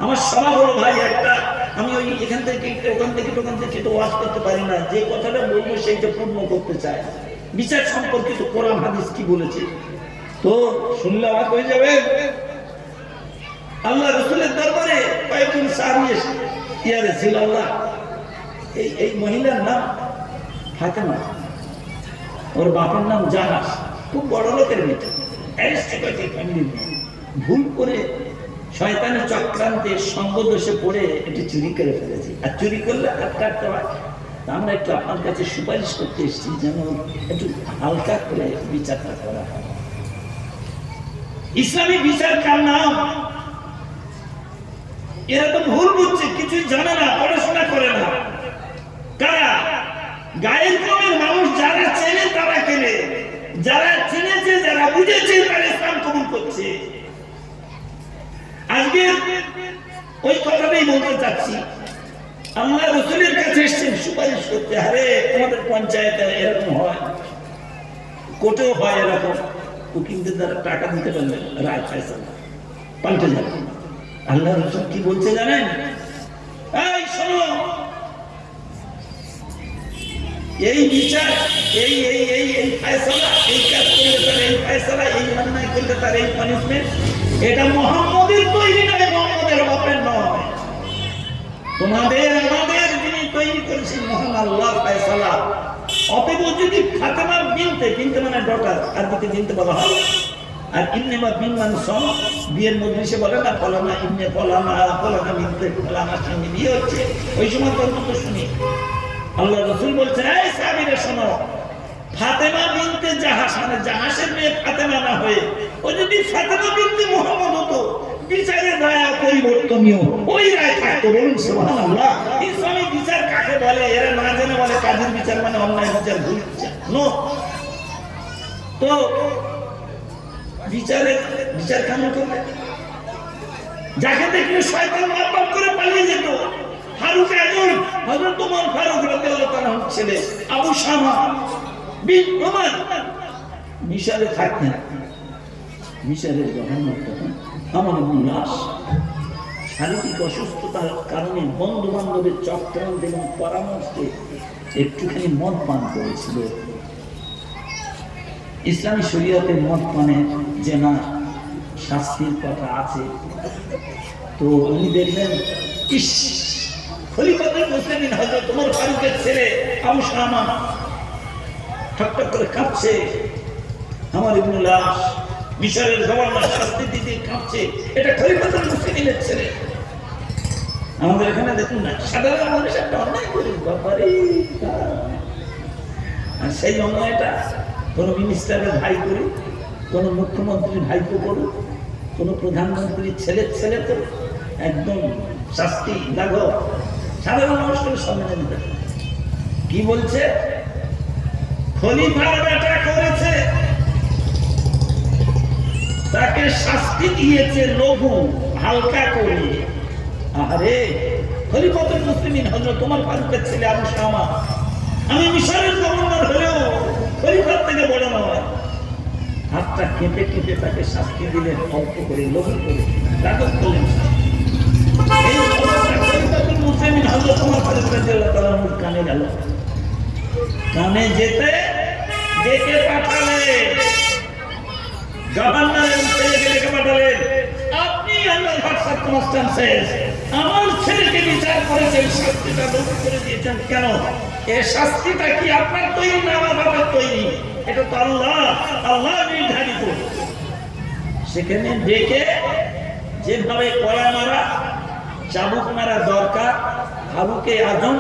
আমার স্বভাব হলো ভাই একটা, আমি ওই এখান থেকে ওখান থেকে তো ওয়াজ করতে পারি না, যে কথাটা বলবো সেইটা পূর্ণ করতে চাই। বিচার সম্পর্কিত কোরআন হাদিস কি বলেছে তো শুনলে অবাক হয়ে যাবে। আল্লাহ রাসূলের দরবারে কয়েকজন সাহাবী এসে ইয়া রাসূলুল্লাহ, এই মহিলার নাম ফাতেমা, ওর বাপের নাম জাহাজ, খুব বড় লোকের মেয়ে, অ্যারিস্টোক্রেটিক ফ্যামিলির মেয়ে, ভুল করে শয়তানের চক্রান্তে সঙ্গ দোষে পড়ে এটি চুরি করে ফেলেছি। আর চুরি করলে একটা হয়, আমরা একটু আপনার কাছে সুপারিশ করতে এসেছি যেন একটু হালকা করে বিচারটা করা হয়। ইসলামী বিচার কার নাম? এরা তো ভুল বুঝছে, কিছুই জানে না, পড়াশোনা করে না। কারা? গায়ের কমের মানুষ, যারা চেনে তারা কেনে, যারা চিনেছে যারা বুঝেছে তারা ইসলাম কবুল করছে। আজকে ওই কথাটাই বলতে চাচ্ছি, আল্লাহ রাসূলের কাছে এসেছেন সুপারিশ করতে। আরে আমাদের পঞ্চায়েতে এরকম হয়, কোর্টেও হয় এরকম, উকিলদের দ্বারা টাকা দিতে পারলে রায় ফয়সালা পাল্টে যাবে। আল্লাহ রাসূল কি বলছে জানেন? এই শোনো, এই বিচার, এই এই এই এই ফয়সালা, এই কাজ করলে তার এই ফয়সালা, এই অন্যায় করলে তার এই পানিশমেন্ট, এটা মুহাম্মদের তৈরি নয়, মুহাম্মদের বাপের নয়, তোমাদের আমাদের যিনি তৈরি করেছেন মহান আল্লাহ ফয়সালা। অতএব যদি ফাতেমা বিনতে মানে ডটার, আর দিকে বিনতে বলা হয়, আর ইবনে বা বিন মানে সন, বিয়ের মজলিসে বলে না ফলানা ইবনে ফলানা বিনতে ফলানার সঙ্গে বিয়ে হচ্ছে, ওই সময় তোর মতো শুনি। আল্লাহ রাসূল বলছেন, এই সাহাবীরা শোনো, ফাতেমা বিনতে জাহাস মানে জাহাসের মেয়ে ফাতেমা না হয়ে ও যদি ফাতেমা বিনতে মুহাম্মদ হতো, বিচারের রায় পরিবর্তনীয়, ওই রায় থাকতো। বলুন সুবহানাল্লাহ। ইসলামী বিচার কাকে বলে? এরা না জেনে বলে কাজের বিচার মানে অন্যায় বিচার, ভুল বিচার। নো, তো বিচার কেমন করবে? যাকে দেখলে শয়তান মারপাট করে পালিয়ে যেত, ফারুক আজম, হযরত ওমর ফারুক রাদিয়াল্লাহু তাআলা ছেলে আবু শামা বিন ওমর মিশরে থাকতেন। মিশরের গভর্নর তখন আমর ইবনে আস শারীরিক অসুস্থতার কারণে বন্ধু বান্ধবের চক্রান্ত এবং পরামর্শে একটুখানি মদ পান করেছিল। ইসলামী শরীয়তে মদ পানের যে না শাস্তির কথা আছে, তো উনি দেখলেন ইস খলিফাতুল মুসলিমিন হযরত ওমর ফারুকের ছেলে আবু শামা ঠকঠক করে কাঁপছে, আমর ইবনে আস মিশরের গভর্নর শাস্তি দিতে কাঁপছে, এটা খলিফাতুল মুসলিমিনের ছেলে। আমাদের এখানে দেখুন না, সাধারণ মানুষ একটা অন্যায় করে বাবারে, আর সেই অন্যায়টা কোনো মিনিস্টারের ভাই করে, কোনো মুখ্যমন্ত্রীর ভাইপো করে, কোনো প্রধানমন্ত্রীর ছেলে করে, একদম শাস্তি লাগো। সাধারণ মানুষকে সম্মান দিতে কি বলছে? খলিফার বেটা করেছে, তাকে শাস্তি দিয়েছে লঘু, হালকা করে। আরে খলিফাতুল মুসলিমিন হযরত ওমর ফারুকের ছেলে আবু শামা, আমি মিশরের গভর্নর হলেও খলিফার থেকে বড় নয়। হাতটা কেঁপে কেঁপে তাকে শাস্তি দিলেন, অল্প করে, লঘু করে, রাগব করলেন। এই খবরটা খলিফাতুল মুসলিমিন হযরত ওমর ফারুক রাদিয়াল্লাহু তাআলা আনহু কানে গেল। কানে যেতে ডেকে পাঠালেন, গভর্নরের ছেলেকে ডেকে পাঠালেন, আপনি আল্লাহর সার্কামস্ট্যান্সেস আমার ছেলেকে বিচার করেছেন, শাস্তিটা লঘু করে দিয়েছেন কেন? এ শাস্তিটা কি আপনার তৈরি না আমার বাবার তৈরি? এটা তো আল্লাহ নির্ধারিত। সেখানে ডেকে যেভাবে কড়া মারা, চাবুক মারা দরকার, ফারুকে আজম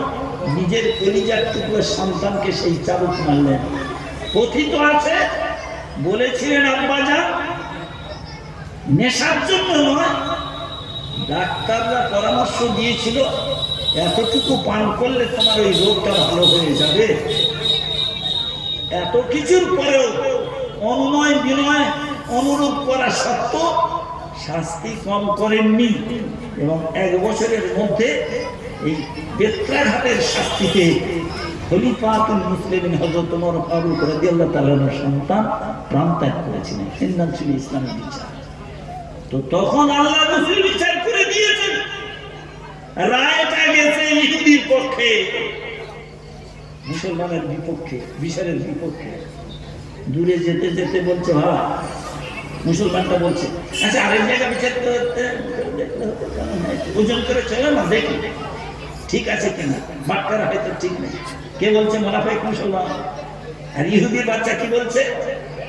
নিজের কলিজার টুকরো সন্তানকে সেই চাবুক মারলেন। কথিত আছে, বলেছিলেন আব্বাজান নেশার জন্য নয়, ডাক্তাররা পরামর্শ দিয়েছিল এতটুকু পান করলে তোমার ওই রোগটা ভালো হয়ে যাবে। এত কিছুর পরেও অনুনয় বিনয় অনুরোধ করা সত্ত্বেও শাস্তি কম করেননি এবং 1 বছরের মধ্যে এই বেত্রাঘাতের শাস্তিতে খলিফাতুল মুসলিমিন হযরত ওমর ফারুক রাদিয়াল্লাহু তাআলা সন্তান প্রাণ ত্যাগ করেছিলেন। এর নাম ছিল ইসলামী বিচার। তো তখন আল্লাহ রাসূল বিচার করে দিয়েছেন, রায়টা গেছে ইহুদির পক্ষে, মুসলমানের বিপক্ষে, বিচারের বিপক্ষে। দূরে যেতে যেতে বলছে, বাবা মুসলমানটা বলছে, আচ্ছা আরেক জায়গায় বিচার করতে ওজন করে চলে না, দেখি ঠিক আছে কিনা, বাটকারা হয়তো ঠিক নেই। কে বলছে? মুনাফিক মুসলমান। আর ইহুদির বাচ্চা কি বলছে?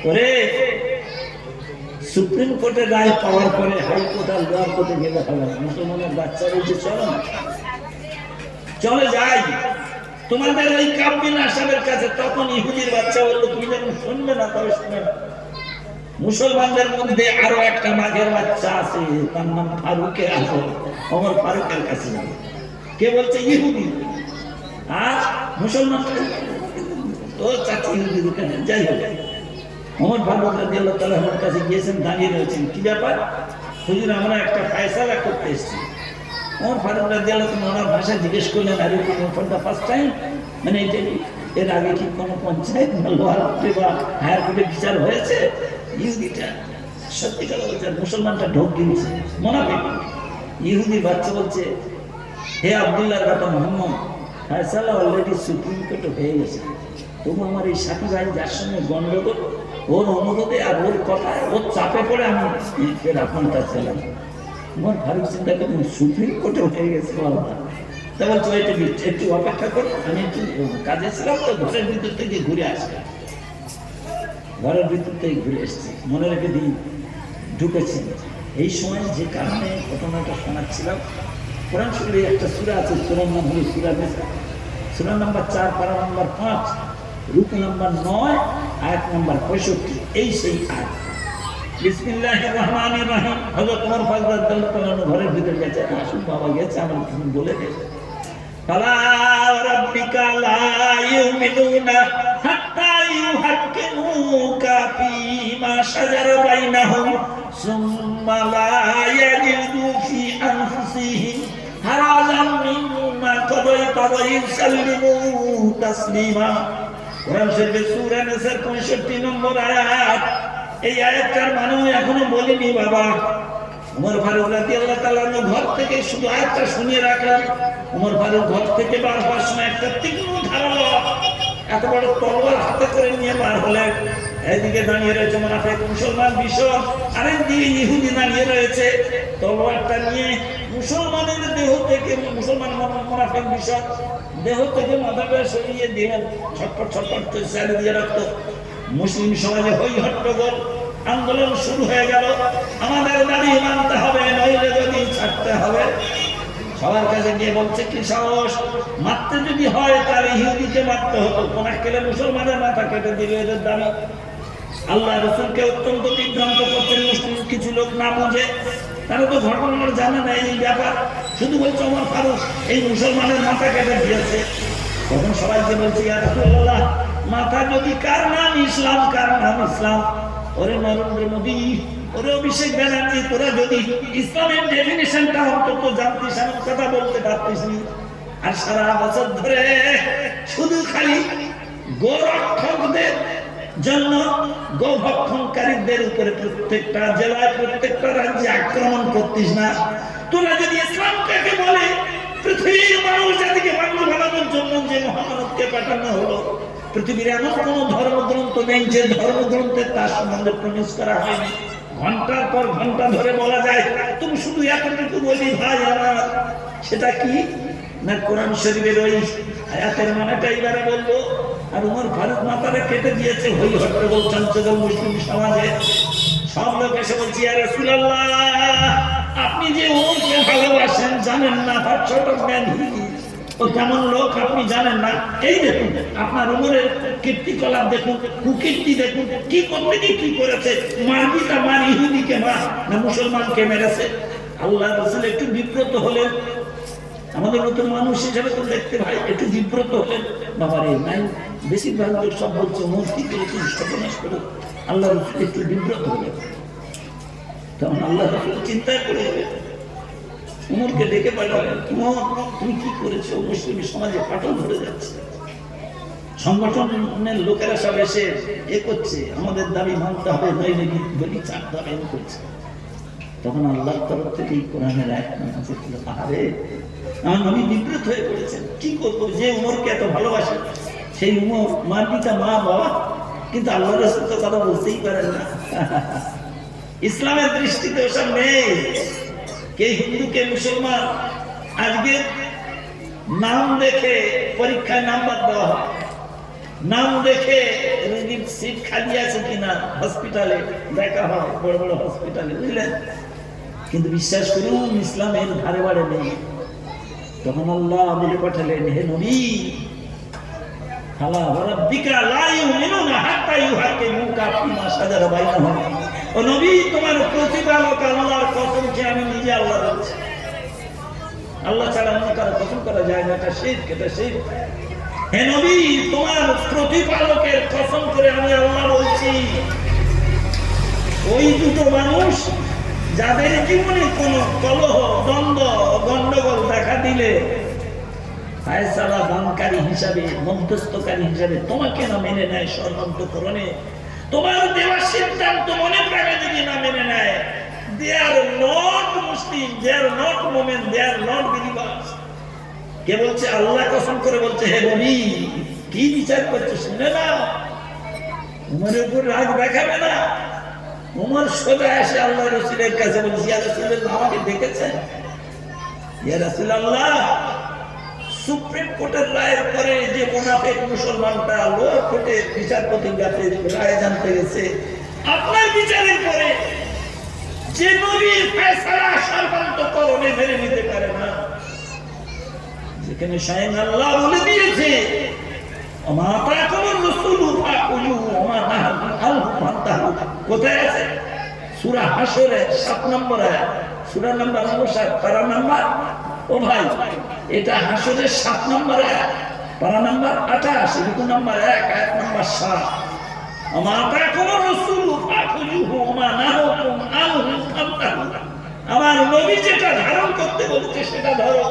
ওরে সুপ্রিম কোর্টের রায় পাওয়ার পরে হাইকোর্ট আর লোয়ার কোর্টে গেলে হবে না। মুসলমানের বাচ্চা বলছে চলো না, চলে যাই তোমাদের ওই কাবিন আসামের কাছে। তখন ইহুদির বাচ্চা বললো, তুমি যখন শুনবে না তবে শুনে না, মুসলমানদের মধ্যে আরো একটা মাঘের বাচ্চা আছে, তার নাম ফারুকে আজম, ওমর ফারুকের কাছে যাবে। কে বলছে? ইহুদি। আর মুসলমান তো চাচ্ছি ইহুদি দোকানে। যাই হোক, ওমর ফারুক রাদিয়াল্লাহু তাআলা আমার কাছে গিয়েছেন, দাঁড়িয়ে রয়েছেন। কি ব্যাপার হুজুর? আমরা একটা ফয়সালা করতে এসেছি। ওমর ফারুক রাদিয়াল্লাহু তাআলা ওনার ভাষা জিজ্ঞেস করলেন, আর ফর দ্য ফার্স্ট টাইম, মানে এর আগে কি কোনো পঞ্চায়েত বা লোয়ার কোর্টে বা হায়ার কোর্টে বিচার হয়েছে? ইহুদিটা সত্যিকার বলছে, মুসলমানটা ঢোক গিয়েছে, মুনাফিক। ইহুদির বাচ্চা বলছে, হে আব্দুল্লাহর বাবা মুহাম্মদ, ফয়সালা অলরেডি সুপ্রিম কোর্টে হয়ে গেছে, তবু আমার এই সাথী ভাই যার সঙ্গে গন্ডগোল, ওর অনুরোধে আর ওর কথায় ওর চাপে পড়ে আমি ফের আপনার কাছে এলাম। আমার ফারুক চিন্তা করলেন, সুপ্রিম কোর্টে হয়ে গেছে বাবা। তা বলছে একটু অপেক্ষা করুন, আমি একটু কাজে ছিলাম তো, ঘরের ভিতর থেকে ঘুরে আসি। ঘরের ভিতর থেকে ঘুরে এসেছি, মনে রেখে দিন ঢুকেছি। এই সময় যে কারণে ঘটনাটা শোনাচ্ছিলাম, কোরআন শরীফে একটা সূরা আছে, সূরার নাম হলো সূরা নিসা। সূরা নাম্বার 4, পারা নাম্বার 5, রুকু নাম্বার 9, আয়াত নাম্বার 65। এই সেই আয়াত। বিসমিল্লাহির রহমানির রহিম। হযরত ওমর ফারুক রাদিয়াল্লাহু তাআলা ঘরের ভিতর গেছে, আসুন বাবা গেছে, আমার কিছু বলে গেছে। ফালা রাব্বিকা লা ইউমিনুনা হাত্তা ইউহাক্কিমুকা ফীমা শাজারা বাইনাহুম সুম্মা লা ইয়াজিদু ফী আনফুসিহিম হারাজাম মিম্মা কাদাইতা ওয়া ইউসাল্লিমু তাসলিমা। কোরআন শরীফের সূরা নিসার 65 নম্বর আয়াত। এই আয়াতটার মানেও এখনো বলিনি বাবা। ওমর ফারুক রাদিয়াল্লাহু তাআলা ঘর থেকে শুধু আয়াতটা শুনিয়ে রাখলেন। ওমর ফারুক ঘর থেকে বারবার সময় একটা তীক্ষ্ণ ধারালো এত বড় তলোয়ার হাতে করে নিয়ে বার হলেন। এইদিকে দাঁড়িয়ে রয়েছে মুনাফিক মুসলমান বিষয়, আরেকদিকে ইহুদি দাঁড়িয়ে রয়েছে। তলোয়ারটা নিয়ে মুসলমানের দেহ থেকে, মুসলমান মুনাফিক বিষয় দেহ থেকে মাথাটা সরিয়ে দিলেন। ছটপট ছটপট করে চালিয়ে দিয়ে রাখতো। মুসলিম সমাজে হই হট্টগোল, আন্দোলন শুরু হয়ে গেল। আমাদের দাবি মানতে হবে, নইলে যদি ছাড়তে হবে। সবার কাছে গিয়ে বলছে, কি সাহস, মারতে যদি হয় তাহলে ইহুদিকে মারতে হতো, কোনা কেলে মুসলমানের মাথা কেটে দিল, এদের দাবি। আল্লাহ রাসূলকে অত্যন্ত বিভ্রান্ত করতেন মুসলিম কিছু লোক না বুঝে। তারা তো ঘটনা জানে না এই ব্যাপার, শুধু বলছে ওমর ফারুক এই মুসলমানের মাথা কেটে দিয়েছে। তখন সবাইকে বলছে, ইয়া রাসূলুল্লাহ, মাথা যদি কার নাম ইসলাম, কার নাম ইসলাম। ওরে নরেন্দ্র মোদী, ওরে অভিষেক ব্যানার্জি, তোরা যদি ইসলামের ডেফিনেশনটা অন্তত জানতিস, এমন কথা বলতে পারতিস নি। আর সারা বছর ধরে শুধু খালি গোরক্ষকদের জন্য, গোভক্ষণকারীদের উপরে প্রত্যেকটা জেলায় প্রত্যেকটা রাজ্যে আক্রমণ করতিস না। তোরা যদি ইসলাম কাকে বলে পৃথিবীর মানুষ জাতিকে মানুষ বানানোর জন্য যে মহামানবকে পাঠানো হলো, পৃথিবীর এমন কোন ধর্মগ্রন্থ নেই যে ধর্মগ্রন্থে তার সম্বন্ধে প্রমিস করা হয়নি। ঘন্টার পর ঘন্টা ধরে বলা যায়, তুমি শুধু এতটুকু বলি ভাই আমার, সেটা কি না কোরআন শরীফের ওই আয়াতের মানেটা এবারে বলবো। আর উমর ফারুক মাথাটা কেটে দিয়েছে হই হট্টগোল চঞ্চল মুসলিম সমাজে। সব লোক এসে বলছি ইয়া রাসূলুল্লাহ, আপনি যে ওকে ভালোবাসেন জানেন না, তার ছোট ম্যান ও কেমন লোক আপনি জানেন না। এই দেখুন আপনার উমরের কীর্তিকলাপ দেখুন, কুকীর্তি দেখুন, কি করতে কি করেছে, মারবিটা মার, ইহুদিকে মার না মুসলমানকে মেরেছে। আল্লাহ রাসূল একটু বিব্রত হলেন, আমাদের মতো মানুষ হিসেবে তো দেখতে ভাই একটু বিব্রত হলেন। বাবারে নাই বেশিরভাগ লোক সব বলছে উমর কি করেছে সর্বনাশ করে। আল্লাহ রাসূল একটু বিব্রত হলেন, তখন আল্লাহ রাসূল চিন্তা করে উমরকে ডেকে পাঠালেন, উমর তুমি কি করেছো, মুসলিম সমাজে ফাটল ধরে যাচ্ছে, সংগঠনের লোকেরা সব এসে এ করছে, আমাদের দাবি মানতে হবে, নইলে বলি চাপতে হবে করছে। তখন আল্লাহর তরফ থেকে এই কোরআনের আয়াত নাযিল হলো। আরে আমার নবী বিব্রত হয়ে পড়েছেন, কি করবো, যে উমরকে এত ভালোবাসে সেই উমর মার পিতা মা বাবা, কিন্তু আল্লাহ রাসূল তো কথা বলতেই পারেন না। ইসলামের দৃষ্টিতে ওসব নেই। কে হিন্দু কে মুসলমান, আজকে নাম দেখে পরীক্ষায় নাম্বার দেওয়া হয়, নাম দেখে রোগীর সিট খালি আছে কিনা হসপিটালে দেখা হয়, বড় বড় হসপিটালে, বুঝলেন। কিন্তু বিশ্বাস করুন ইসলামের ধারে বাড়ে নেই। তখন আল্লাহ বলে পাঠালেন, হে নবী, ফালা রাব্বিকা লা ইউমিনুনা হাত্তা ইউহাক্কিমুকা ফীমা শাজারা বাইনাহুম। ও নবী, তোমার প্রতিপালক আল্লাহর কসম যে আমি নিজে আল্লাহ বলছি, আল্লাহ ছাড়া অন্য কারো কসম করা যায় না, এটা শিরক, এটা শিরক। হে নবী, তোমার প্রতিপালকের কসম করে আমি আল্লাহ বলছি, ওই দুটো মানুষ যাদের জীবনে কোনো কলহ, দ্বন্দ্ব, গন্ডগোল দেখা দিলে ফায়সালা দানকারী হিসাবে, মধ্যস্থকারী হিসাবে তোমাকে না মেনে নেয় ষড়যন্ত্রকরণে, তোমার দেওয়া সিদ্ধান্ত মনে প্রাণে যদি না মেনে নেয়, they are not Muslim, they are not women, they are not believers। কে বলছে? আল্লাহ কসম করে বলছে, হে নবী কি বিচার করছো শুনে না, উমরের উপর রাগ দেখাবে না। উমর সোজা এসে আল্লাহ রাসূলের কাছে বলছে, ইয়া রাসূলুল্লাহ, আমাকে ডেকেছেন? ইয়া রাসূলুল্লাহ, সুপ্রিম কোর্টের রায়ের পরে যে মুনাফিক মুসলমানটা লোয়ার কোর্টের বিচারপতির কাছে রায় জানতে গেছে, আপনার বিচারের পরে যে নবীর ফয়সালা সর্বান্তকরণে মেনে নিতে পারে না, যেখানে স্বয়ং আল্লাহ বলে দিয়েছে ওমা তাকুমুর রাসূলু ফাকুলু ওমা নাহাকুম আনহু ফান্তাহু, কোথায় আছে? সূরা হাশরে 7 নম্বর আয়াত, সূরা নাম্বার 7, পারা নাম্বার, ও ভাই এটা হাশরের 7 নম্বর আয়াত, পারা নাম্বার 28, রুকু নাম্বার 1, আয়াত নাম্বার 7। ওমা তাকুমুর রাসূলু ফাকুলু ওমা নাহাকুম আনহু ফান্তাহু, আমার নবী যেটা ধারণ করতে বলেছে সেটা ধরো,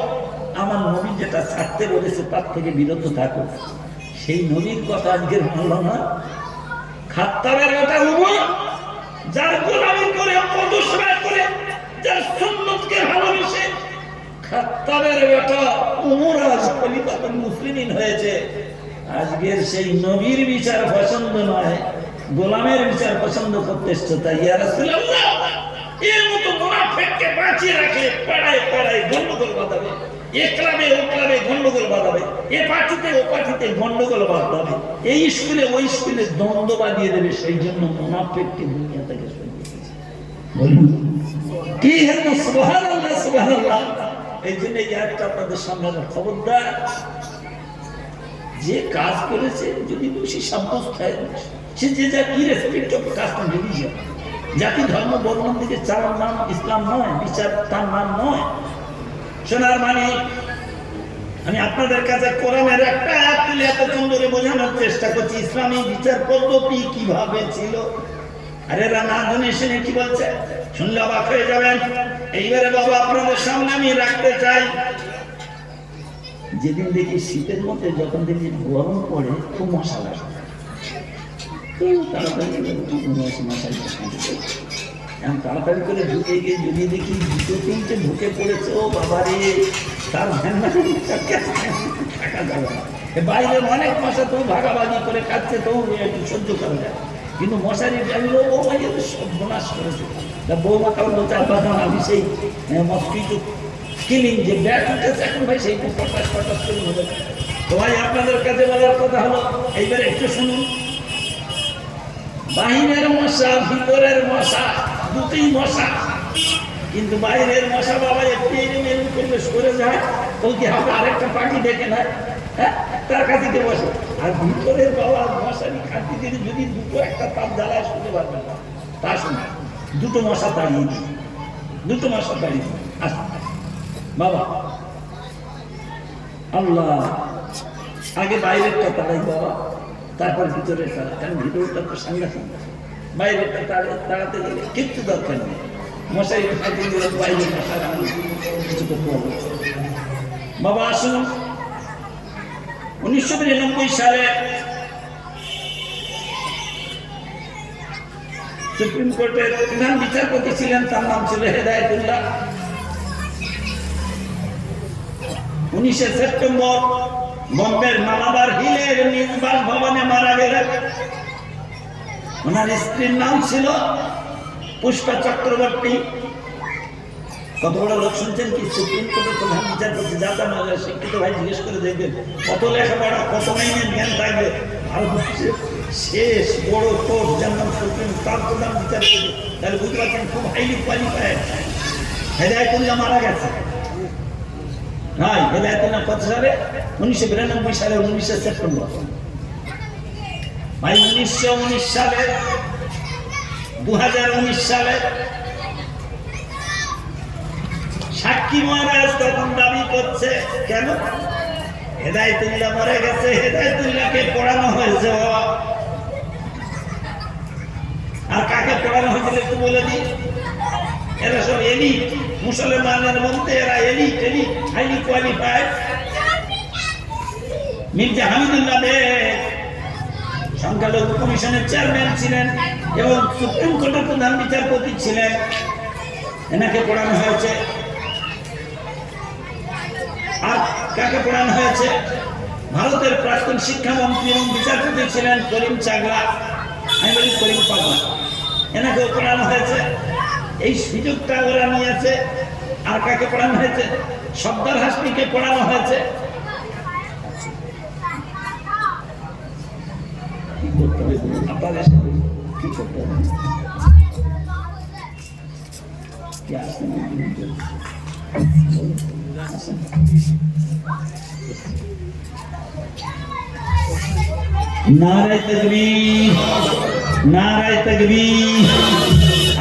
আমার নবী যেটা ছাড়তে বলেছে তার থেকে বিরত থাকো। সেই নবীর কথা আজকের মানল না। খাত্তাবের বেটা উমর, যার গোলামি করে, পদশ্রয় করে, যার সুন্নতকে ভালোবেসে খাত্তাবের বেটা উমর আজ খলিফাতুল মুসলিমিন হয়েছে। আজকের সেই নবীর বিচার পছন্দ নয়, গোলামের বিচার পছন্দ করতে এসছো। তাই ইয়া রাসূলুল্লাহ, এর মতো মুনাফিককে বাঁচিয়ে রাখলে পাড়ায় পাড়ায় গন্ডগোল বাঁধাবে, এ ক্লাবে ও ক্লাবে গন্ডগোল বাঁধাবে, এ পার্টিতে ও পার্টিতে গন্ডগোল বাঁধাবে, এই স্কুলে ওই স্কুলে দ্বন্দ্ব বাঁধিয়ে দেবে। সেই জন্য মুনাফিককে দুনিয়া থেকে সরিয়ে দিয়েছে। বলুন কি হেন সুবহানাল্লাহ, সুবহানাল্লাহ। এই জন্য এই আয়াতটা আপনাদের সামনে খবরদার, যে কাজ করেছে যদি দোষী সাব্যস্ত হয়, সে যে যা ইরেসপেক্ট অফ কাস্ট এন্ড রিলিজিয়ন, জাতি ধর্ম বর্ণের দিকে চার নাম ইসলাম নয়, বিচার তার নাম নয়। শোনার মানে আমি আপনাদের কাছে কোরআনের একটা আয়াত তুলে এত সুন্দরে বোঝানোর চেষ্টা করছি ইসলামী বিচার পদ্ধতি কিভাবে ছিল। আরে না জানে শুনে কি বলছে, শুনলে অবাক হয়ে যাবেন। এইবারে বাবা আপনাদের সামনে আমি রাখতে চাই, যেদিন দেখি শীতের মধ্যে যখন দেখি গরম পড়ে খুব মশা লাগে, তাড়াতাড়ি মশাই এখন তাড়াতাড়ি করে ঢুকে গিয়ে যদি দেখি দুটো তিনটে ঢুকে পড়েছে, ও বাবা রে, তার ধ্যান থাকা যাবে না। বাইরে অনেক মশা তো ভাগাভাগি করে খাচ্ছে, তো একটু সহ্য করা যায়, কিন্তু মশারি টাইমে ও ভাই সর্বনাশ করেছে। তা বৌমা কারণ চার পাঁচজন আমি সেই মস্কিটো কিলিং যে ব্যাট উঠেছে এখন ভাই সেই পটাশ পটাশ করে হয়ে যাবে। তো ভাই আপনাদের কাছে বলার কথা হলো, এইবার একটু শুনুন, বাহিরের মশা ভিতরের মশা দুটোই মশা, কিন্তু বাইরের মশা বাবা একটু এলিমেন্ট প্রবেশ করে যায়, তো কি হবে আরেকটা পাখি দেখে না, হ্যাঁ তার কাছে বসে। আর ভিতরের বাবা মশারি খাটি দিলে যদি দুটো একটা তাপ জ্বালায় শুনতে পারবেন না, তা শুনে দুটো মশা তাড়িয়ে দিই, দুটো মশা তাড়িয়ে দিই। আচ্ছা বাবা আল্লাহ, আগে বাইরেরটা তাড়াই বাবা, তারপর ভিতরের তাড়া, কারণ ভিতরটা তো সাংঘাতিক, বাইরেরটা তাড়াতে গেলে কিচ্ছু দরকার নেই, মশাই খাটি দিলে বাইরে মশা কিছু করতে হবে। বাবা আসুন, 1992 সালে সুপ্রিম কোর্টের প্রধান বিচারপতি ছিলেন, তার নাম ছিল হেদায়েতুল্লাহ। 19 সেপ্টেম্বর বম্বের মালাবার হিলের নির্বাণ ভবনে মারা গেলেন। ওনার স্ত্রীর নাম ছিল পুষ্পা চক্রবর্তী। কত বড় লোক শুনছেন কি, সুপ্রিম কোর্টের প্রধান বিচারপতি, যাতা নয় শিক্ষিত ভাই জিজ্ঞেস করে দেখবেন কত লেখাপড়া কত মাইনের জ্ঞান থাকবে। ভারতবর্ষের শেষ বড় কোর্ট যার নাম সুপ্রিম, তার প্রধান বিচারপতি, তাহলে বুঝতে পারছেন খুব হাইলি কোয়ালিফাইড। হেদায়েতুল্লাহ মারা গেছে। হ্যাঁ, হেদায়েতুল্লাহ কত সালে? 1992 সালে 19 সেপ্টেম্বর। ভাই 1919 সালে 2019 সালে সাক্ষী মহারাজ তখন দাবি করছে, কেন হেদায়েতুল্লাহ মরে গেছে, হেদায়েতুল্লাহকে পড়ানো হয়েছে বাবা। আর কাকে পড়ানো হয়েছিল একটু বলে দিই, এরা সব এলিট মুসলমানের মধ্যে, এরা elite highly qualified. Mirza Hamidullah Beg সংখ্যালঘু কমিশনের চেয়ারম্যান ছিলেন এবং সুপ্রিম কোর্টের প্রধান বিচারপতি ছিলেন, এনাকে পড়ানো হয়েছে। আর কাকে পড়ানো হয়েছে? ভারতের প্রাক্তন শিক্ষামন্ত্রী এবং বিচারপতি ছিলেন করিম চাগলা, আমি বলি করিম পাগলা, এনাকেও পড়ানো হয়েছে। এই সুযোগটা ওরা নিয়েছে। আর কাকে পড়ানো হয়েছে? সর্দার হাসমিকে পড়ানো হয়েছে। কি করতে হবে আপনাদের সাথে, কি করতে হবে? কি আসতে নারায়ে তাকবীর, নারায়ে তাকবীর।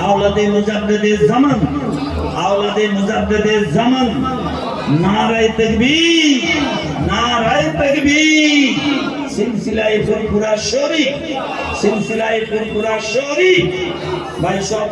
আওলাদে মুজাদ্দিদে জামান, আওলাদে মুজাদ্দিদে জামান, নারায়ে তাকবীর, নারায়ে তাকবীর। সিলসিলায়ে ফুরফুরা শরীফ, সিলসিলায়ে ফুরফুরা শরীফ। ভাই সব